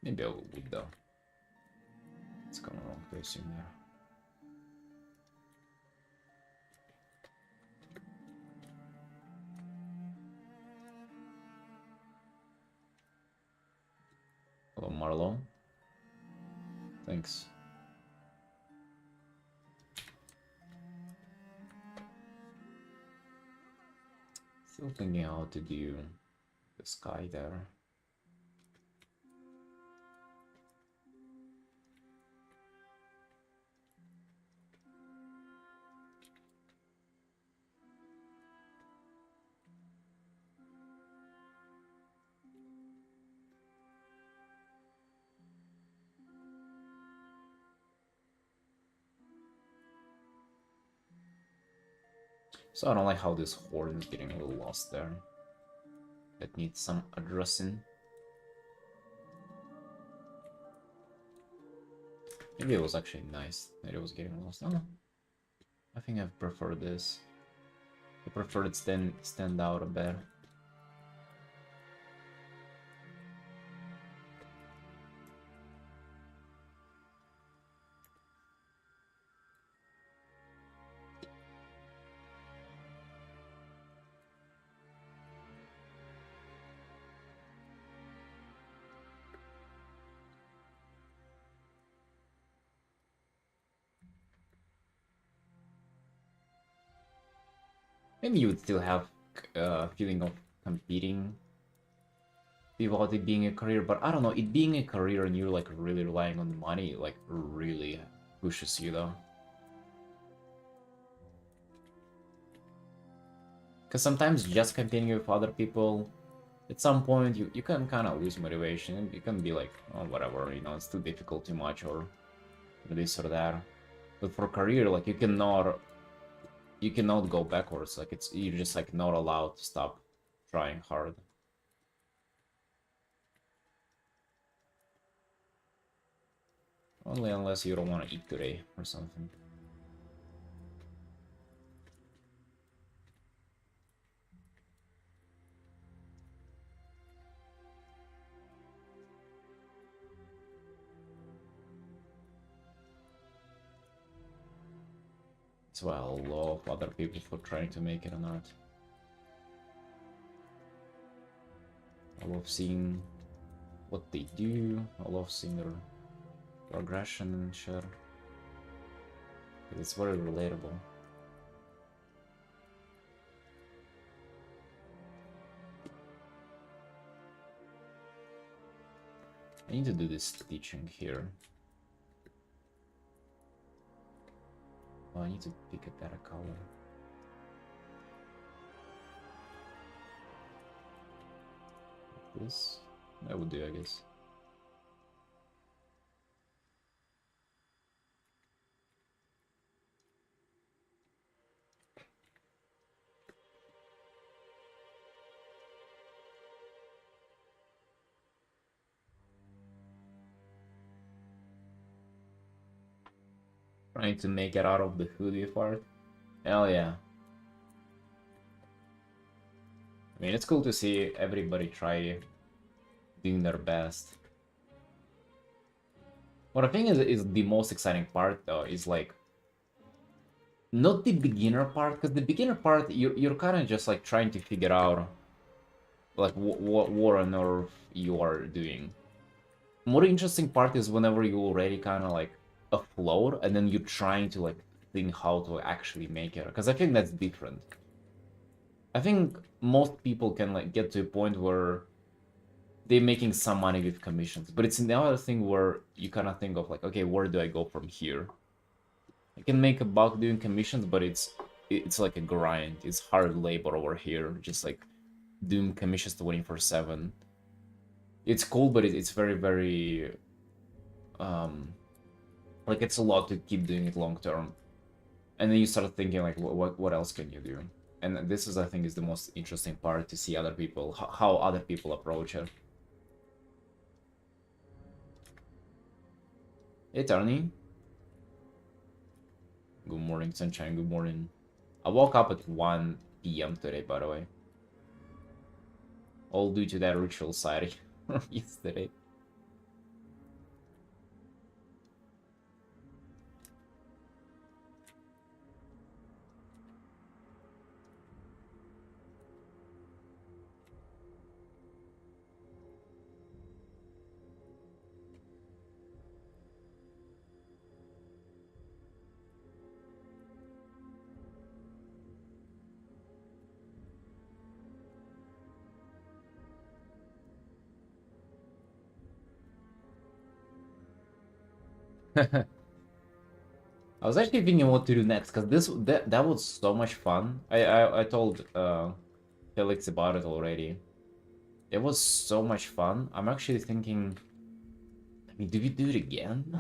Maybe I would though. It's kind of wrong to assume there. Hello, Marlo. Thanks. Still thinking how to do the sky there. So I don't like how this horn is getting a little lost there. That needs some addressing. Maybe it was actually nice that it was getting lost. Oh, I think I prefer this. I prefer it stand out a bit. Maybe you would still have a feeling of competing without it being a career, but I don't know, it being a career and you're like really relying on money, like really pushes you though. Because sometimes just competing with other people, at some point you can kind of lose motivation. You can be like, oh, whatever, you know, it's too difficult, too much, or this or that. But for career, like you cannot go backwards. Like you're just like not allowed to stop trying hard. Only unless you don't want to eat today or something. That's why I love other people for trying to make it or not. I love seeing what they do. I love seeing their progression and shit. It's very relatable. I need to do this teaching here. Oh, I need to pick a better color. This? That would do, I guess. Trying to make it out of the hoodie part. Hell yeah. I mean, it's cool to see everybody try doing their best. What I think is the most exciting part, though, is like not the beginner part, because the beginner part you're kind of just like trying to figure out like what on earth you are doing. More interesting part is whenever you're already kind of like afloat, and then you're trying to like think how to actually make it, because I think that's different. I think most people can like get to a point where they're making some money with commissions, but it's another thing where you kind of think of like, okay, where do I go from here? I can make a buck doing commissions, but it's like a grind. It's hard labor over here, just like doing commissions 24/7. It's cool, but it's very, very like it's a lot to keep doing it long term. And then you start thinking like, what else can you do? And this is, I think, is the most interesting part, to see other people, how other people approach it. Hey, Tony. Good morning, sunshine. Good morning. I woke up at 1 p.m. today, by the way. All due to that ritual sighting yesterday. I was actually thinking what to do next, because that was so much fun. I told Felix about it already. It was so much fun. I'm actually thinking, I mean, do we do it again?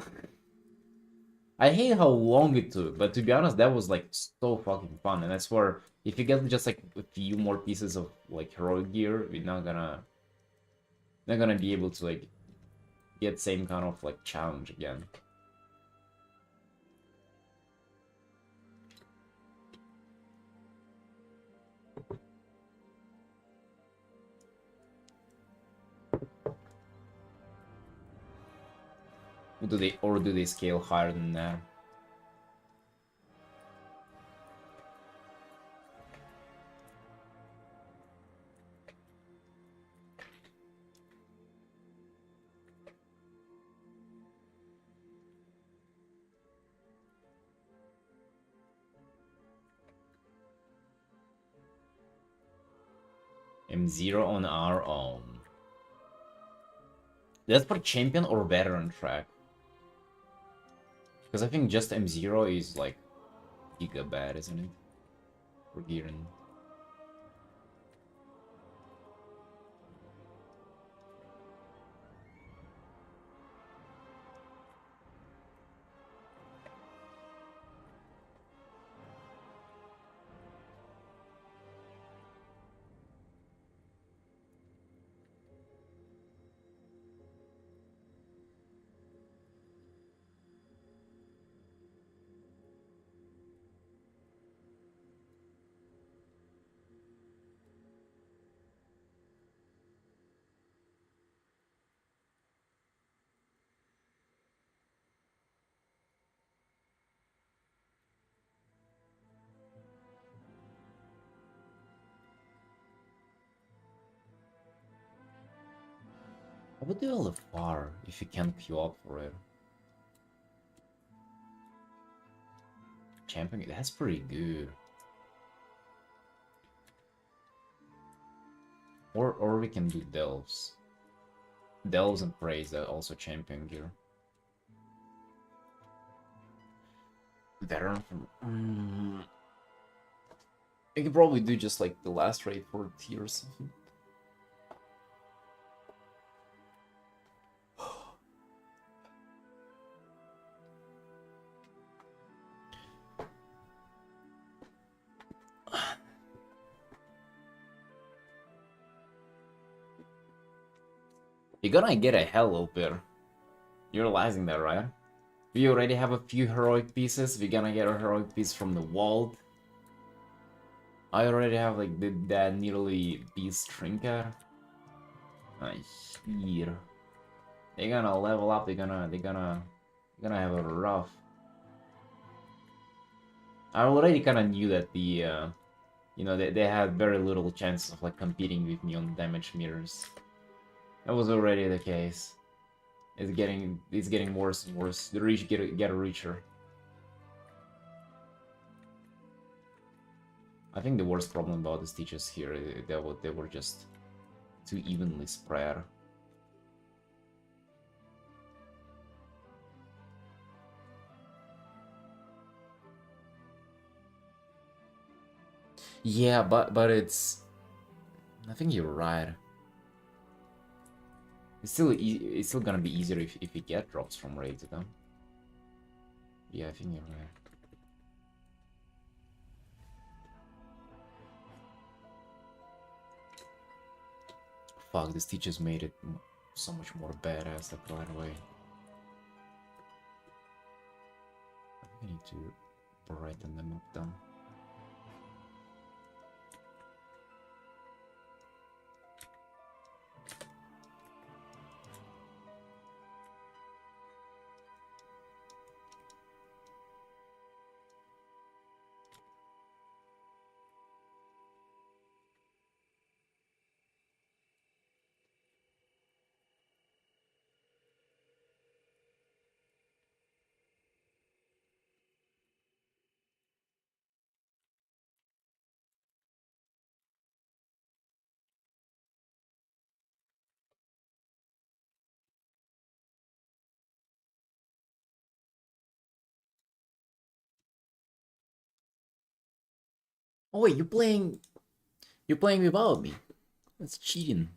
I hate how long it took, but to be honest, that was like so fucking fun. And I swear, if you get just like a few more pieces of like heroic gear, we're not gonna be able to like get same kind of like challenge again. Do they scale higher than that? M0 on our own. That's for champion or veteran track? Because I think just M0 is like giga bad, isn't it? For gearing. I would do LFR if you can queue up for it. Champion, that's pretty good. Or we can do Delves. Delves and Praise are also champion gear. Veteran from... I could probably do just like the last raid for tier or something. You're gonna get a hell opener. You're realizing that, right? We already have a few heroic pieces. We're gonna get a heroic piece from the vault. I already have like that nearly beast trinket. Here. They're gonna level up. They're gonna have a rough. I already kind of knew that the you know they had very little chance of like competing with me on damage meters. That was already the case. It's getting worse and worse. The reach get a reacher. I think the worst problem about the stitches here they were just too evenly spread. Yeah, but it's. I think you're right. It's still gonna be easier if you get drops from raids though. Yeah, I think you're right. Fuck, this teachers made it so much more badass like right away. I need to brighten them up then. Oh wait, you're playing without me. That's cheating.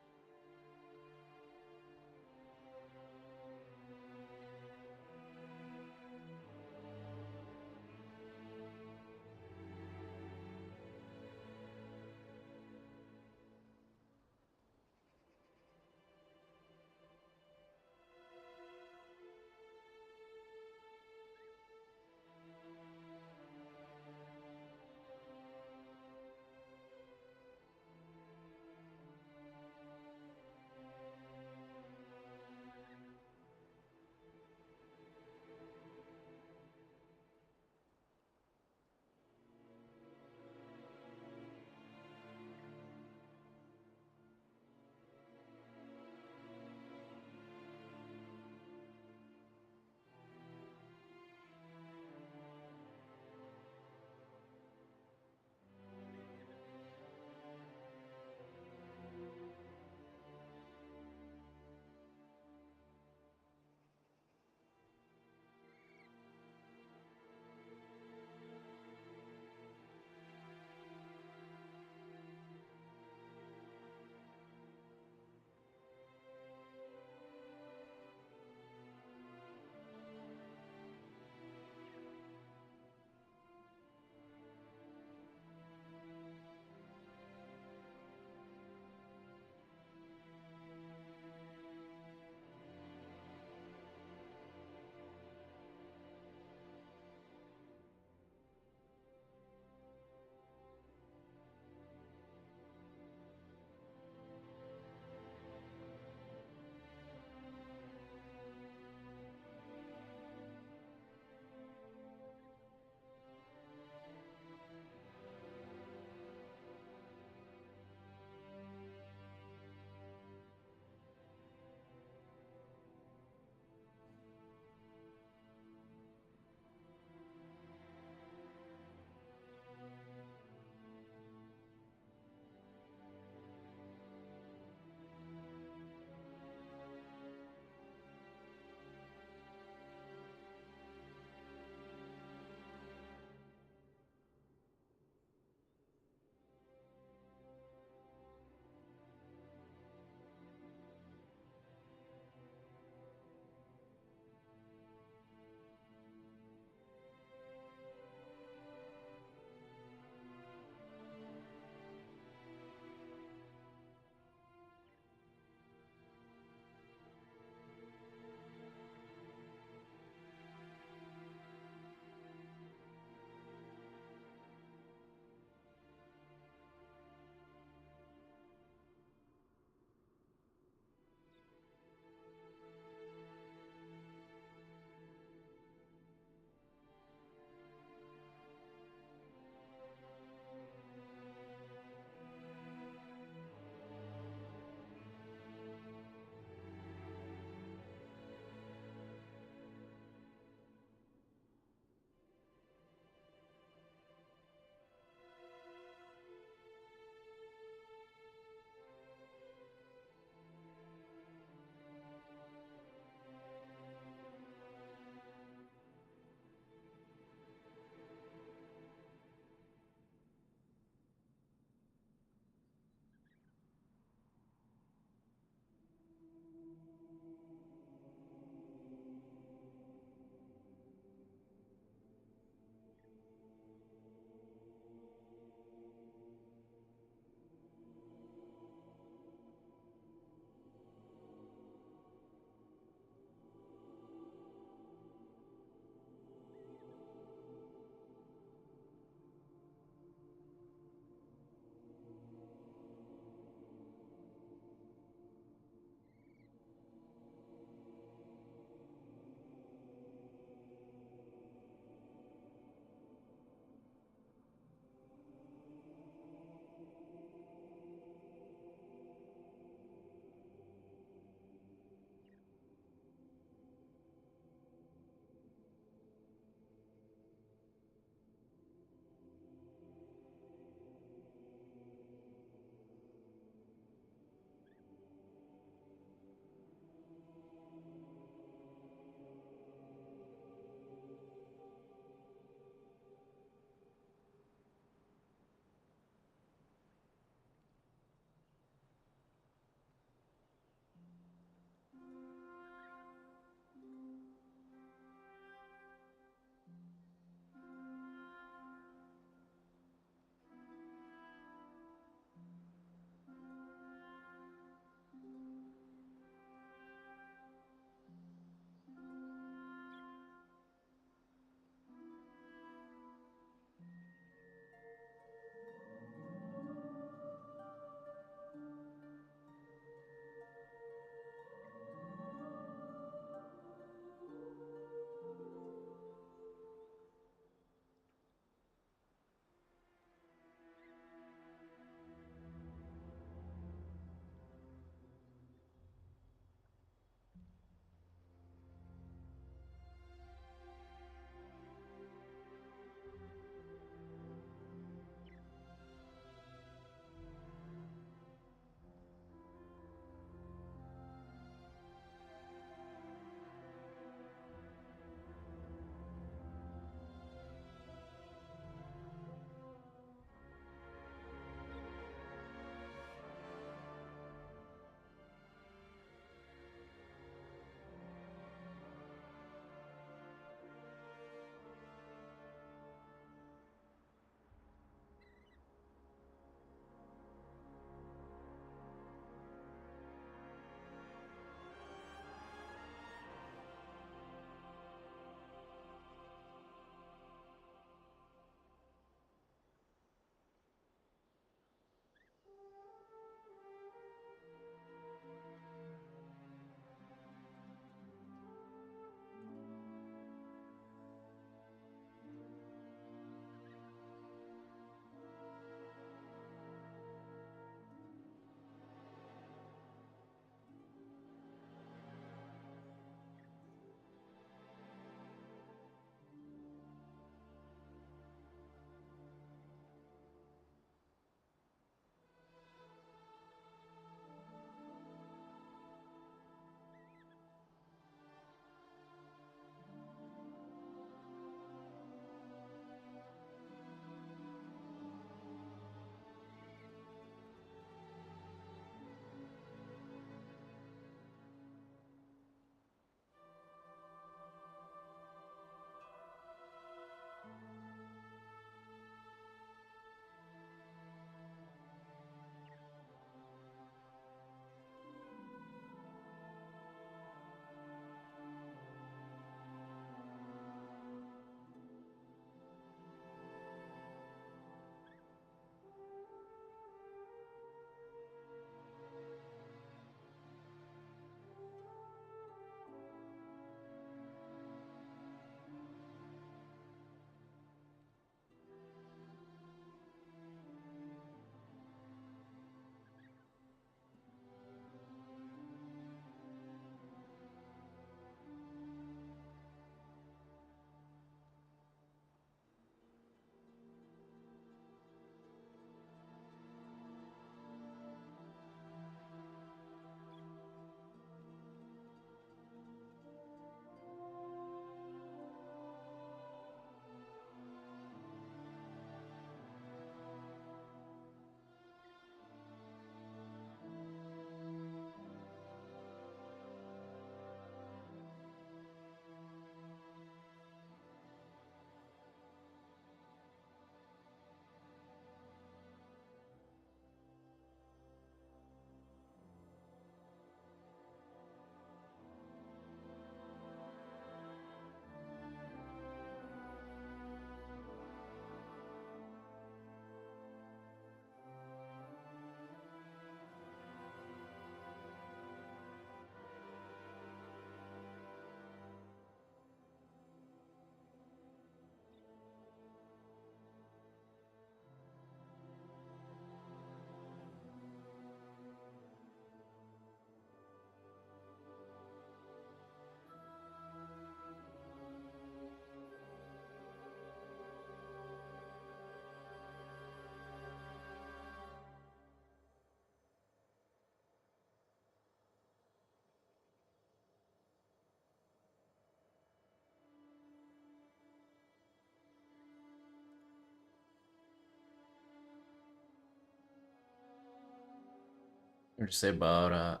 What you say about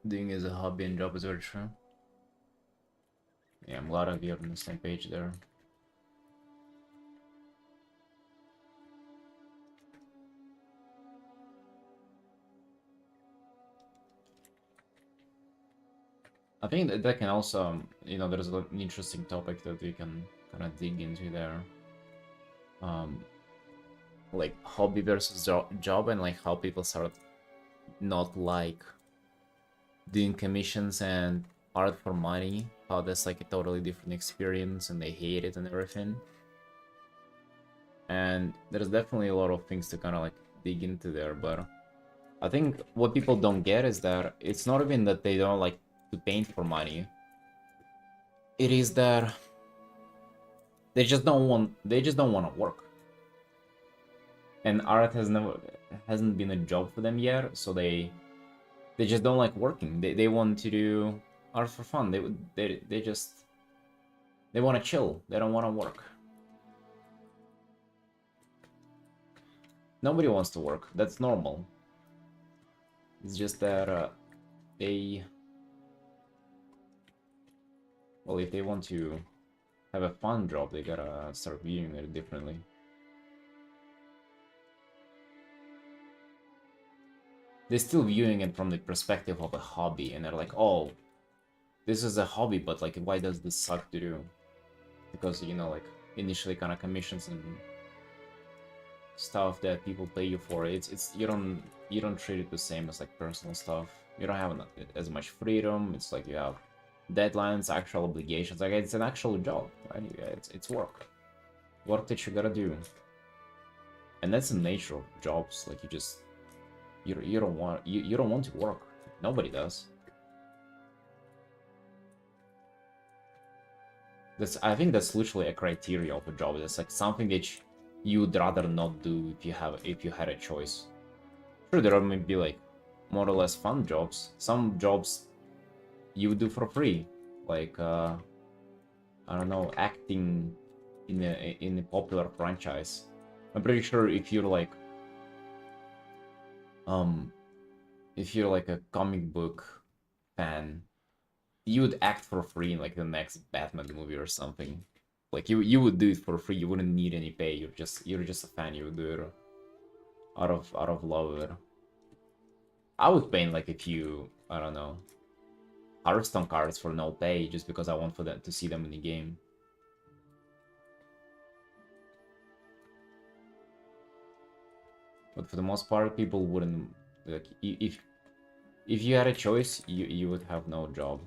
doing as a hobby and job is very true. Yeah, I'm glad we're on the same page there. I think that can also, there's an interesting topic that we can kind of dig into there. Like hobby versus job, and like how people start not like doing commissions and art for money, how that's like a totally different experience and they hate it and everything. And there's definitely a lot of things to kind of like dig into there, but I think what people don't get is that it's not even that they don't like to paint for money. It is that they just don't want to work. And art hasn't been a job for them yet, so they just don't like working. They want to do art for fun. They just they want to chill. They don't want to work. Nobody wants to work. That's normal. It's just that they, well, if they want to have a fun job, they gotta start viewing it differently. They're still viewing it from the perspective of a hobby, and they're like, oh, this is a hobby, but like, why does this suck to do? Because, like, initially kind of commissions and stuff that people pay you for, it's you don't treat it the same as like personal stuff. You don't have as much freedom. It's like you have deadlines, actual obligations. Like it's an actual job, right? Yeah, it's work that you gotta do, and that's the nature of jobs. Like you don't want to work. Nobody does. I think that's literally a criteria of a job. It's like something that you'd rather not do if you had a choice. Sure, there may be like more or less fun jobs. Some jobs you would do for free, like I don't know, acting in a popular franchise. I'm pretty sure if you're like a comic book fan, you would act for free in like the next Batman movie or something. Like you would do it for free. You wouldn't need any pay. You're just a fan. You would do it out of love. I would paint like a few, I don't know, Hearthstone cards for no pay just because I want for them to see them in the game. But for the most part, people wouldn't, like, if you had a choice, you would have no job.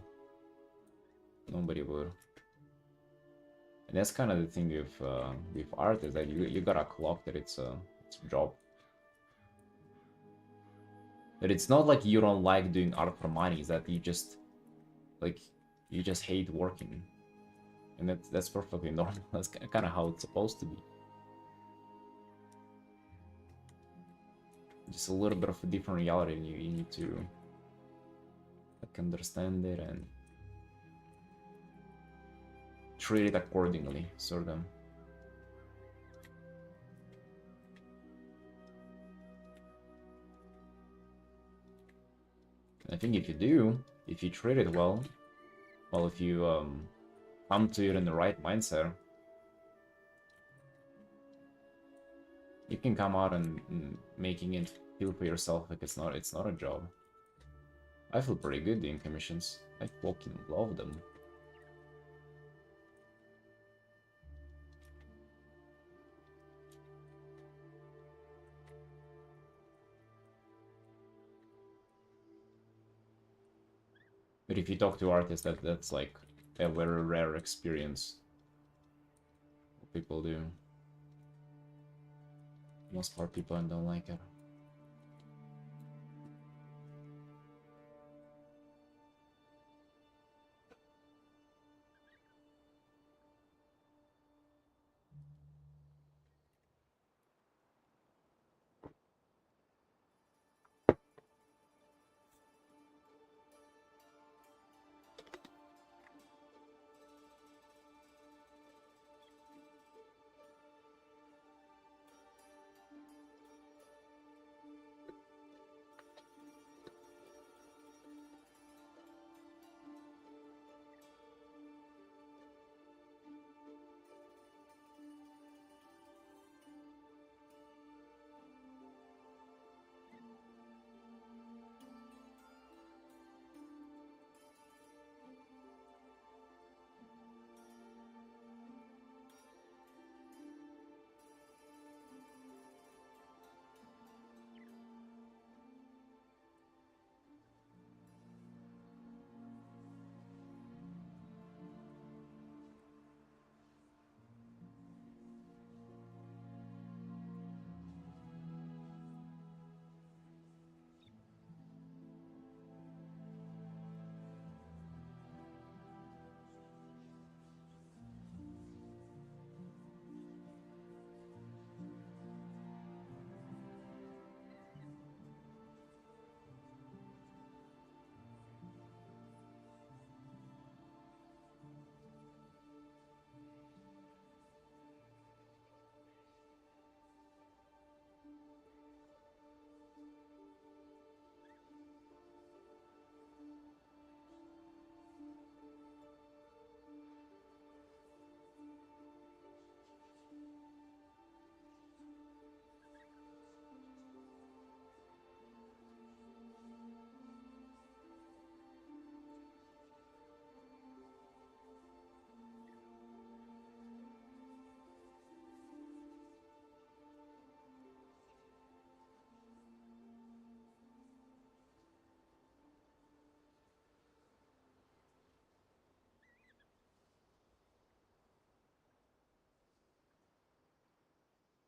Nobody would. And that's kind of the thing with art, is that you gotta clock that it's a job. That it's not like you don't like doing art for money, it's that you just hate working. And that's perfectly normal. That's kind of how it's supposed to be. Just a little bit of a different reality, and you need to like understand it and treat it accordingly, sort of. I think if you treat it well, if you come to it in the right mindset, you can come out and making it feel for yourself like it's not a job. I feel pretty good doing commissions. I fucking love them. But if you talk to artists, that's like a very rare experience. What people do. Most part people don't like it.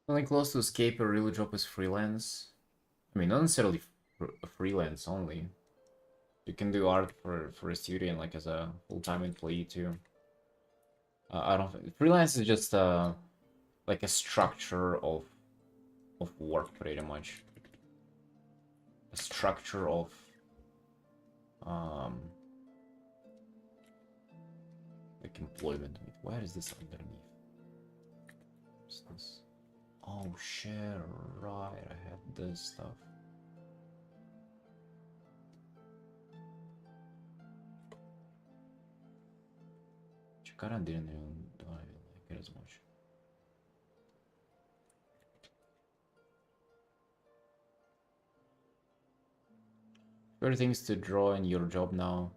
Something close to escape a real job is freelance. I mean, not necessarily freelance only. You can do art for a studio and like as a full-time employee too. I don't think freelance is just like a structure of work pretty much. A structure of um like employment. Wait, where is this underneath? What's this? Oh shit, right, I had this stuff. Chikara didn't even do I like it as much. Better things to draw in your job now.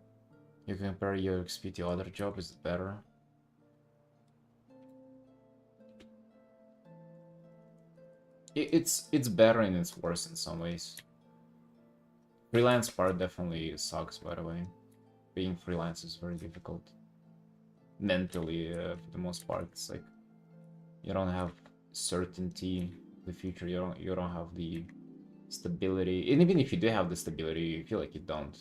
You compare your XP to other job, is it better? It's better and it's worse in some ways. Freelance part definitely sucks, by the way. Being freelance is very difficult. Mentally, for the most part, it's like you don't have certainty of the future. You don't have the stability. And even if you do have the stability, you feel like you don't.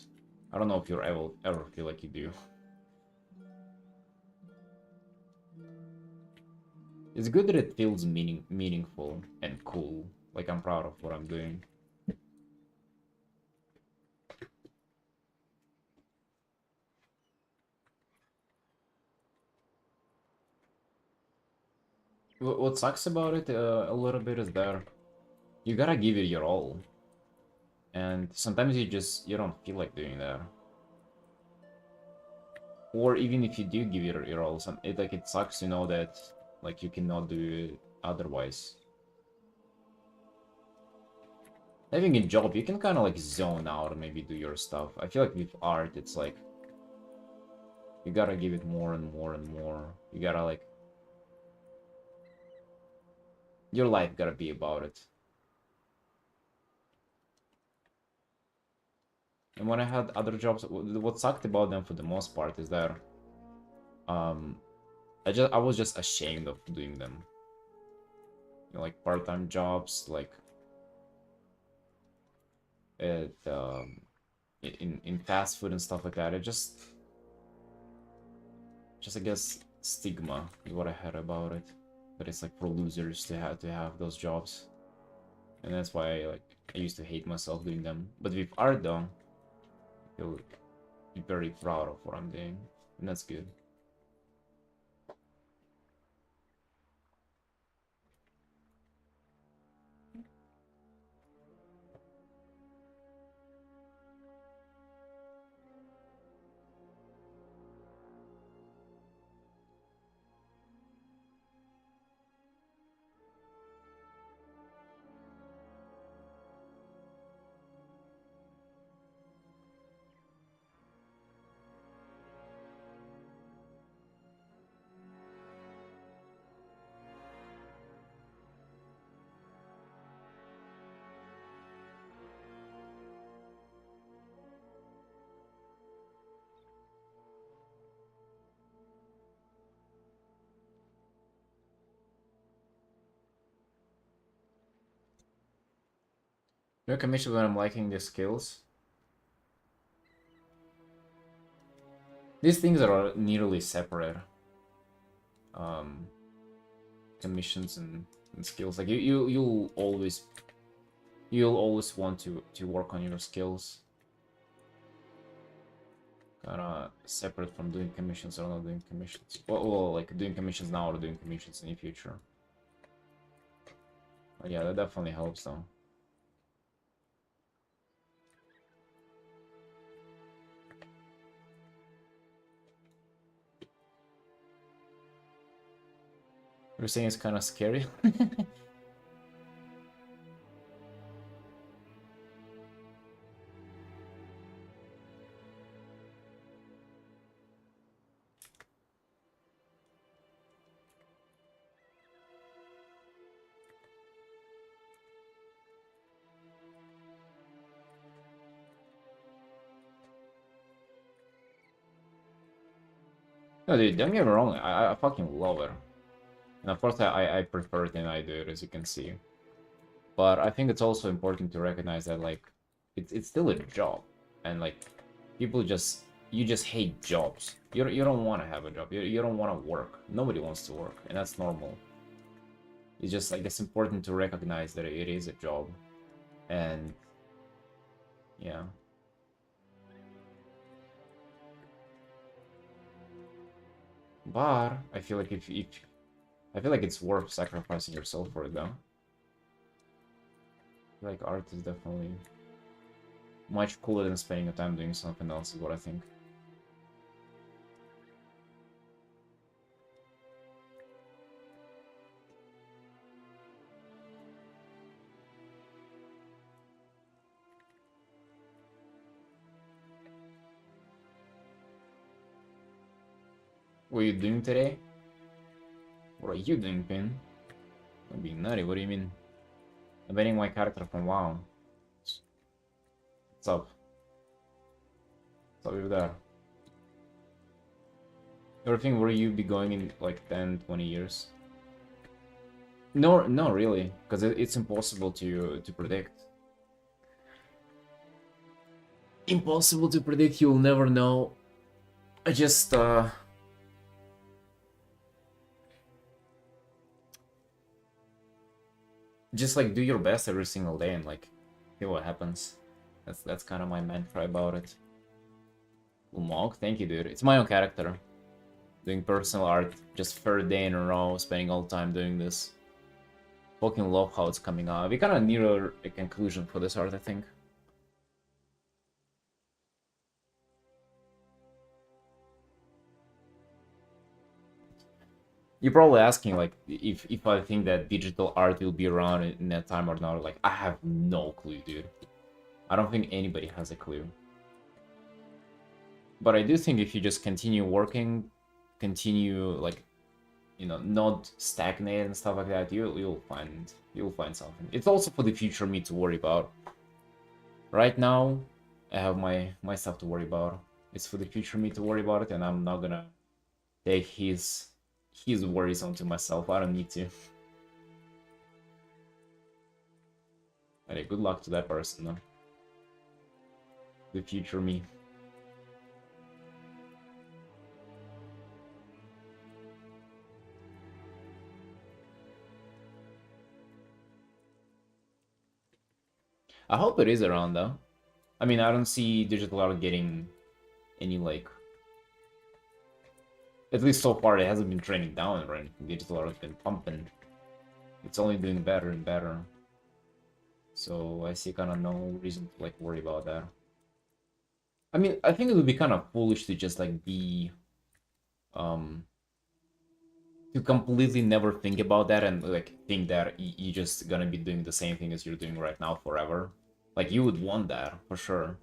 I don't know if you ever feel like you do. It's good that it feels meaningful and cool. Like I'm proud of what I'm doing. What sucks about it a little bit is that you gotta give it your all, and sometimes you don't feel like doing that. Or even if you do give it your all, it sucks to know that like you cannot do it otherwise. Having a job, you can kind of like zone out and maybe do your stuff. I feel like with art, it's like you gotta give it more and more and more. You gotta like your life gotta be about it. And when I had other jobs, what sucked about them for the most part is that um, I was just ashamed of doing them. You know, like part-time jobs, like at in fast food and stuff like that. It just I guess stigma is what I had about it. That it's like for losers to have those jobs, and that's why I used to hate myself doing them. But with art though, I feel very proud of what I'm doing, and that's good. No commission when I'm liking the skills. These things are nearly separate. Um, Commissions and skills. Like you'll always want to work on your skills. Kinda separate from doing commissions or not doing commissions. Well, like doing commissions now or doing commissions in the future. But yeah, that definitely helps though. You're saying it's kind of scary? No, dude, don't get me wrong. I fucking love it. And of course, I prefer it than I do it, as you can see. But I think it's also important to recognize that, like, it's still a job. And, like, people just... You just hate jobs. You don't want to have a job. You don't want to work. Nobody wants to work. And that's normal. It's just, like, it's important to recognize that it is a job. And... yeah. But I feel like if I feel like it's worth sacrificing yourself for it, though. Like, art is definitely much cooler than spending your time doing something else, is what I think. What are you doing today? What are you doing, Pin? I'm being nutty, what do you mean? I'm banning my character from WoW. What's up? What's up with that? You ever think where you be going in like 10, 20 years? No, no, really, because it's impossible to predict. Impossible to predict, you'll never know. I just like do your best every single day and like see what happens. That's kind of my mantra about it. Umog, thank you, dude. It's my own character. Doing personal art, just third day in a row, spending all the time doing this. Fucking love how it's coming out. We kind of near a conclusion for this art, I think. You're probably asking, like, if I think that digital art will be around in that time or not. Like, I have no clue, dude. I don't think anybody has a clue. But I do think if you just continue working, continue, like, you know, not stagnate and stuff like that, you'll find something. It's also for the future me to worry about. Right now, I have my stuff to worry about. It's for the future me to worry about it, and I'm not gonna take his worries onto myself. I don't need to. Hey, good luck to that person, though. The future me. I hope it is around, though. I mean, I don't see digital art getting any, like... At least so far, it hasn't been trending down or anything. Digital art has been pumping. It's only doing better and better. So I see kind of no reason to, like, worry about that. I mean, I think it would be kind of foolish to just, like, be... to completely never think about that and, like, think that you're just gonna be doing the same thing as you're doing right now forever. Like, you would want that, for sure.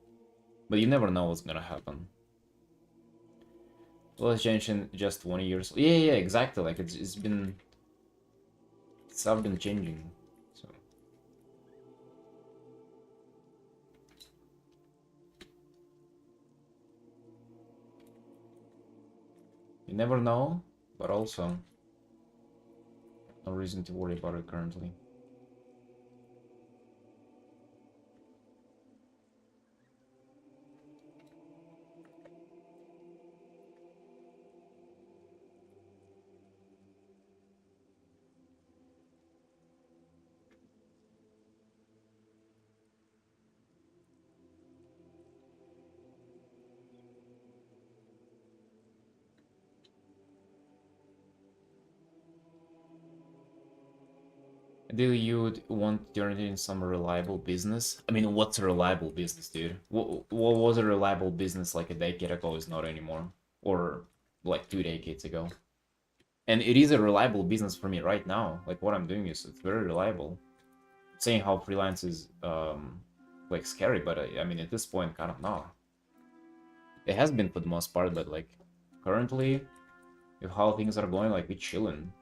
But you never know what's gonna happen. Well, Genshin just 20 years. Yeah, exactly. Like, it's been... Stuff been changing. So... You never know, but also... no reason to worry about it currently. Do you want to turn it in some reliable business? I mean, what's a reliable business, dude? What was a reliable business like a decade ago is not anymore. Or like 2 decades ago. And it is a reliable business for me right now. Like, what I'm doing is it's very reliable. Saying how freelance is like scary, but I mean, at this point, kind of not. It has been for the most part, but like currently, with how things are going, like, we chilling.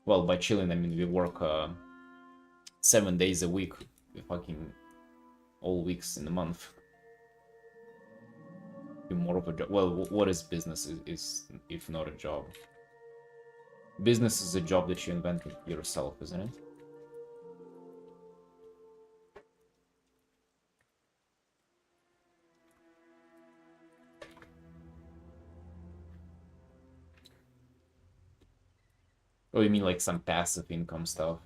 Well, by chilling, I mean we work 7 days a week, fucking all weeks in a month. Be more of a job. Well, what is business is if not a job? Business is a job that you invented yourself, isn't it? Or you mean like some passive income stuff?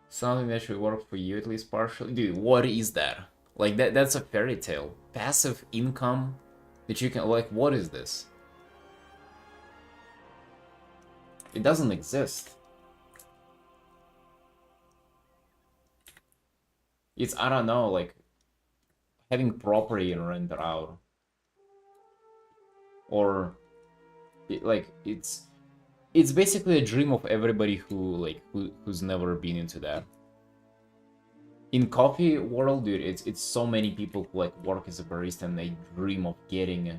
Something that should work for you at least partially? Dude, what is that? Like that's a fairy tale. Passive income that you can like what is this? It doesn't exist. It's I don't know, like having property and rent it out. Or it's basically a dream of everybody who's never been into that. In coffee world, dude, it's so many people who like work as a barista and they dream of getting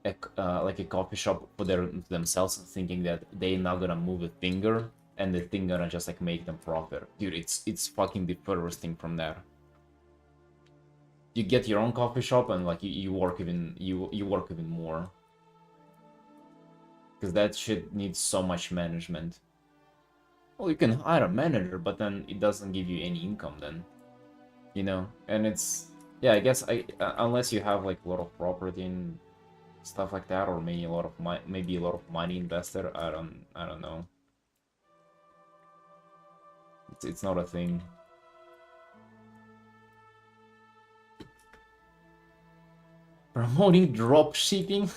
like a coffee shop for themselves, thinking that they're not gonna move a finger and the thing gonna just like make them profit. Dude, it's fucking the furthest thing from that. You get your own coffee shop and like you work even you work even more. Because that shit needs so much management. Well, you can hire a manager, but then it doesn't give you any income then. You know? And it's... Yeah, I guess unless you have like a lot of property and stuff like that, or maybe a lot of money invested, I don't know. It's not a thing. Promoting drop shipping?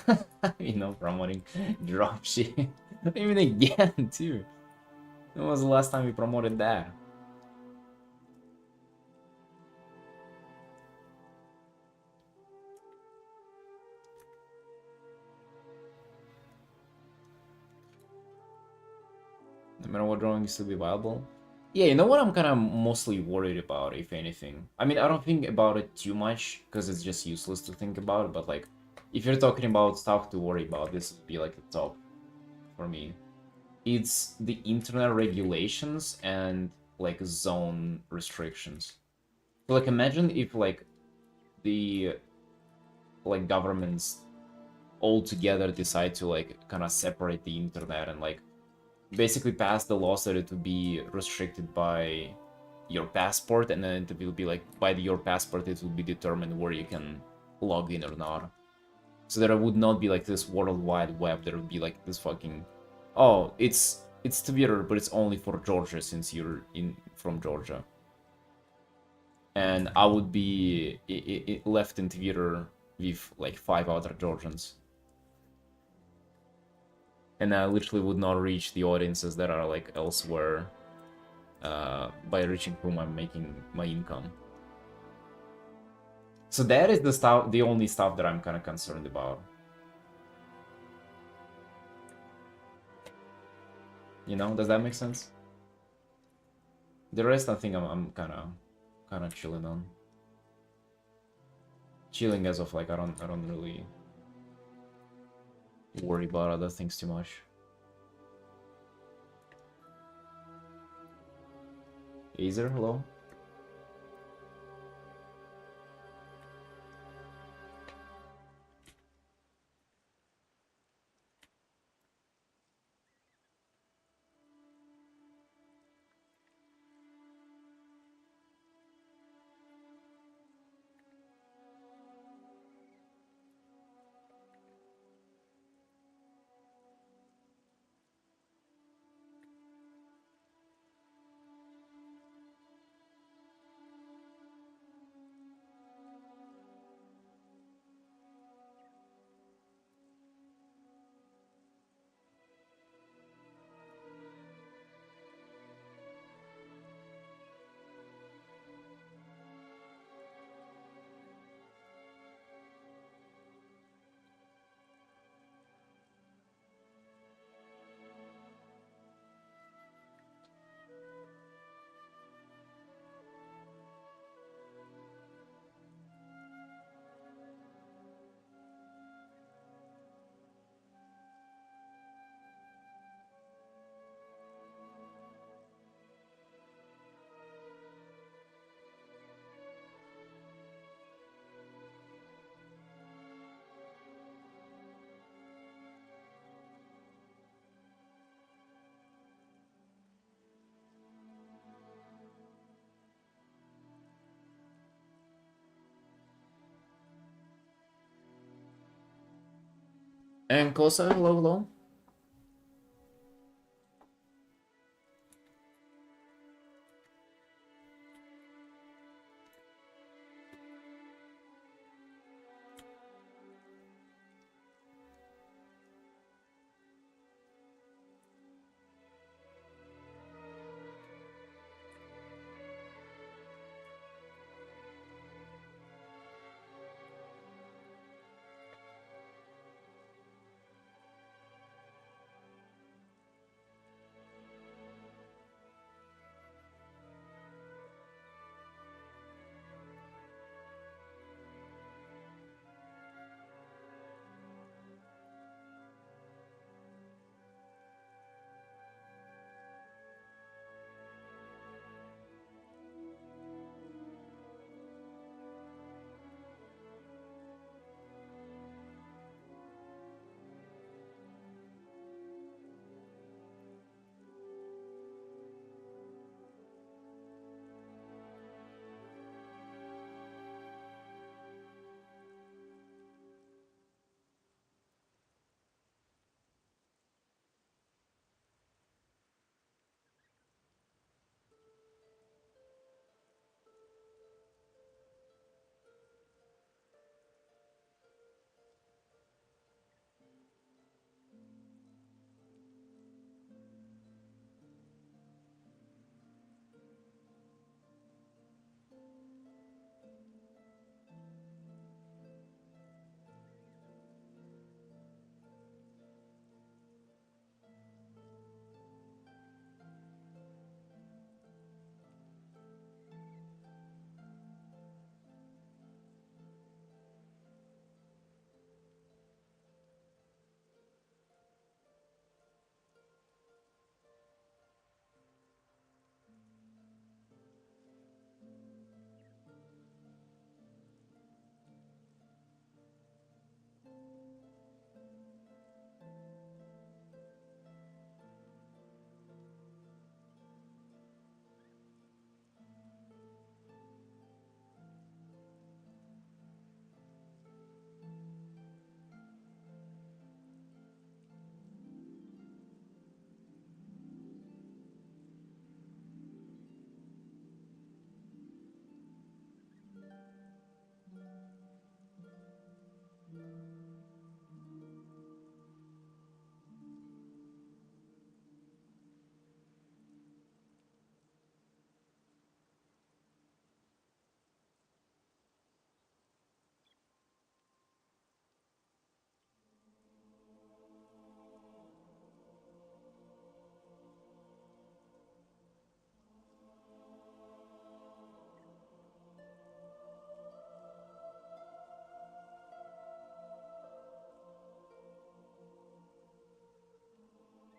Promoting drop shipping. Even again, too. When was the last time we promoted that? No matter what drawing is still be viable? Yeah, you know what I'm kind of mostly worried about, if anything? I mean, I don't think about it too much, because it's just useless to think about, but like, if you're talking about stuff to worry about, this would be like the top for me. It's the internet regulations and like zone restrictions. So like imagine if like the like governments all together decide to like kind of separate the internet and like basically pass the laws that it would be restricted by your passport, and then it will be like by your passport it will be determined where you can log in or not. So there would not be like this world wide web. There would be like this fucking, oh, it's Twitter, but it's only for Georgia since you're from Georgia. And I would be left in Twitter with like 5 other Georgians. And I literally would not reach the audiences that are like elsewhere by reaching whom I'm making my income. So that is the only stuff that I'm kind of concerned about. You know, does that make sense? The rest, I think I'm kind of chilling on. Chilling as of like I don't really worry about other things too much. Azer, hello. And Kosa, hello, hello.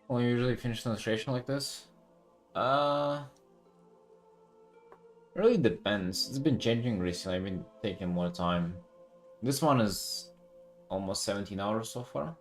Well, you usually finish an illustration like this? Uh, really depends. It's been changing recently. I've been taking more time. This one is almost 17 hours so far.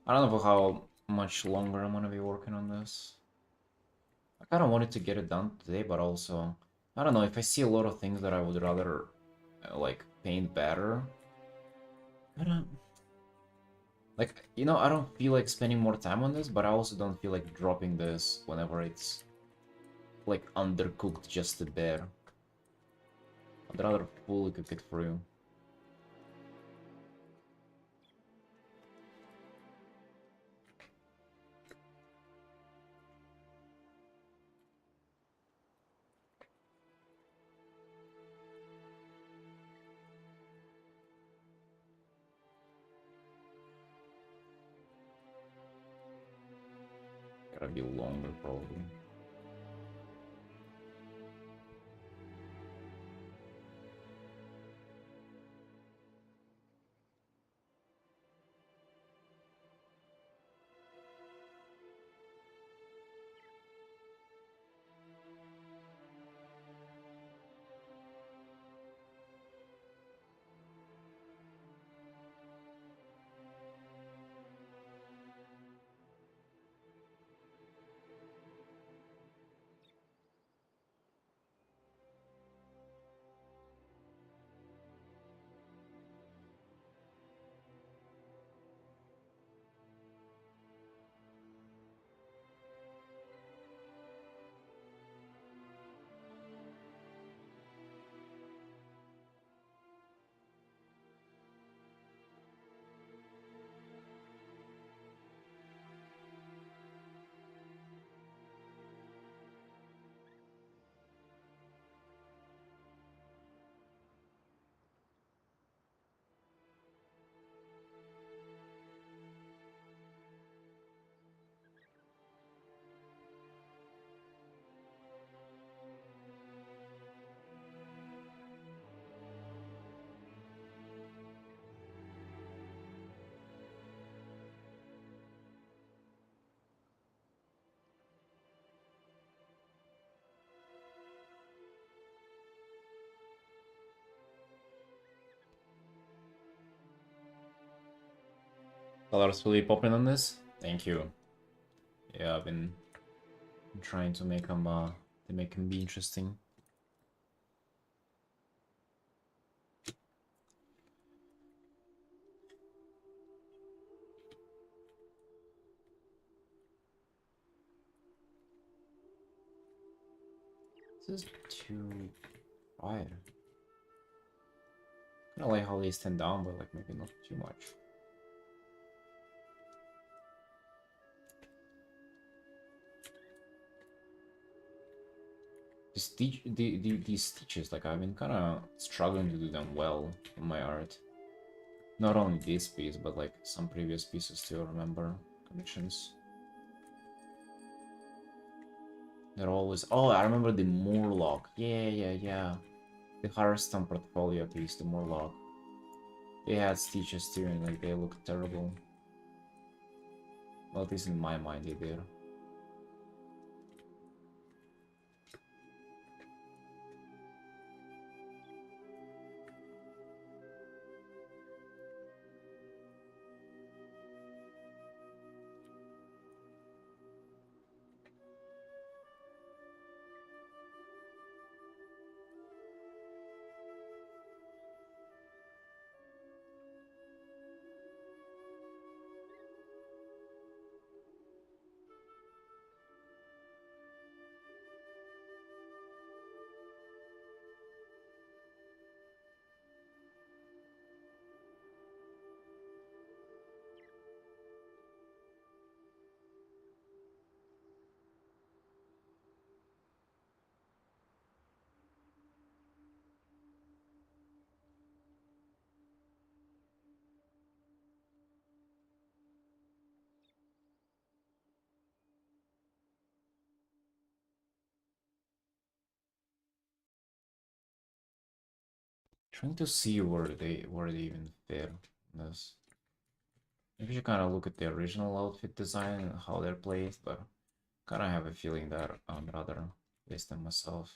I don't know for how much longer I'm gonna be working on this. I kind of wanted to get it done today, but also, I don't know, if I see a lot of things that I would rather, like, paint better, I don't... Like, you know, I don't feel like spending more time on this, but I also don't feel like dropping this whenever it's, like, undercooked just a bit. I'd rather fully cook it through. Gotta be longer, probably. Colors really popping on this? Thank you. Yeah, I've been trying to make them be interesting. This is too wide. Kinda like how they stand down, but like maybe not too much. These stitches, like I've been kind of struggling to do them well in my art. Not only this piece, but like some previous pieces too, remember? Commissions. They're always... Oh, I remember the Moorlock. Yeah. The Hearthstone portfolio piece, the Moorlock. They had stitches too, and like they looked terrible. Well, at least in my mind they did. Trying to see where they even fit in this. Maybe you kind of look at the original outfit design and how they're placed, but kind of have a feeling that I'd rather place them myself.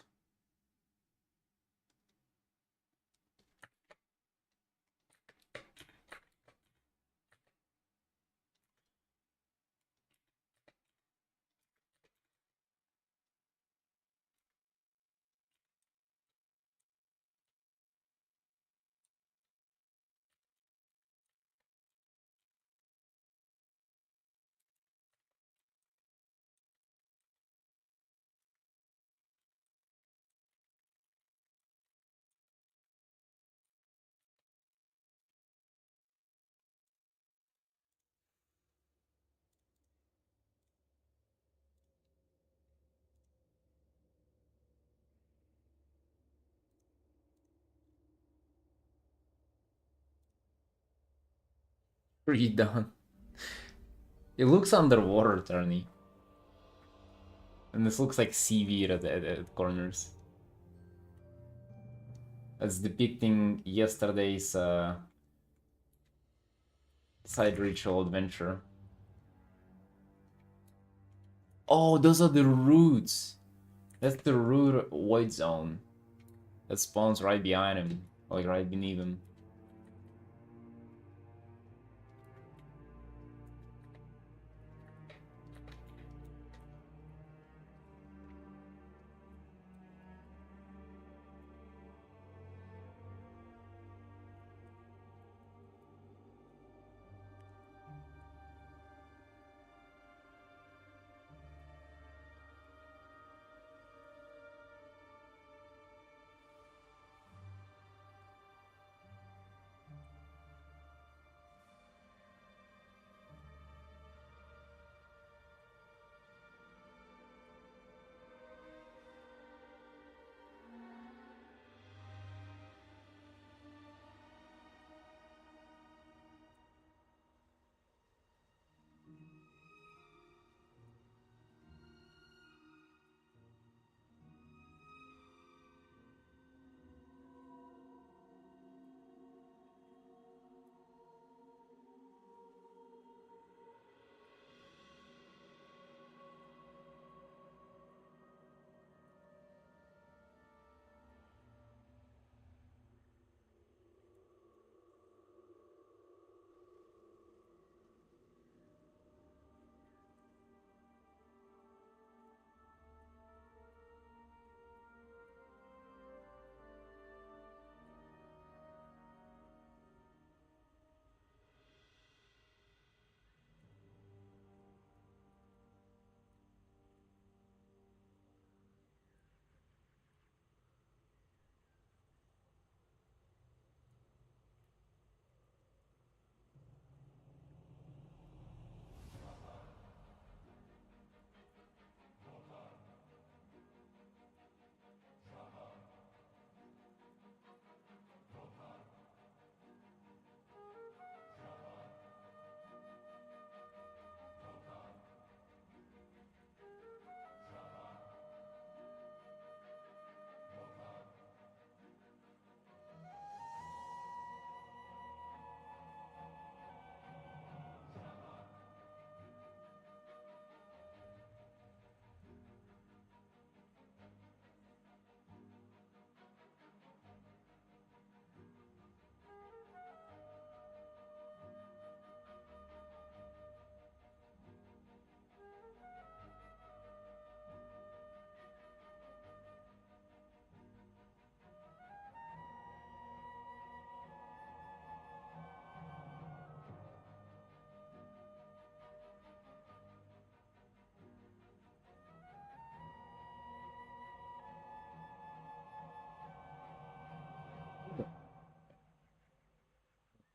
Redone. It looks underwater, Turney. And this looks like seaweed at corners. That's depicting yesterday's side ritual adventure. Oh, those are the roots. That's the root void zone that spawns right behind him, like right beneath him.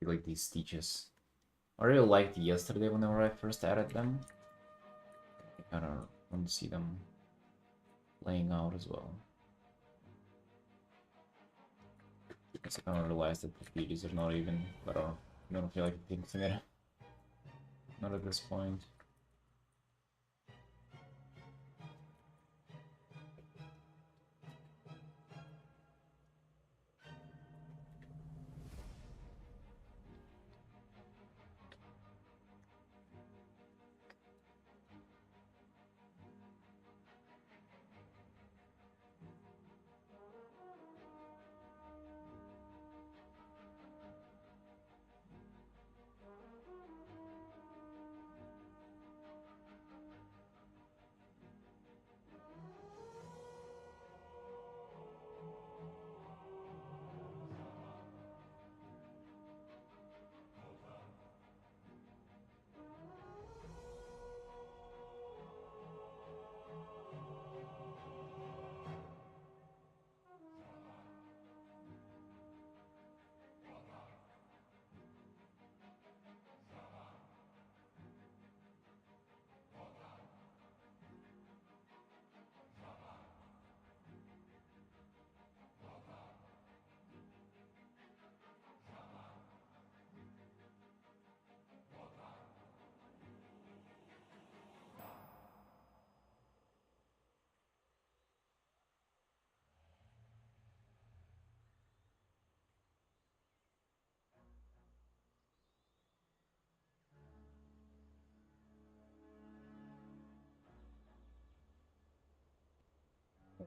I like these stitches. I really liked yesterday whenever I first added them. I kind of want to see them playing out as well. I kind of realized that the videos are not even, but I don't feel like fixing it. Not at this point.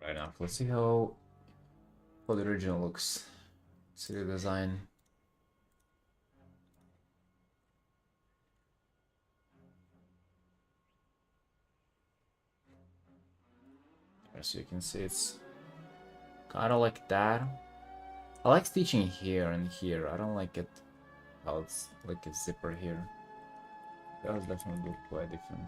Right now, let's see how the original looks. See the design. As you can see, it's kind of like that. I like stitching here and here. I don't like it how it's like a zipper here. That was definitely quite different.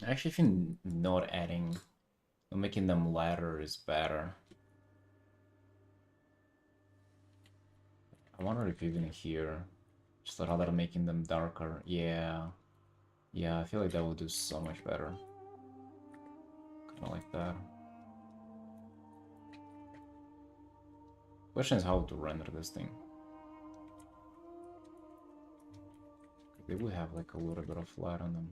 I actually think not adding, making them lighter is better. I wonder if even here, just rather making them darker. Yeah, yeah, I feel like that would do so much better. Kind of like that. Question is how to render this thing. They would have like a little bit of light on them.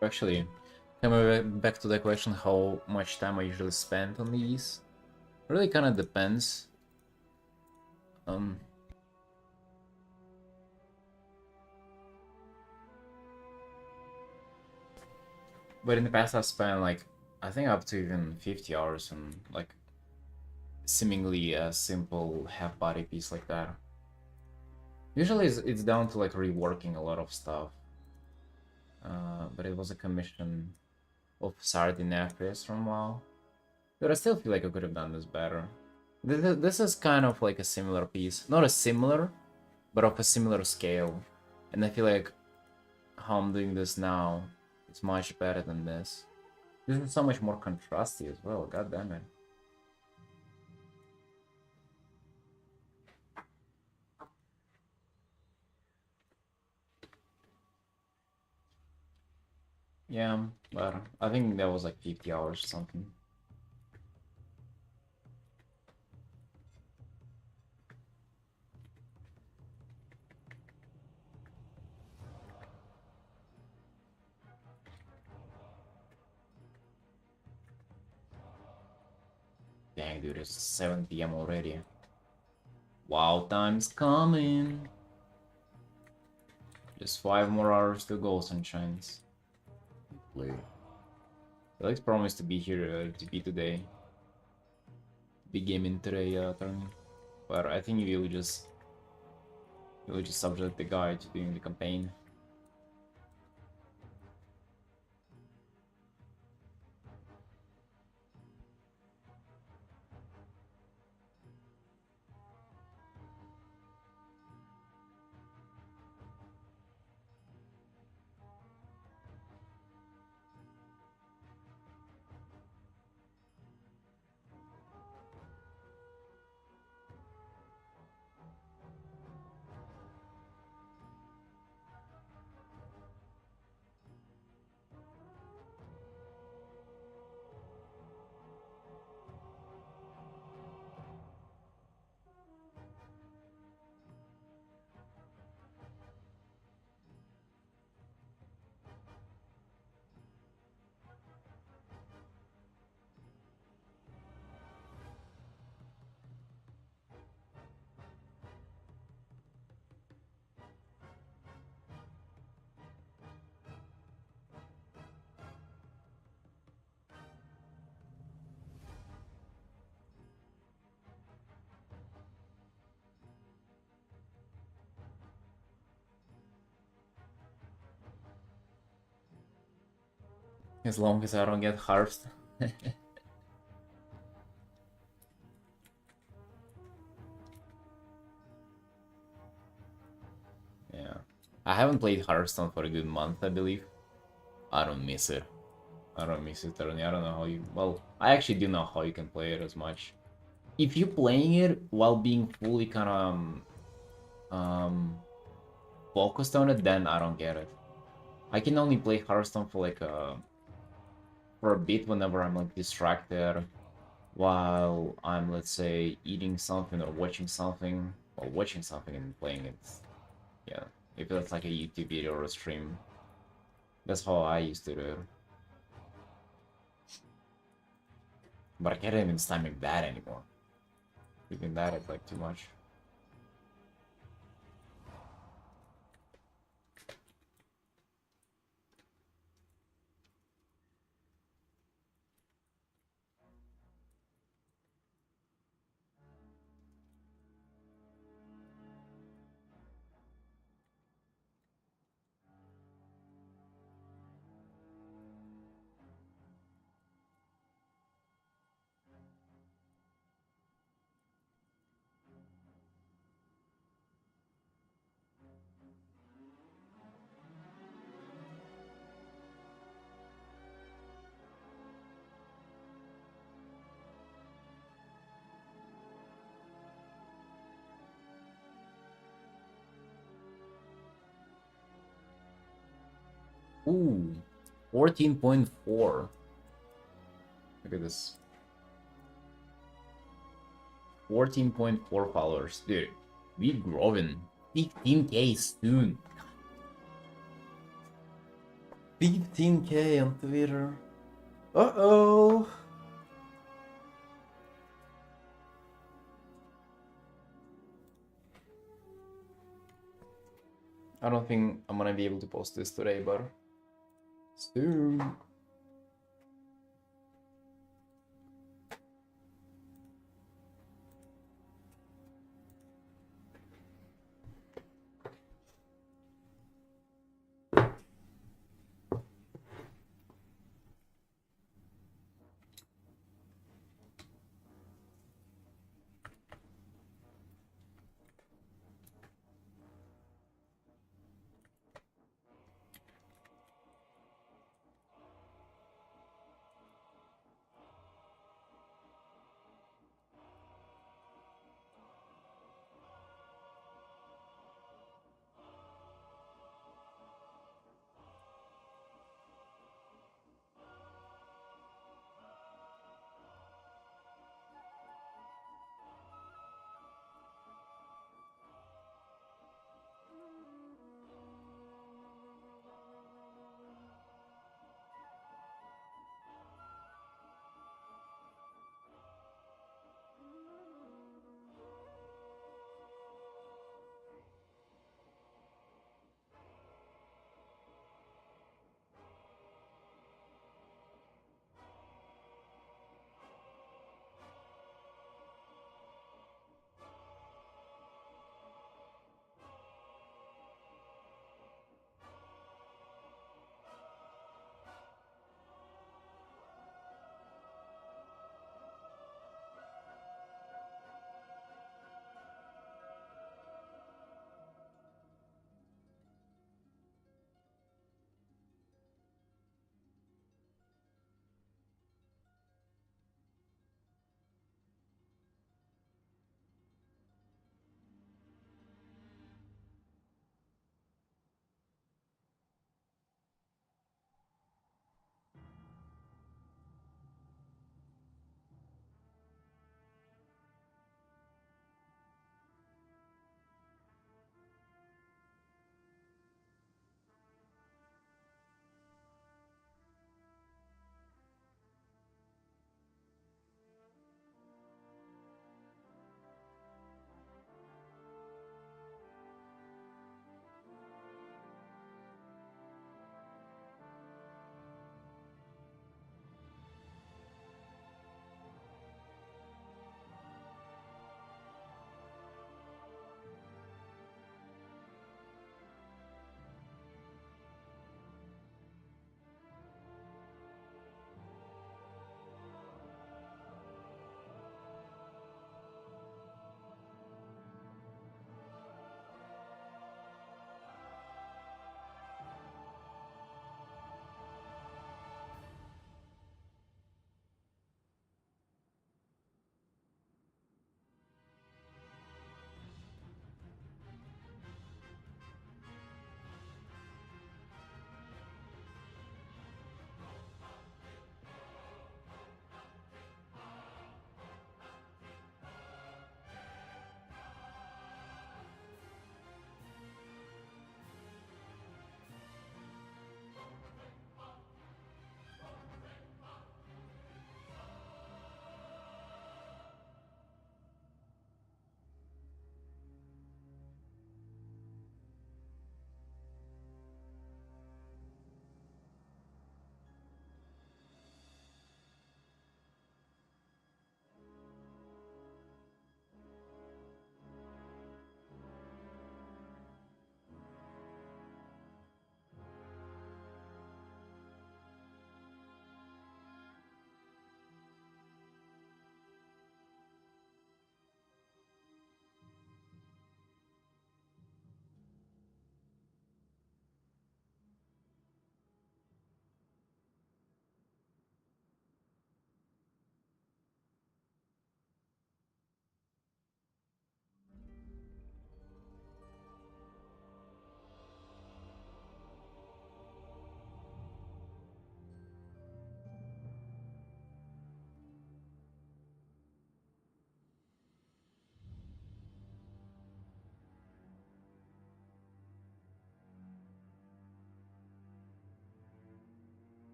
Actually, coming back to the question how much time I usually spend on these, really kind of depends. Um, but in the past I've spent like, I think up to even 50 hours on like seemingly a simple half body piece like that. Usually it's down to like reworking a lot of stuff. But it was a commission of Artin FPS from WoW. But I still feel like I could have done this better. This is kind of like a similar piece. Not a similar, but of a similar scale. And I feel like how I'm doing this now is much better than this. This is so much more contrasty as well, god damn it. Yeah, but I think that was like 50 hours or something. Dang, dude, it's 7 p.m. already. Wow, time's coming. Just 5 more hours to go, sunshines. Play. Alex promised to be here to be today. Be gaming today, Tony. But I think you will just subject the guy to doing the campaign. As long as I don't get harved. Yeah. I haven't played Hearthstone for a good month, I believe. I don't miss it. I don't miss it, Tony. I don't know how you... Well, I actually do know how you can play it as much. If you're playing it while being fully kind of focused on it, then I don't get it. I can only play Hearthstone for like for a bit whenever I'm like distracted while I'm, let's say, eating something or watching something, or watching something and playing it. Yeah, if it's like a YouTube video or a stream. That's how I used to do it. But I can't even stomach that anymore. Even that is like too much. Ooh, 14.4. Look at this. 14.4 followers. Dude, we growing. 15k soon. 15K on Twitter. Uh-oh. I don't think I'm gonna be able to post this today, but soon.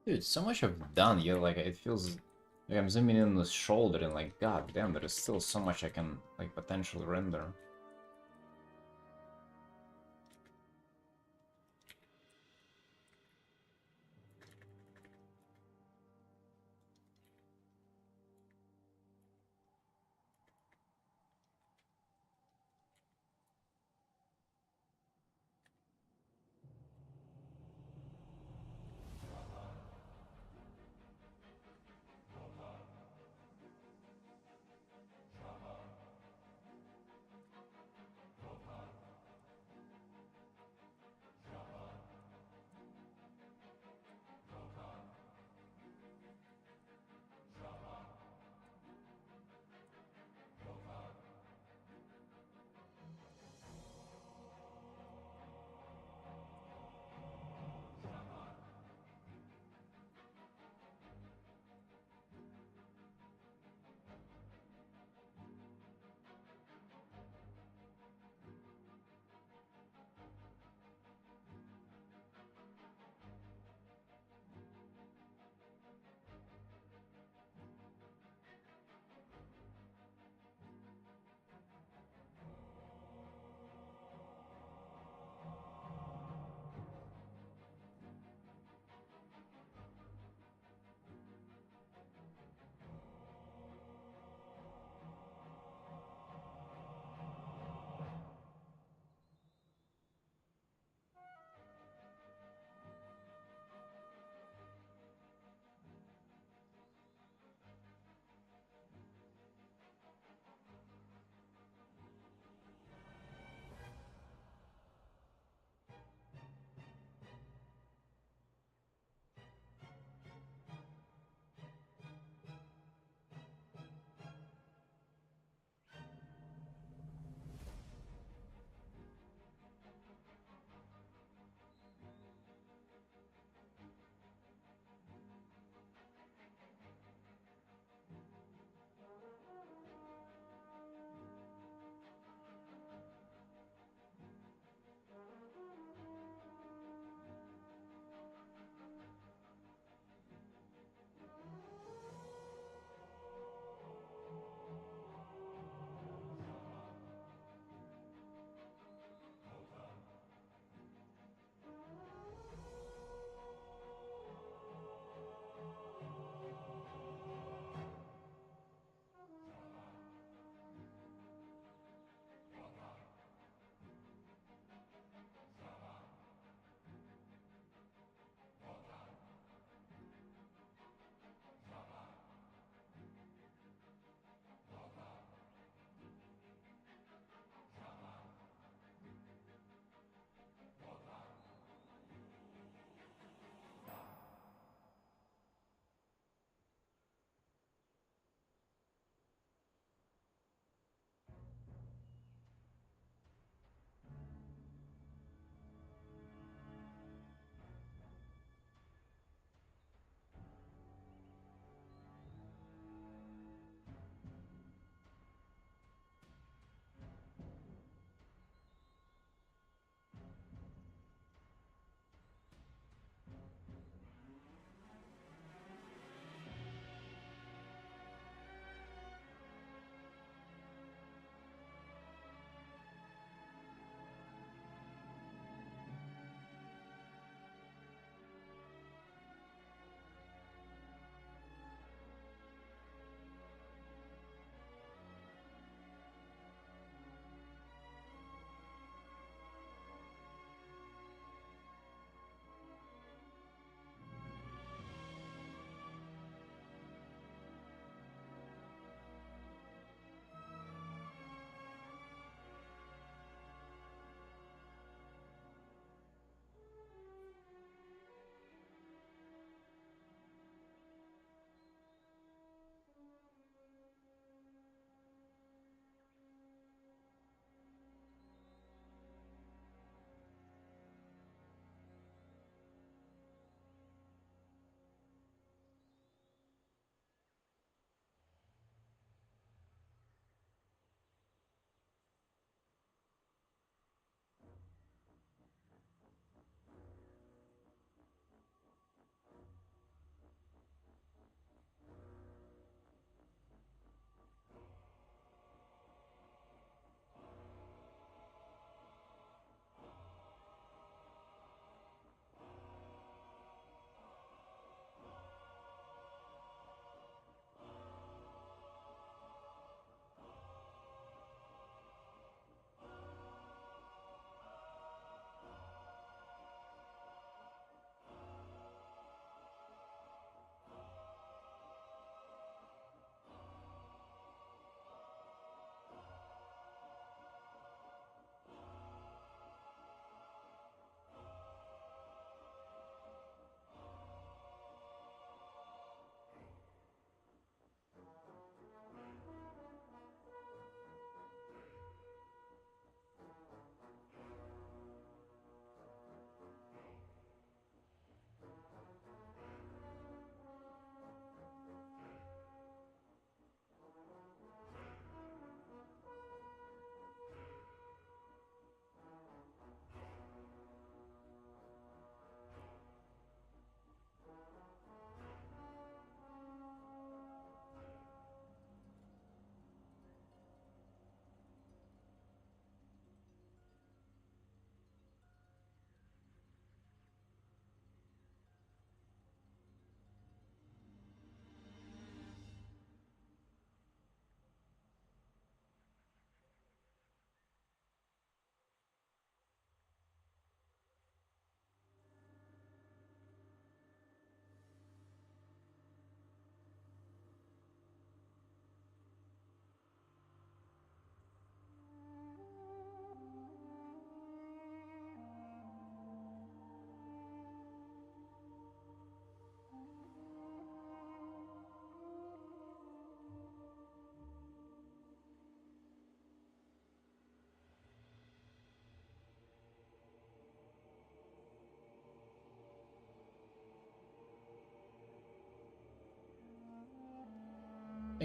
Dude, so much I've done, yeah, like, it feels like I'm zooming in on the shoulder and like, god damn, there is still so much I can, like, potentially render.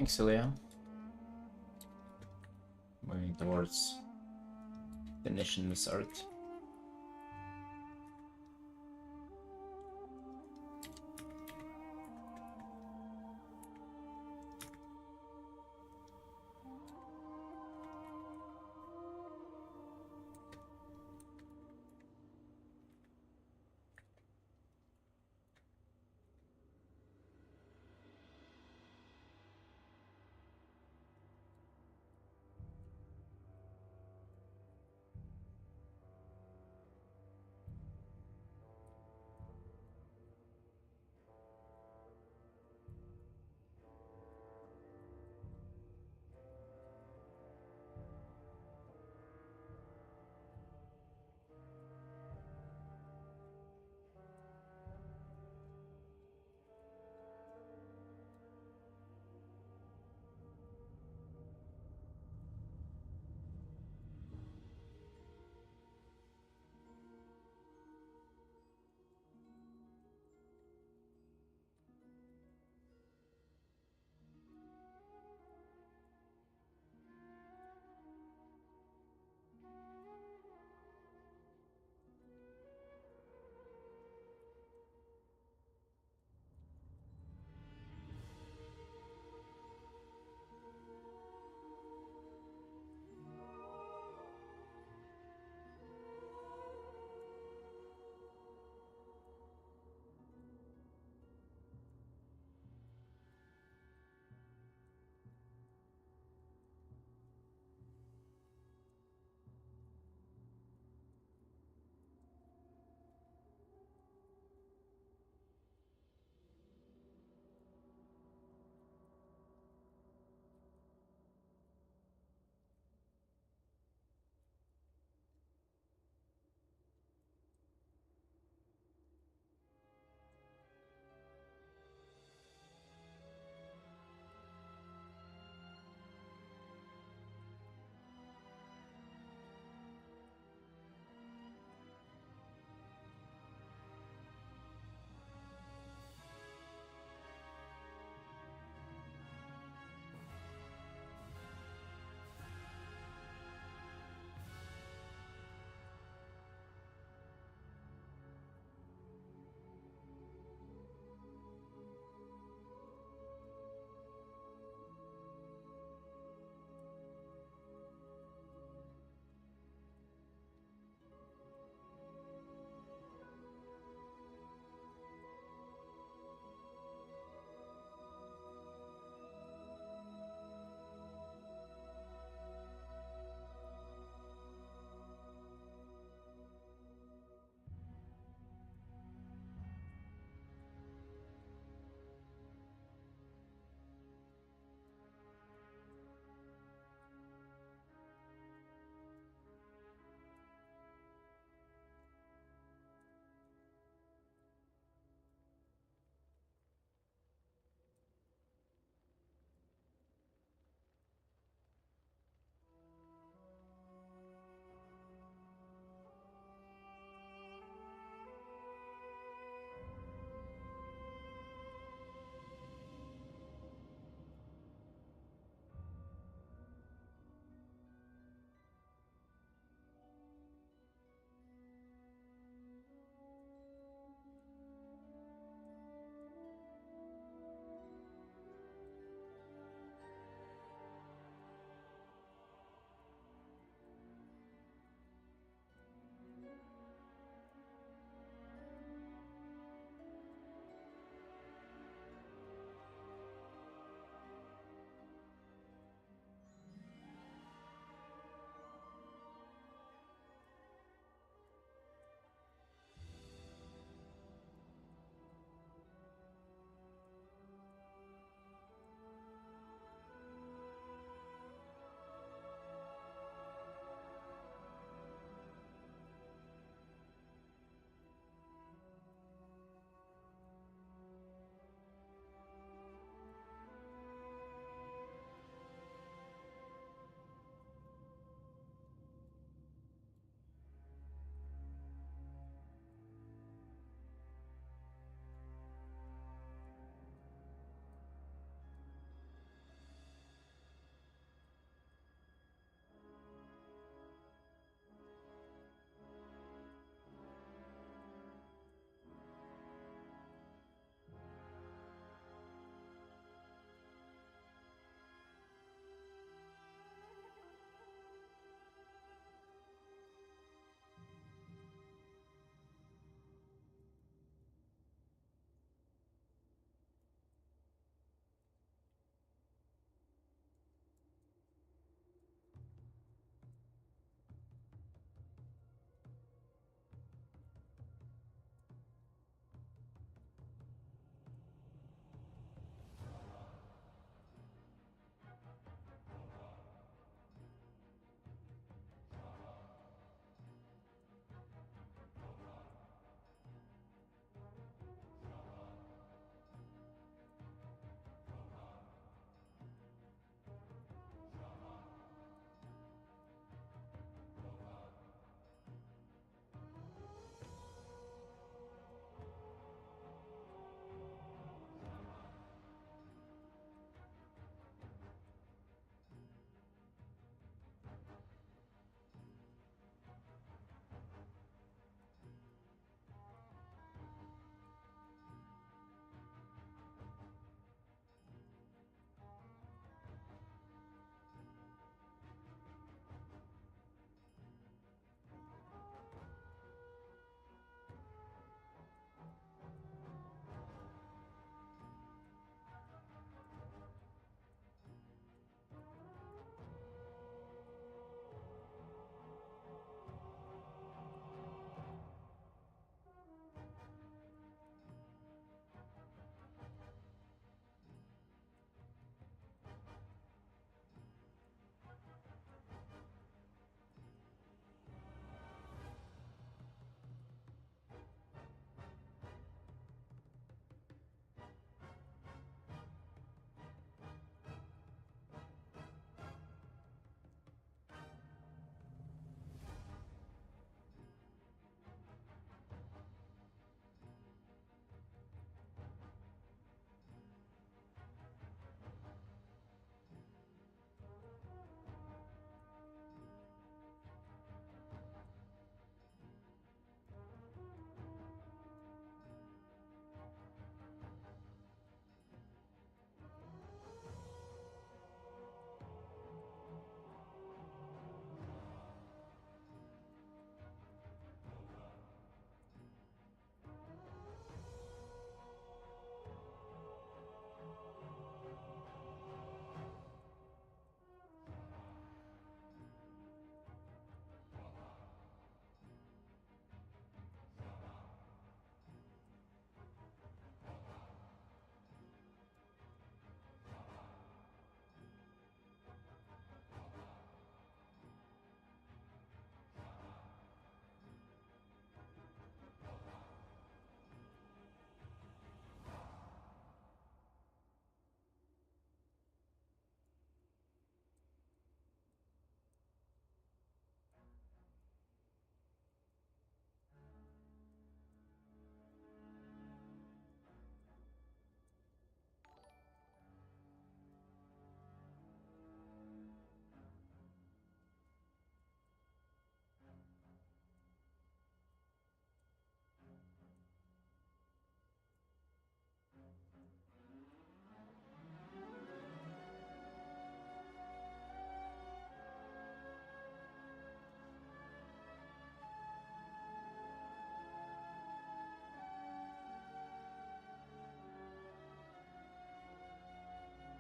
Thanks, Celia. Moving towards finishing this art.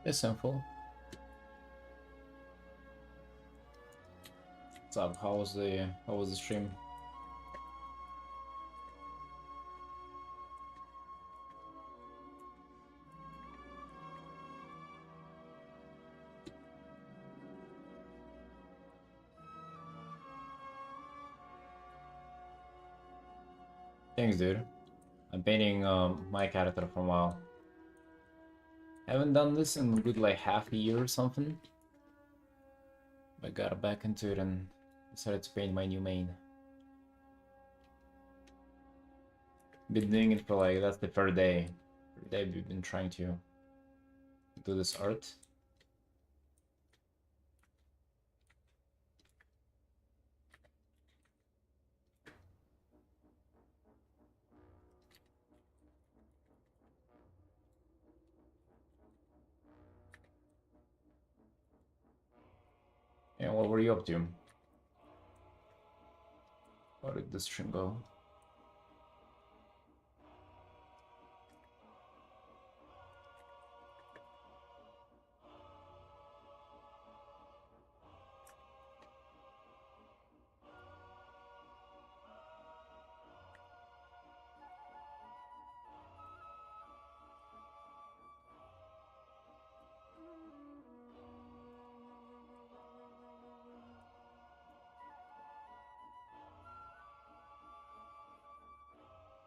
It's simple. What's up? How was the stream? Thanks, dude. I'm painting my character for a while. Haven't done this in a good like half a year or something. I got back into it and decided to paint my new main. Been doing it for like, that's the third day. Third day we've been trying to do this art. And what were you up to? How did this stream go?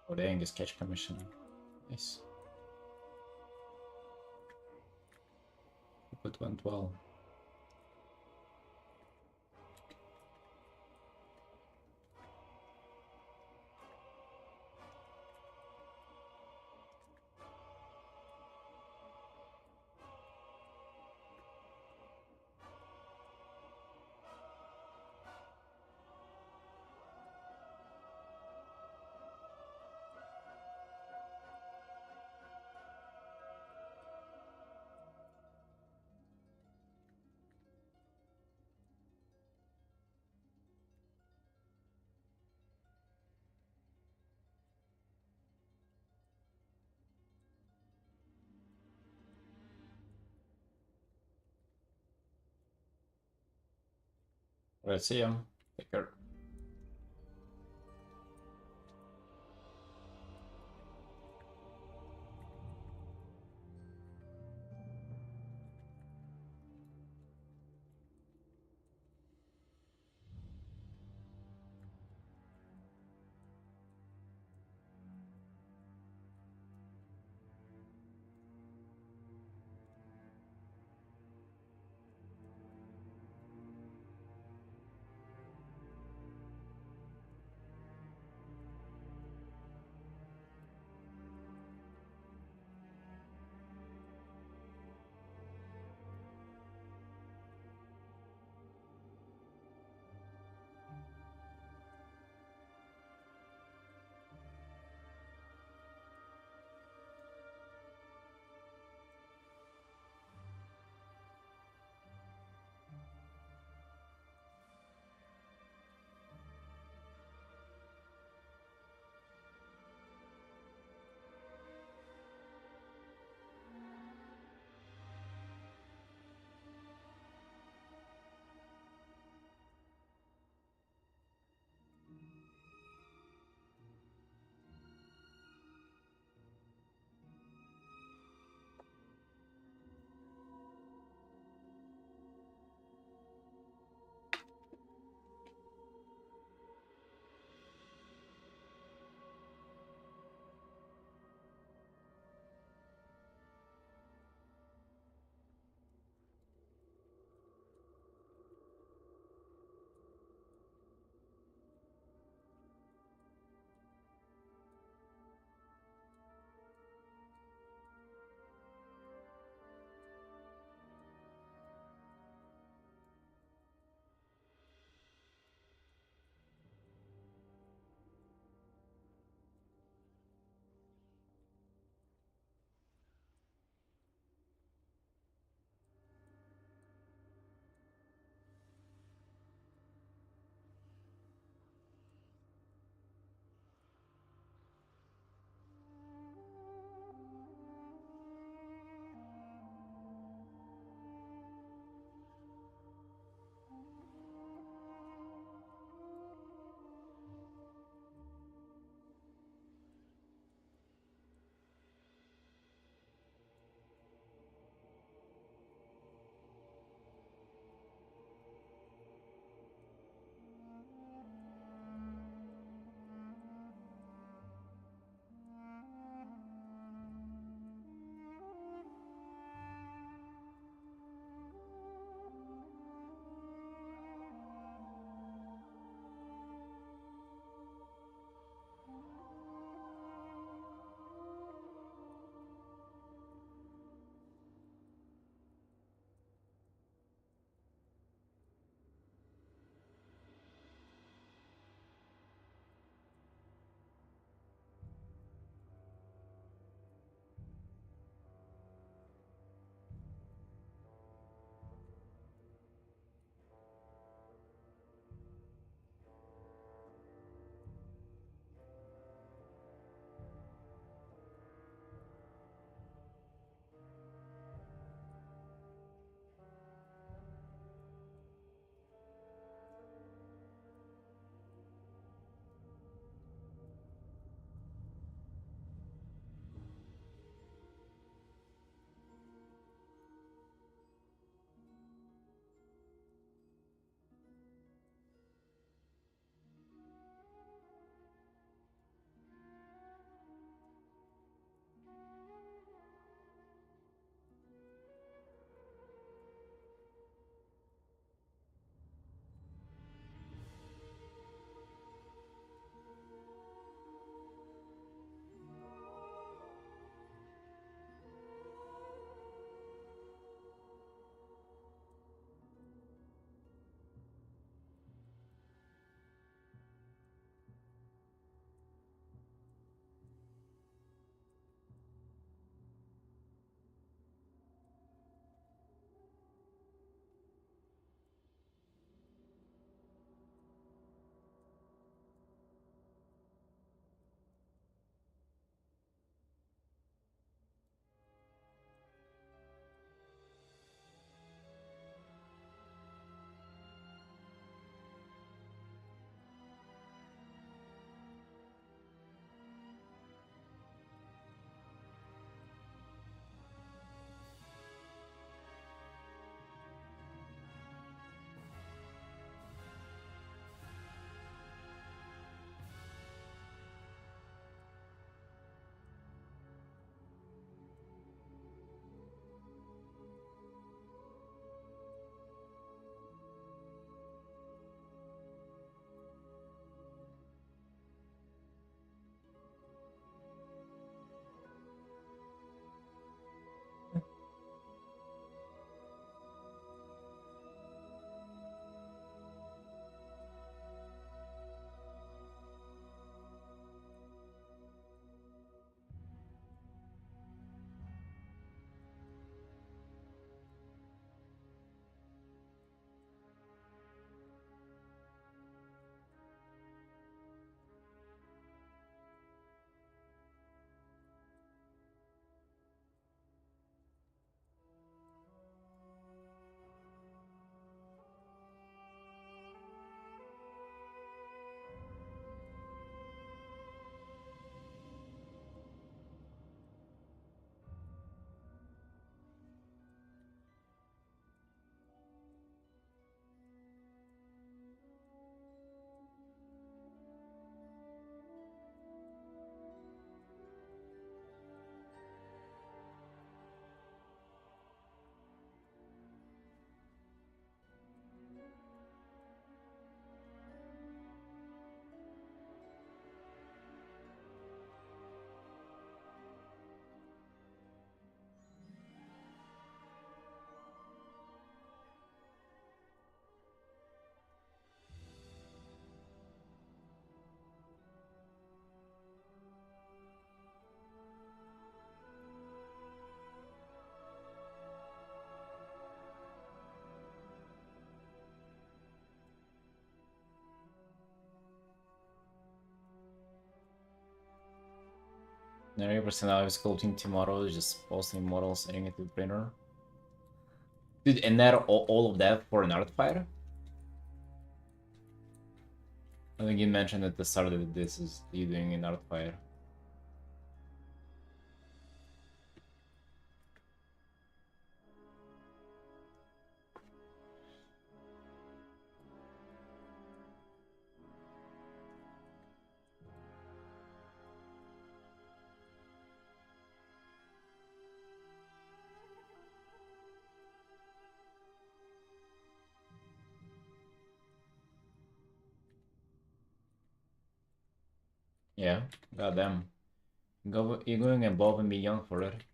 Oh, the Angus Catch Commission. Nice. Hope it went well. Alright, see ya. Take care. 90% of sculpting tomorrow is just posting models, sending it to the printer. Dude, and that all of that for an art fire? I think you mentioned at the start that this is you doing an art fire. Yeah, goddamn. You're going above and beyond for it.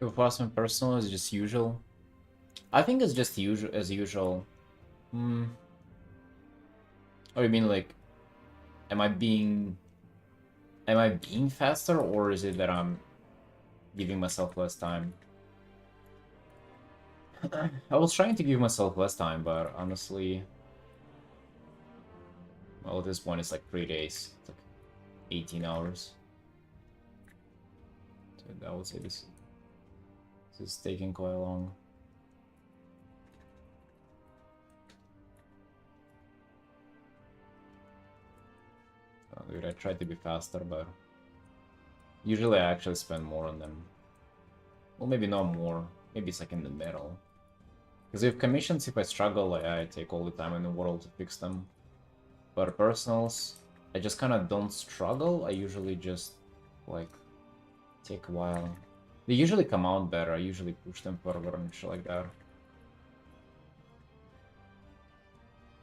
Your fast and personal is just usual. I think it's just usual as usual. Hmm. Oh, you mean like, am I being faster, or is it that I'm giving myself less time? I was trying to give myself less time, but honestly, well, at this point it's like 3 days. It's like 18 hours. So I would say this is taking quite long. Dude, I tried to be faster, but usually I actually spend more on them. Well, maybe not more. Maybe it's like in the middle. Because with commissions, if I struggle, I take all the time in the world to fix them. But personals, I just kind of don't struggle. I usually just, like, take a while. They usually come out better. I usually push them further and shit like that.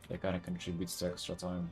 That kind of contributes to extra time.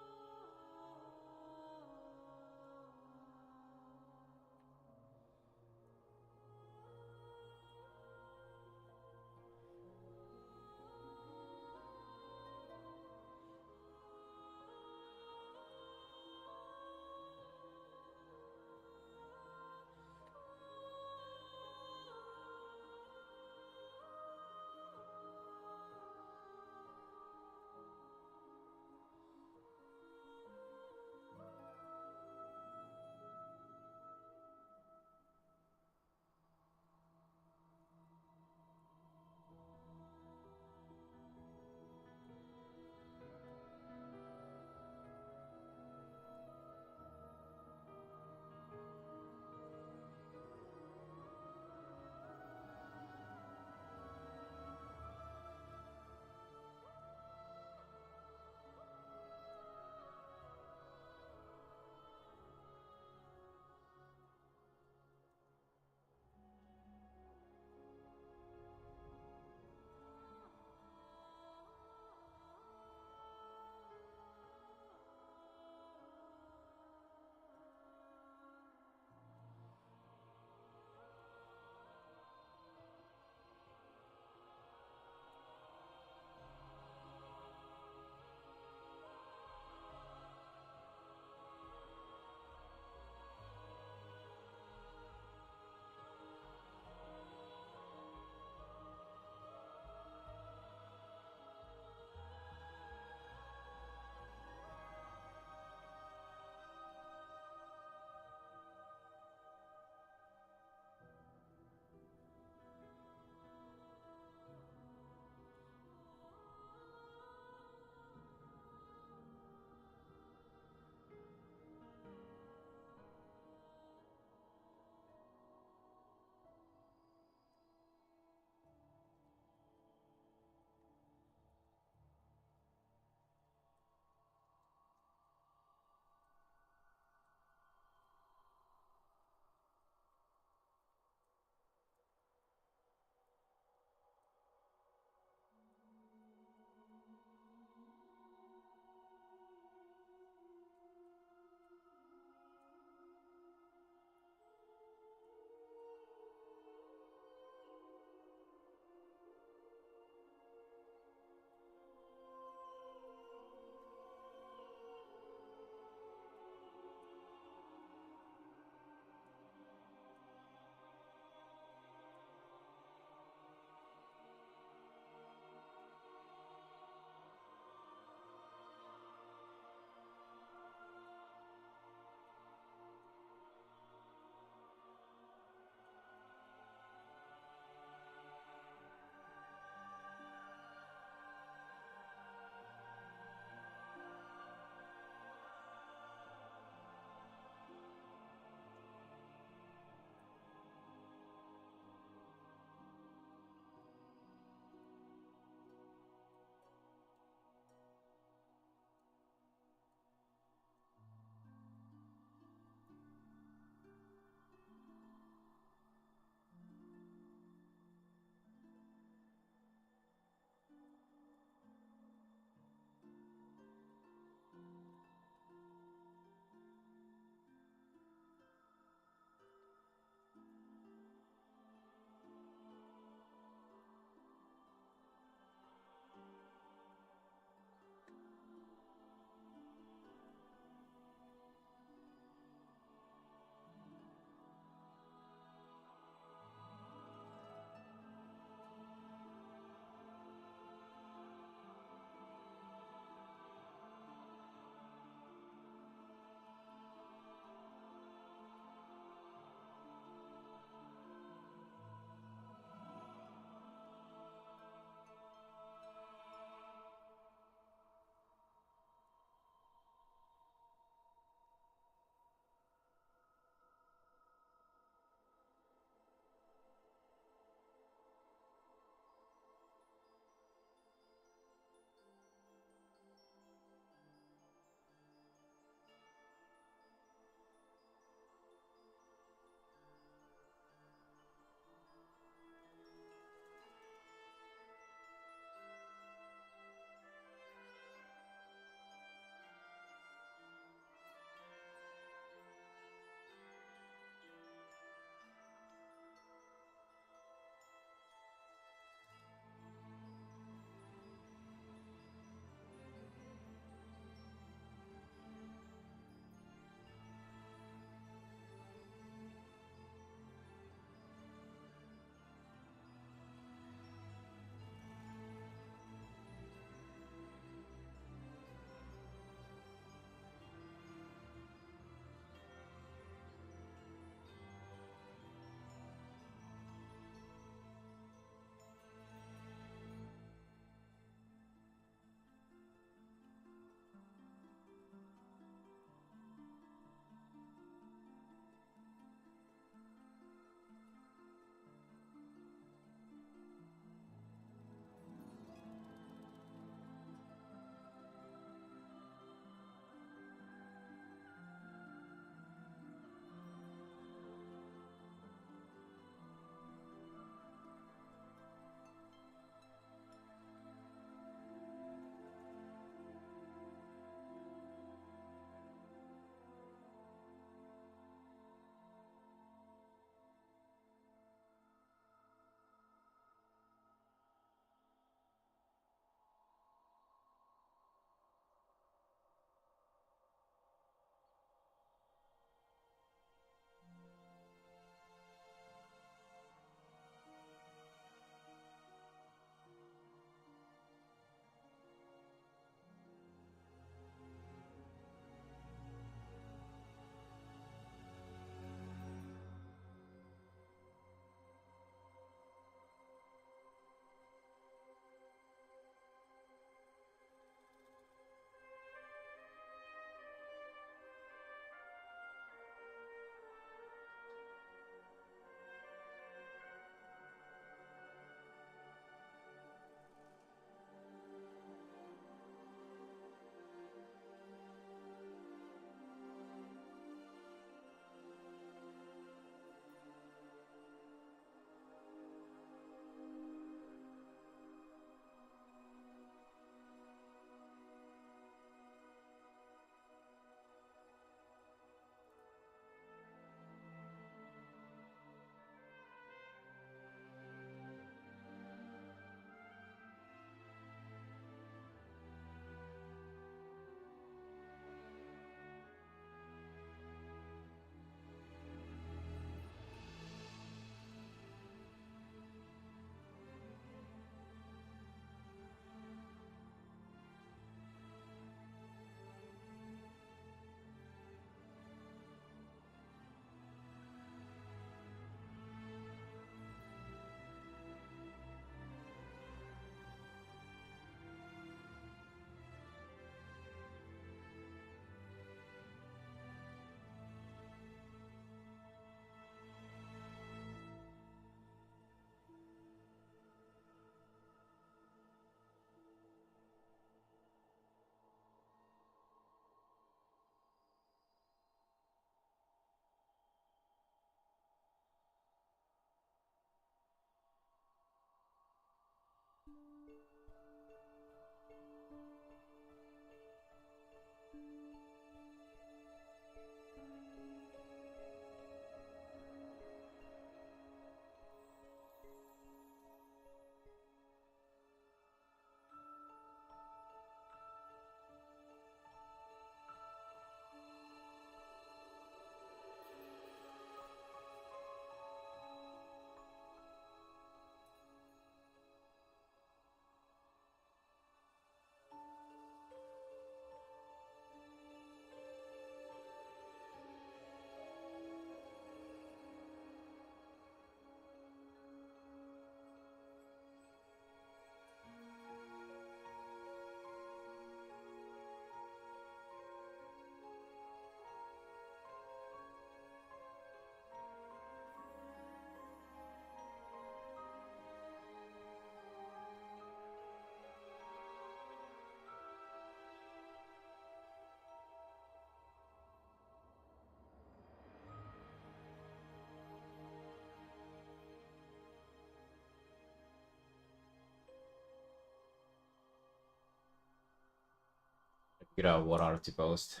Figure out what art to post.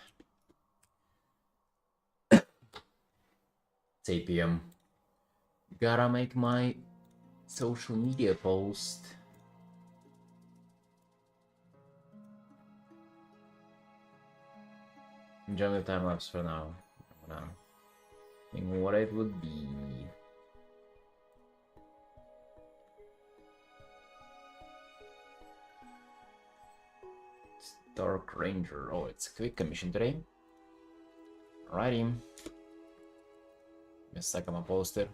It's 8 p.m. Gotta make my social media post. Enjoy the time lapse for now. Think what it would be. Dark Ranger. Oh, it's a quick commission today. Alrighty. Give me a second, I'll post it.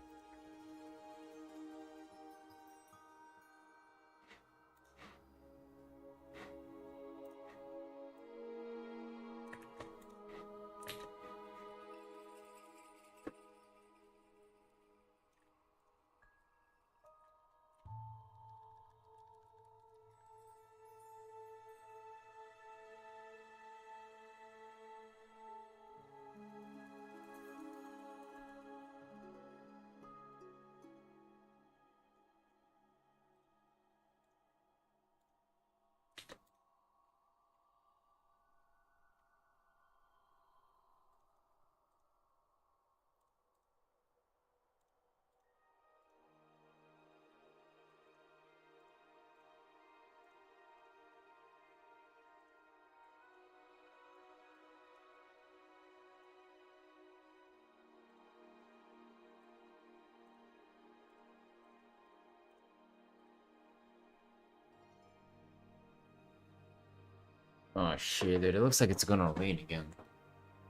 Oh shit, dude, it looks like it's gonna rain again.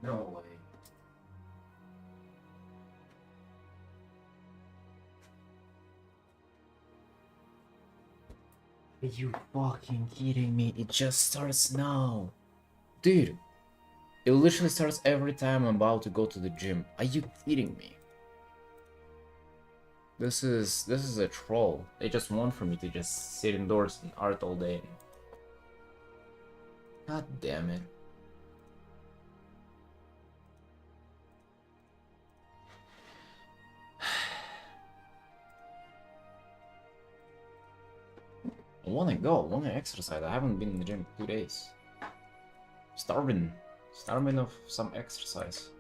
No way. Are you fucking kidding me? It just starts now. Dude, it literally starts every time I'm about to go to the gym. Are you kidding me? This is a troll. They just want for me to just sit indoors and art all day. God damn it. I wanna go, I wanna exercise. I haven't been in the gym in 2 days. Starving. Starving of some exercise.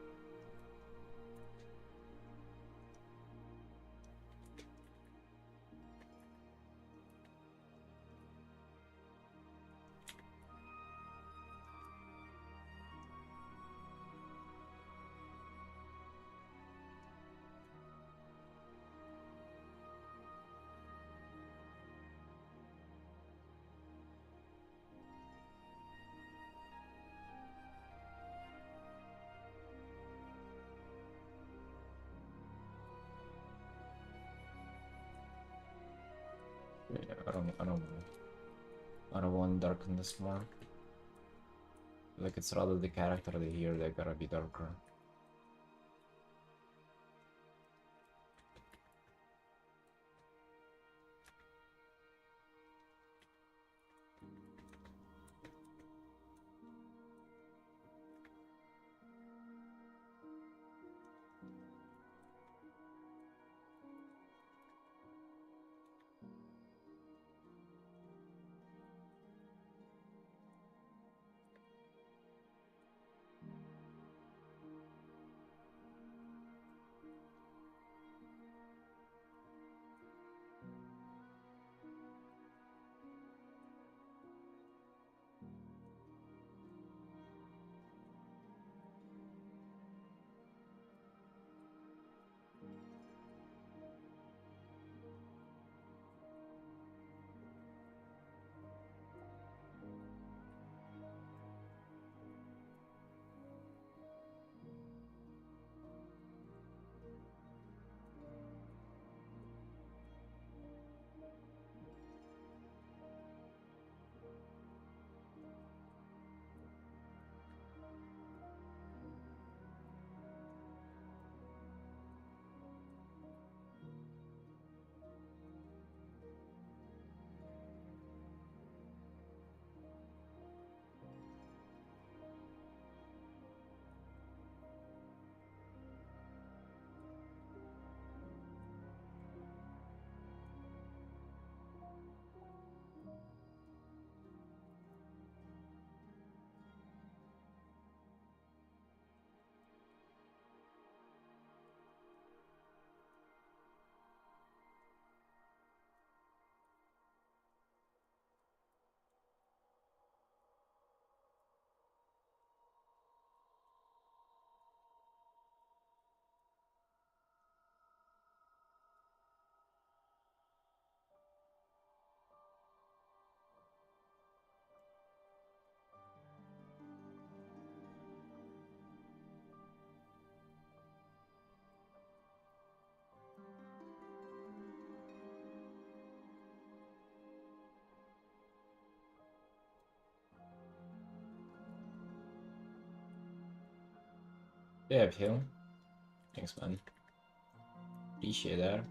Yeah, I don't want darkness more. Like it's rather the character they hear, they gotta be darker. Yeah, heal. Thanks, man. Appreciate that.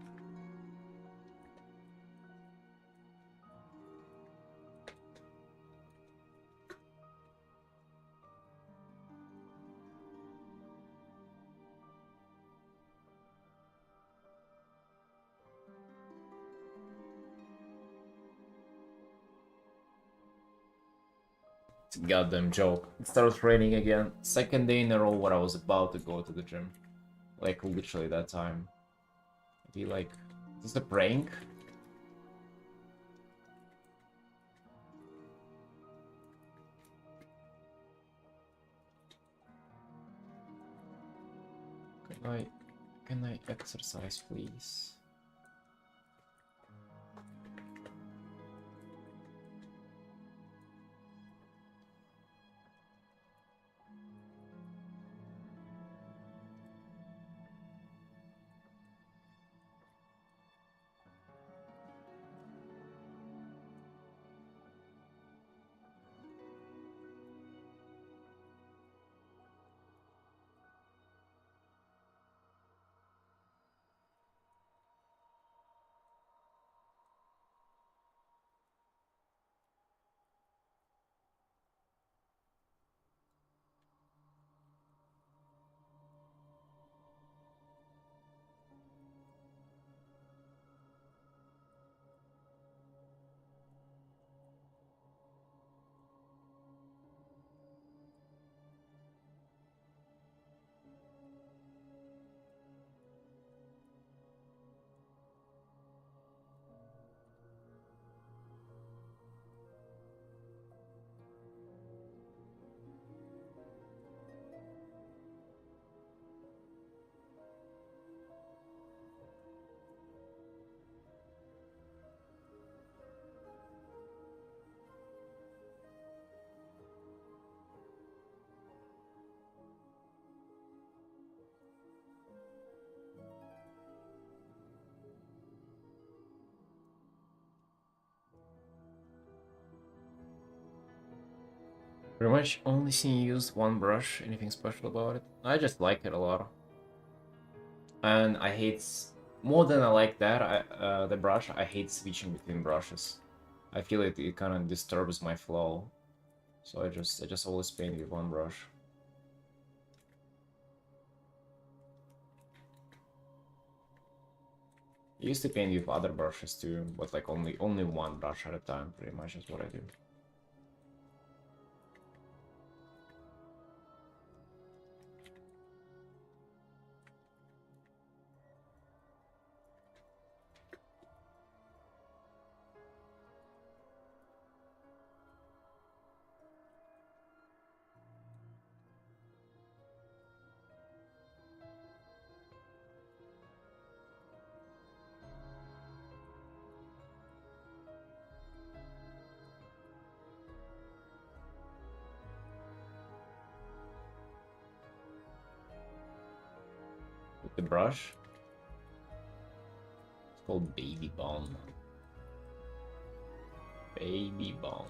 It's a goddamn joke. It starts raining again. Second day in a row where I was about to go to the gym. Like, literally that time. I'd be like, is this a prank? Can I exercise, please? Pretty much only seen you use one brush. Anything special about it? I just like it a lot. And I hate... More than I like that, the brush, I hate switching between brushes. I feel it kind of disturbs my flow. So I just always paint with one brush. I used to paint with other brushes too, but like only one brush at a time, pretty much is what I do. With the brush, it's called Baby Balm. Baby Balm.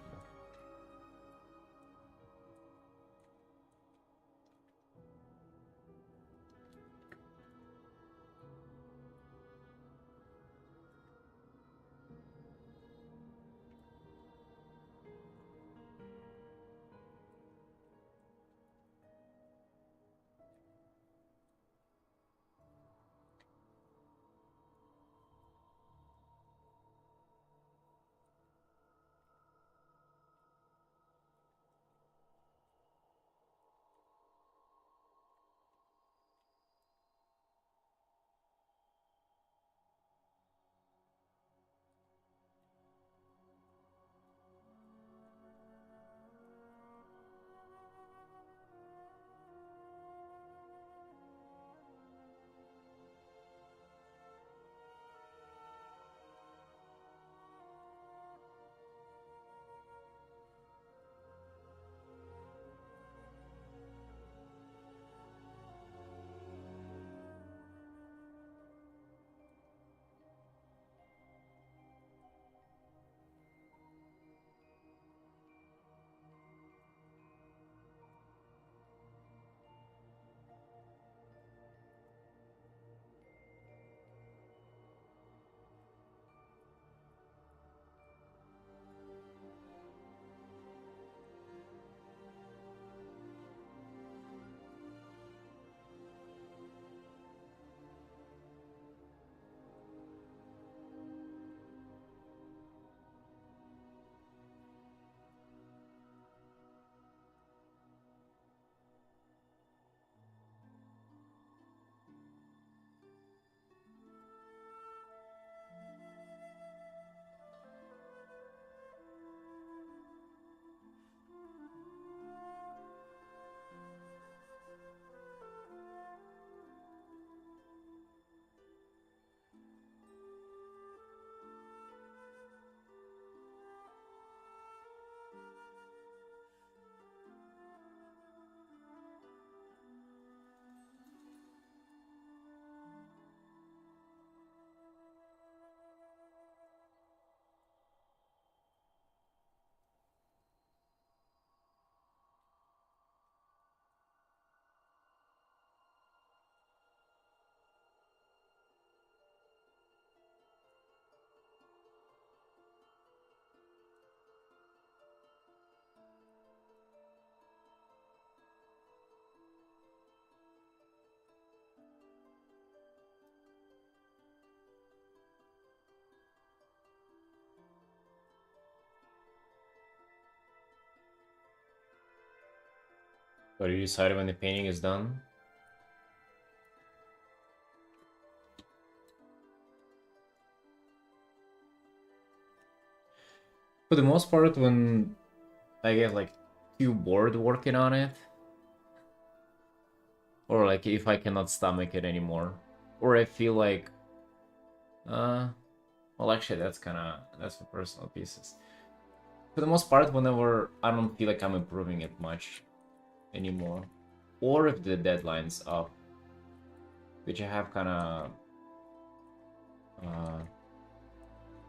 Or you decide when the painting is done? For the most part, when I get like too bored working on it, or like if I cannot stomach it anymore, or I feel like, well, actually, that's for personal pieces. For the most part, whenever I don't feel like I'm improving it much anymore, or if the deadline's up, which I have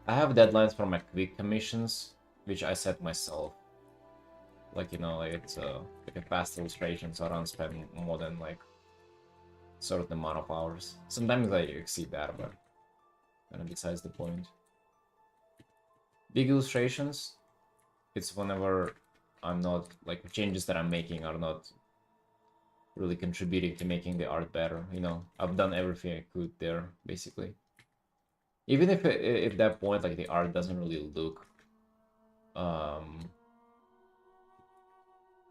I have deadlines for my quick commissions, which I set myself. Like, you know, like it's like a fast illustration, so I don't spend more than like certain amount of hours. Sometimes I exceed that, but besides the point. Big illustrations, it's whenever I'm not, like, changes that I'm making are not really contributing to making the art better, you know. I've done everything I could there, basically. Even if that point, like, the art doesn't really look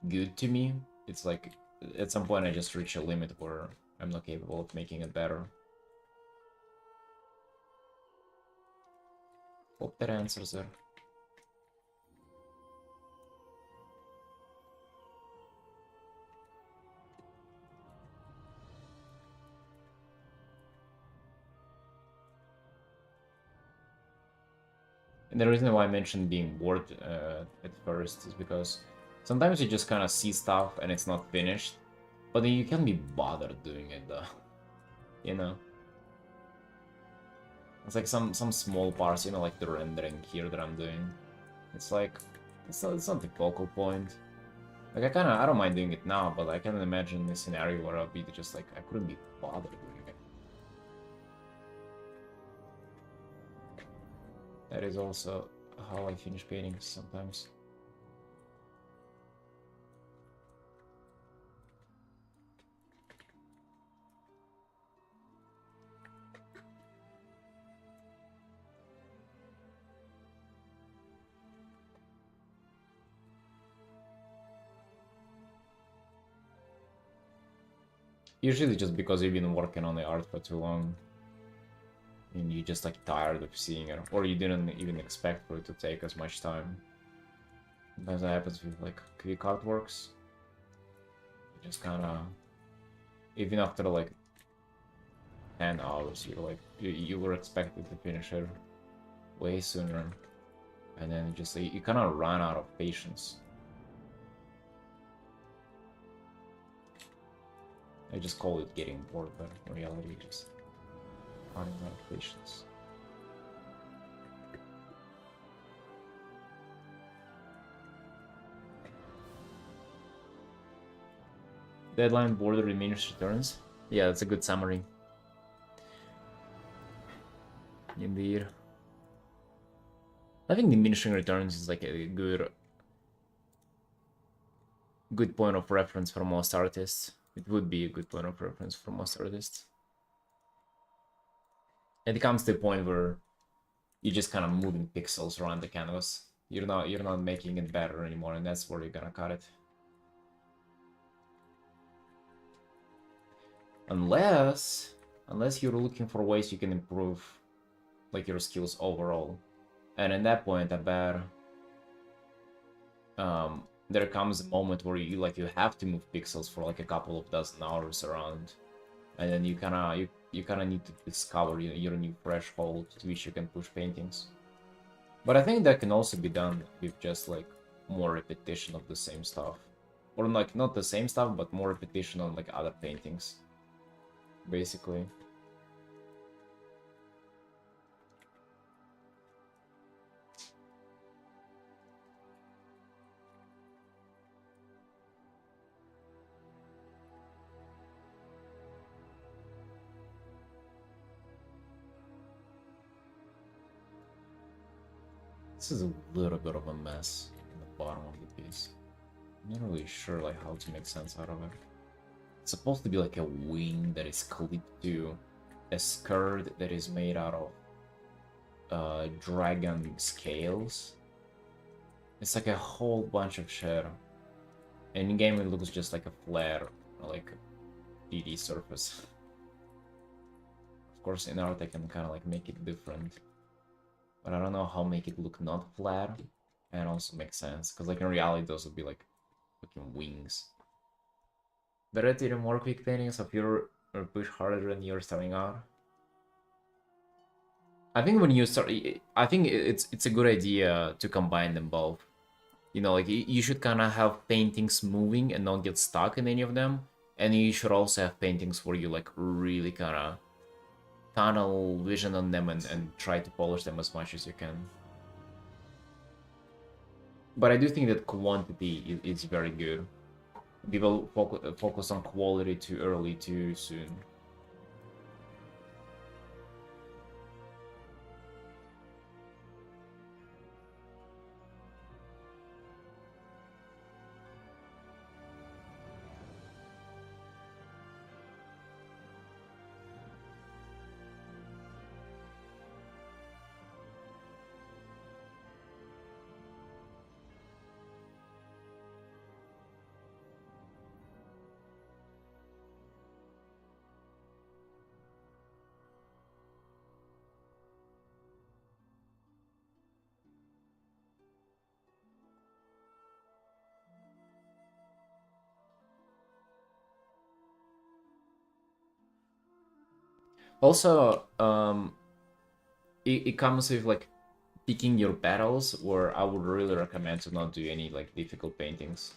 good to me, it's like, at some point I just reach a limit where I'm not capable of making it better. Hope that answers it. And the reason why I mentioned being bored at first is because sometimes you just kind of see stuff and it's not finished, but then you can't be bothered doing it though, you know? It's like some small parts, you know, like the rendering here that I'm doing. It's like, it's not the focal point. Like I don't mind doing it now, but I can imagine a scenario where I'll be just like, I couldn't be bothered doing it. That is also how I finish paintings sometimes. Usually just because you've been working on the art for too long. And you're just like tired of seeing it, or you didn't even expect for it to take as much time. Sometimes that happens with like quick artworks. You just kind of, even after like 10 hours, you're like you were expected to finish it way sooner, and then just like, you kind of run out of patience. I just call it getting bored, but in reality, just running out of patience. Deadline border diminished returns. Yeah, that's a good summary. Indeed. I think diminishing returns is like a good point of reference for most artists. It would be a good point of reference for most artists. It comes to a point where you're just kind of moving pixels around the canvas. You're not making it better anymore, and that's where you're gonna cut it. Unless you're looking for ways you can improve like your skills overall. And in that point, I bet there comes a moment where you have to move pixels for like a couple of dozen hours around, and then you kind of need to discover your new threshold to which you can push paintings. But I think that can also be done with just like more repetition of the same stuff, or like not the same stuff, but more repetition on like other paintings, basically. This is a little bit of a mess in the bottom of the piece. I'm not really sure like how to make sense out of it. It's supposed to be like a wing that is clipped to a skirt that is made out of dragon scales. It's like a whole bunch of shit. And in game it looks just like a flare, like a 3D surface. Of course, in art I can kind of like make it different, but I don't know how make it look not flat and also make sense, because like in reality those would be like fucking wings. Better to do more quick paintings of your or push harder when you're starting out. I think when you start, I think it's a good idea to combine them both. You know, like you should kind of have paintings moving and not get stuck in any of them, and you should also have paintings where you like really kind of tunnel vision on them and try to polish them as much as you can. But I do think that quantity is very good. People focus on quality too early, too soon. Also, it comes with like picking your battles, where I would really recommend to not do any like difficult paintings.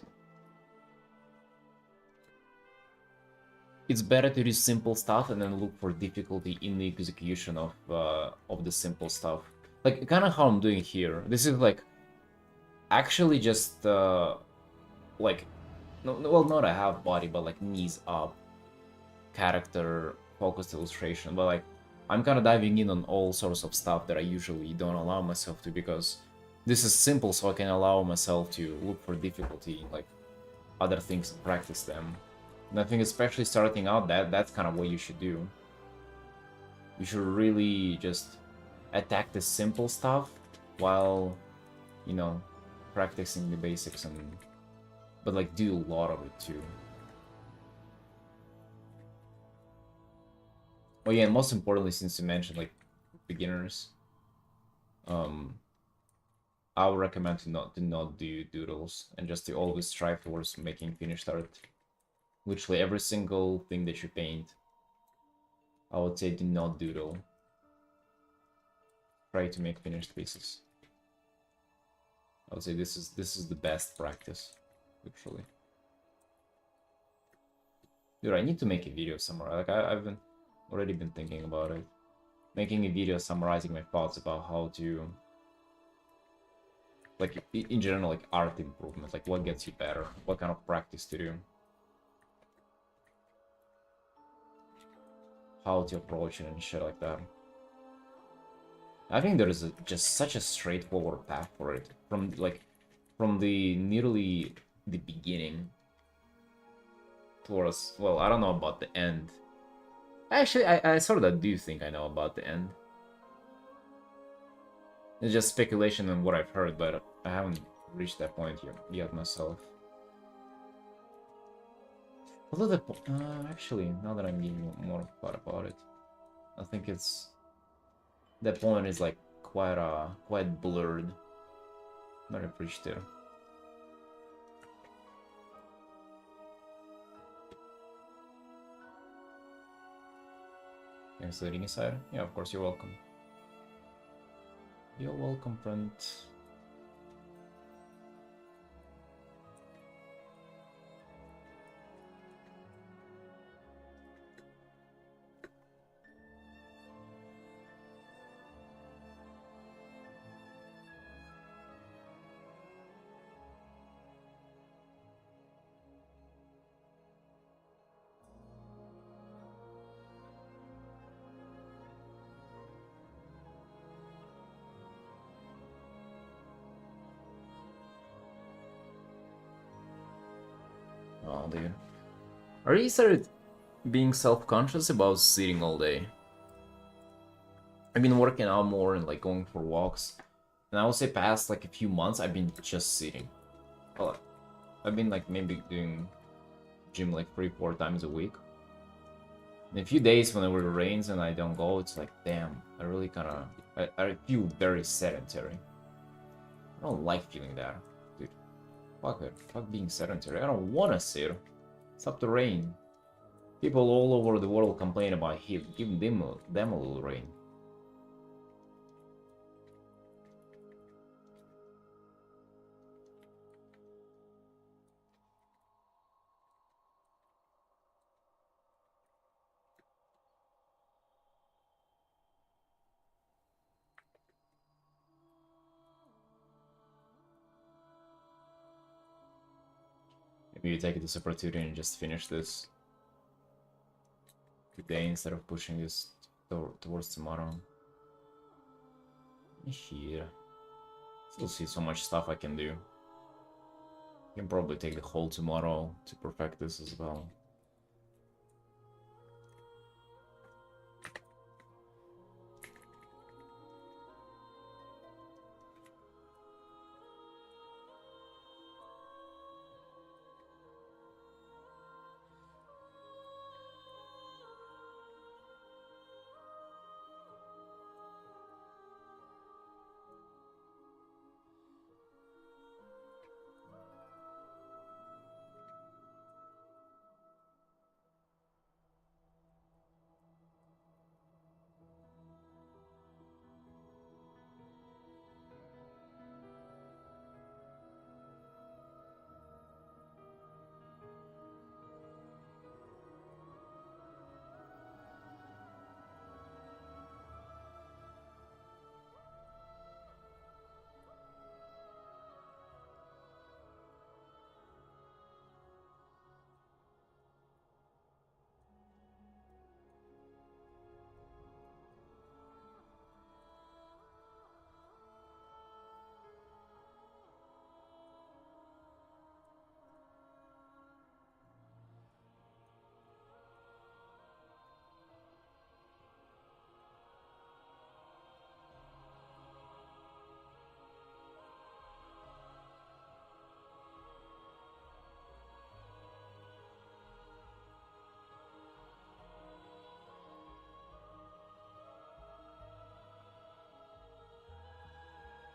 It's better to do simple stuff and then look for difficulty in the execution of the simple stuff. Like kind of how I'm doing here. This is like actually just like no, well, not a half body, but like knees up character focused illustration. But like I'm kind of diving in on all sorts of stuff that I usually don't allow myself to, because this is simple, so I can allow myself to look for difficulty, like other things, and practice them. And I think especially starting out, that's kind of what you should do. You should really just attack the simple stuff while, you know, practicing the basics, and but like do a lot of it too. Oh yeah, and most importantly, since you mentioned like beginners, I would recommend to not do doodles and just to always strive towards making finished art. Literally every single thing that you paint, I would say do not doodle. Try to make finished pieces. I would say this is the best practice, literally. Dude, I need to make a video somewhere. Like I've already been thinking about it. Making a video summarizing my thoughts about how to, like in general, like art improvement, like what gets you better, what kind of practice to do, how to approach it and shit like that. I think there is just such a straightforward path for it, from the nearly the beginning towards, well, I don't know about the end. Actually, I sort of do think I know about the end. It's just speculation on what I've heard, but I haven't reached that point yet myself. Although actually, now that I'm getting more thought about it, I think it's that point is like quite blurred. Not appreciative. Thanks for the reading side. Yeah, of course, you're welcome. You're welcome, friend. Oh, dude. I already started being self-conscious about sitting all day. I've been working out more and like going for walks. And I would say past like a few months, I've been just sitting. I've been like maybe doing gym like 3-4 times a week. In a few days whenever it rains and I don't go, it's like, damn, I really kind of, I feel very sedentary. I don't like feeling that, dude. Fuck it, fuck being sedentary. I don't want to sit. Stop the rain. People all over the world complain about heat. Give them a little rain. Maybe you take this opportunity and just finish this today instead of pushing this towards tomorrow. Here. Still see so much stuff I can do. Can probably take the whole tomorrow to perfect this as well.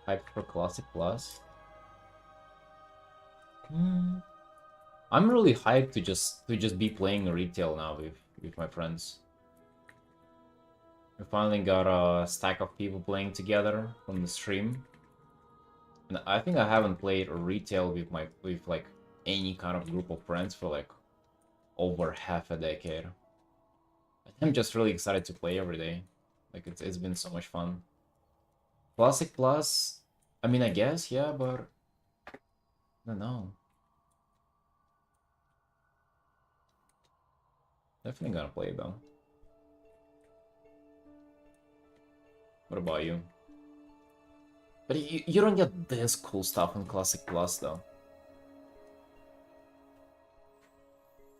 Hype for Classic Plus. I'm really hyped to just be playing retail now with my friends. We finally got a stack of people playing together on the stream. And I think I haven't played retail with like any kind of group of friends for like over half a decade. I'm just really excited to play every day. Like it's been so much fun. Classic Plus, I mean I guess, yeah, but I don't know. Definitely gonna play though. What about you? But you don't get this cool stuff in Classic Plus though.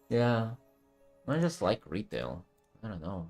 Yeah, I just like retail. I don't know.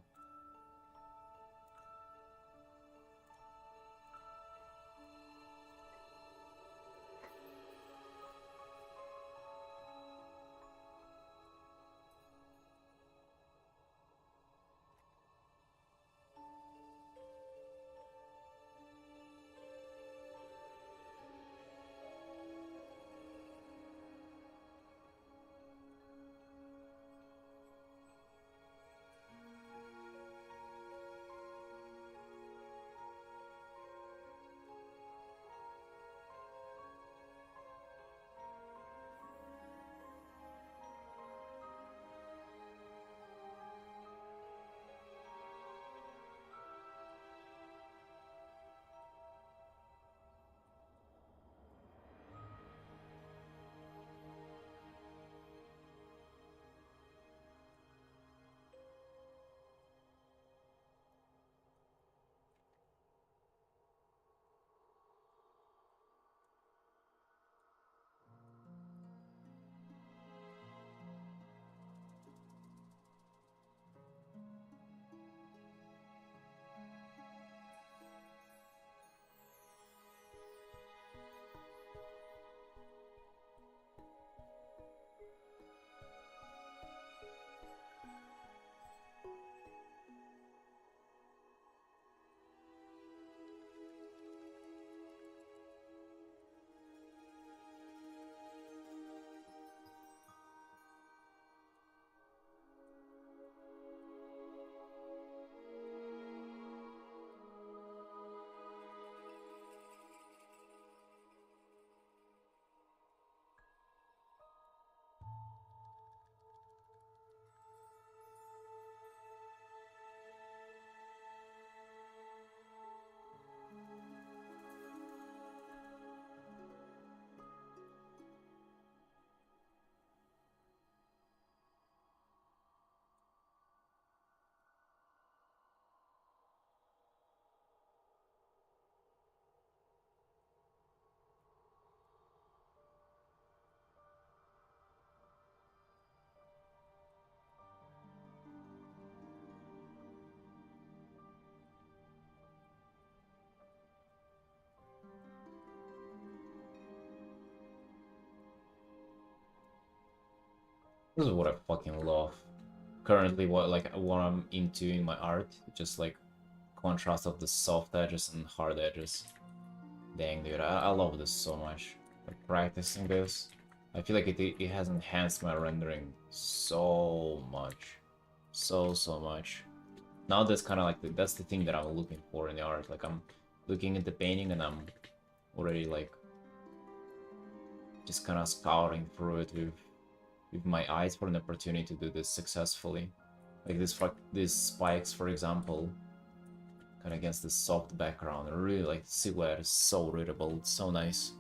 This is what I fucking love. Currently, what I'm into in my art, just like contrast of the soft edges and hard edges. Dang, dude, I love this so much. Like, practicing this, I feel like it has enhanced my rendering so much. So much. Now that's kind of like, that's the thing that I'm looking for in the art. Like, I'm looking at the painting and I'm already like, just kind of scouring through it with my eyes for an opportunity to do this successfully. Like these spikes, for example, kind of against this soft background. I really like the silhouette is so readable. It's so nice.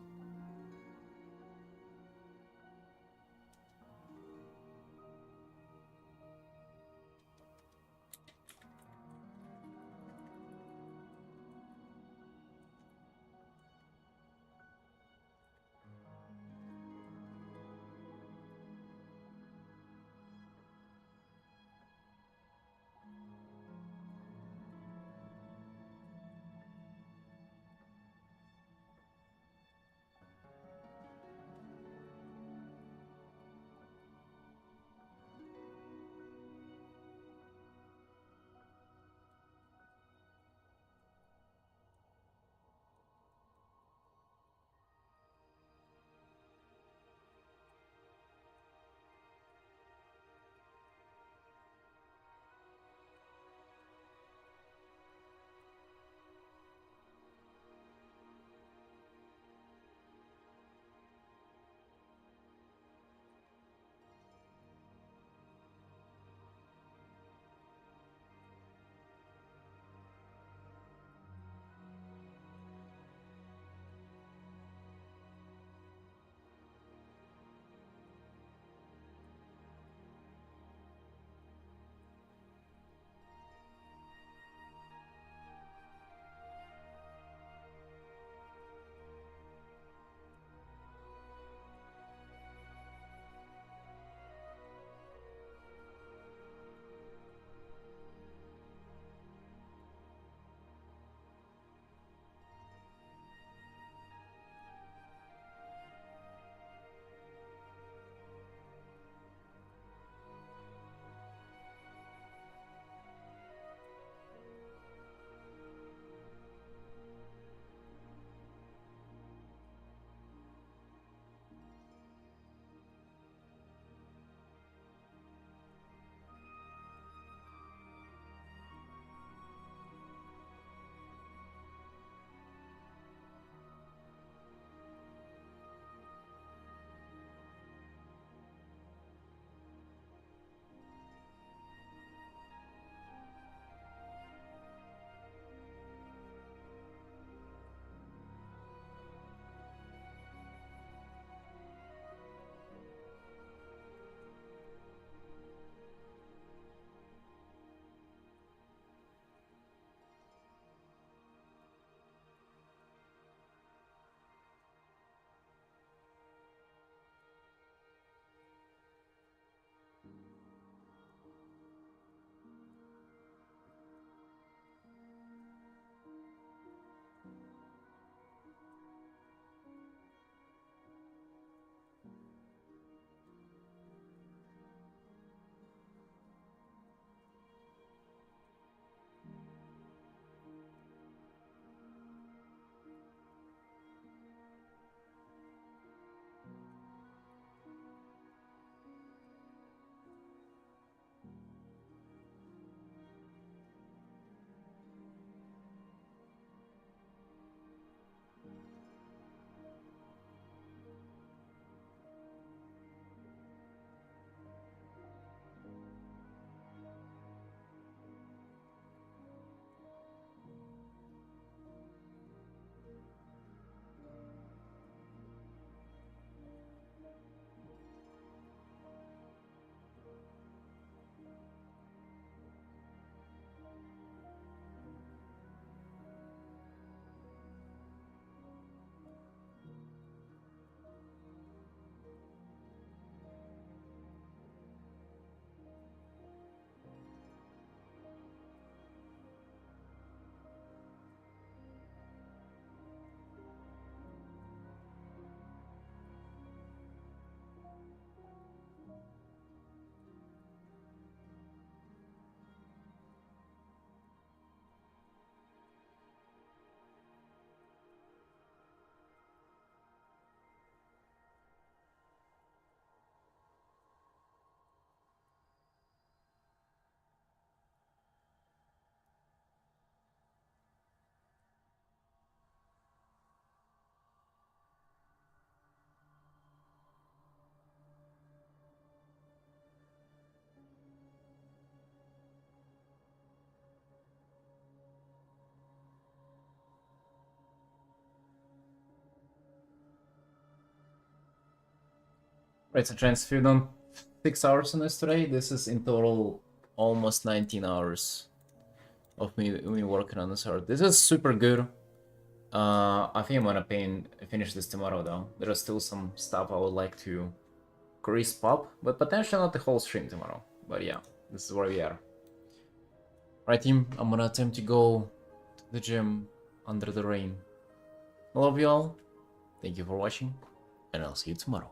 Right, so transferred on 6 hours on this today. This is in total almost 19 hours of me working on this art. This is super good. I think I'm gonna finish this tomorrow though. There is still some stuff I would like to crisp up, but potentially not the whole stream tomorrow. But yeah, this is where we are. Right, team, I'm gonna attempt to go to the gym under the rain. I love you all. Thank you for watching, and I'll see you tomorrow.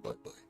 Bye bye.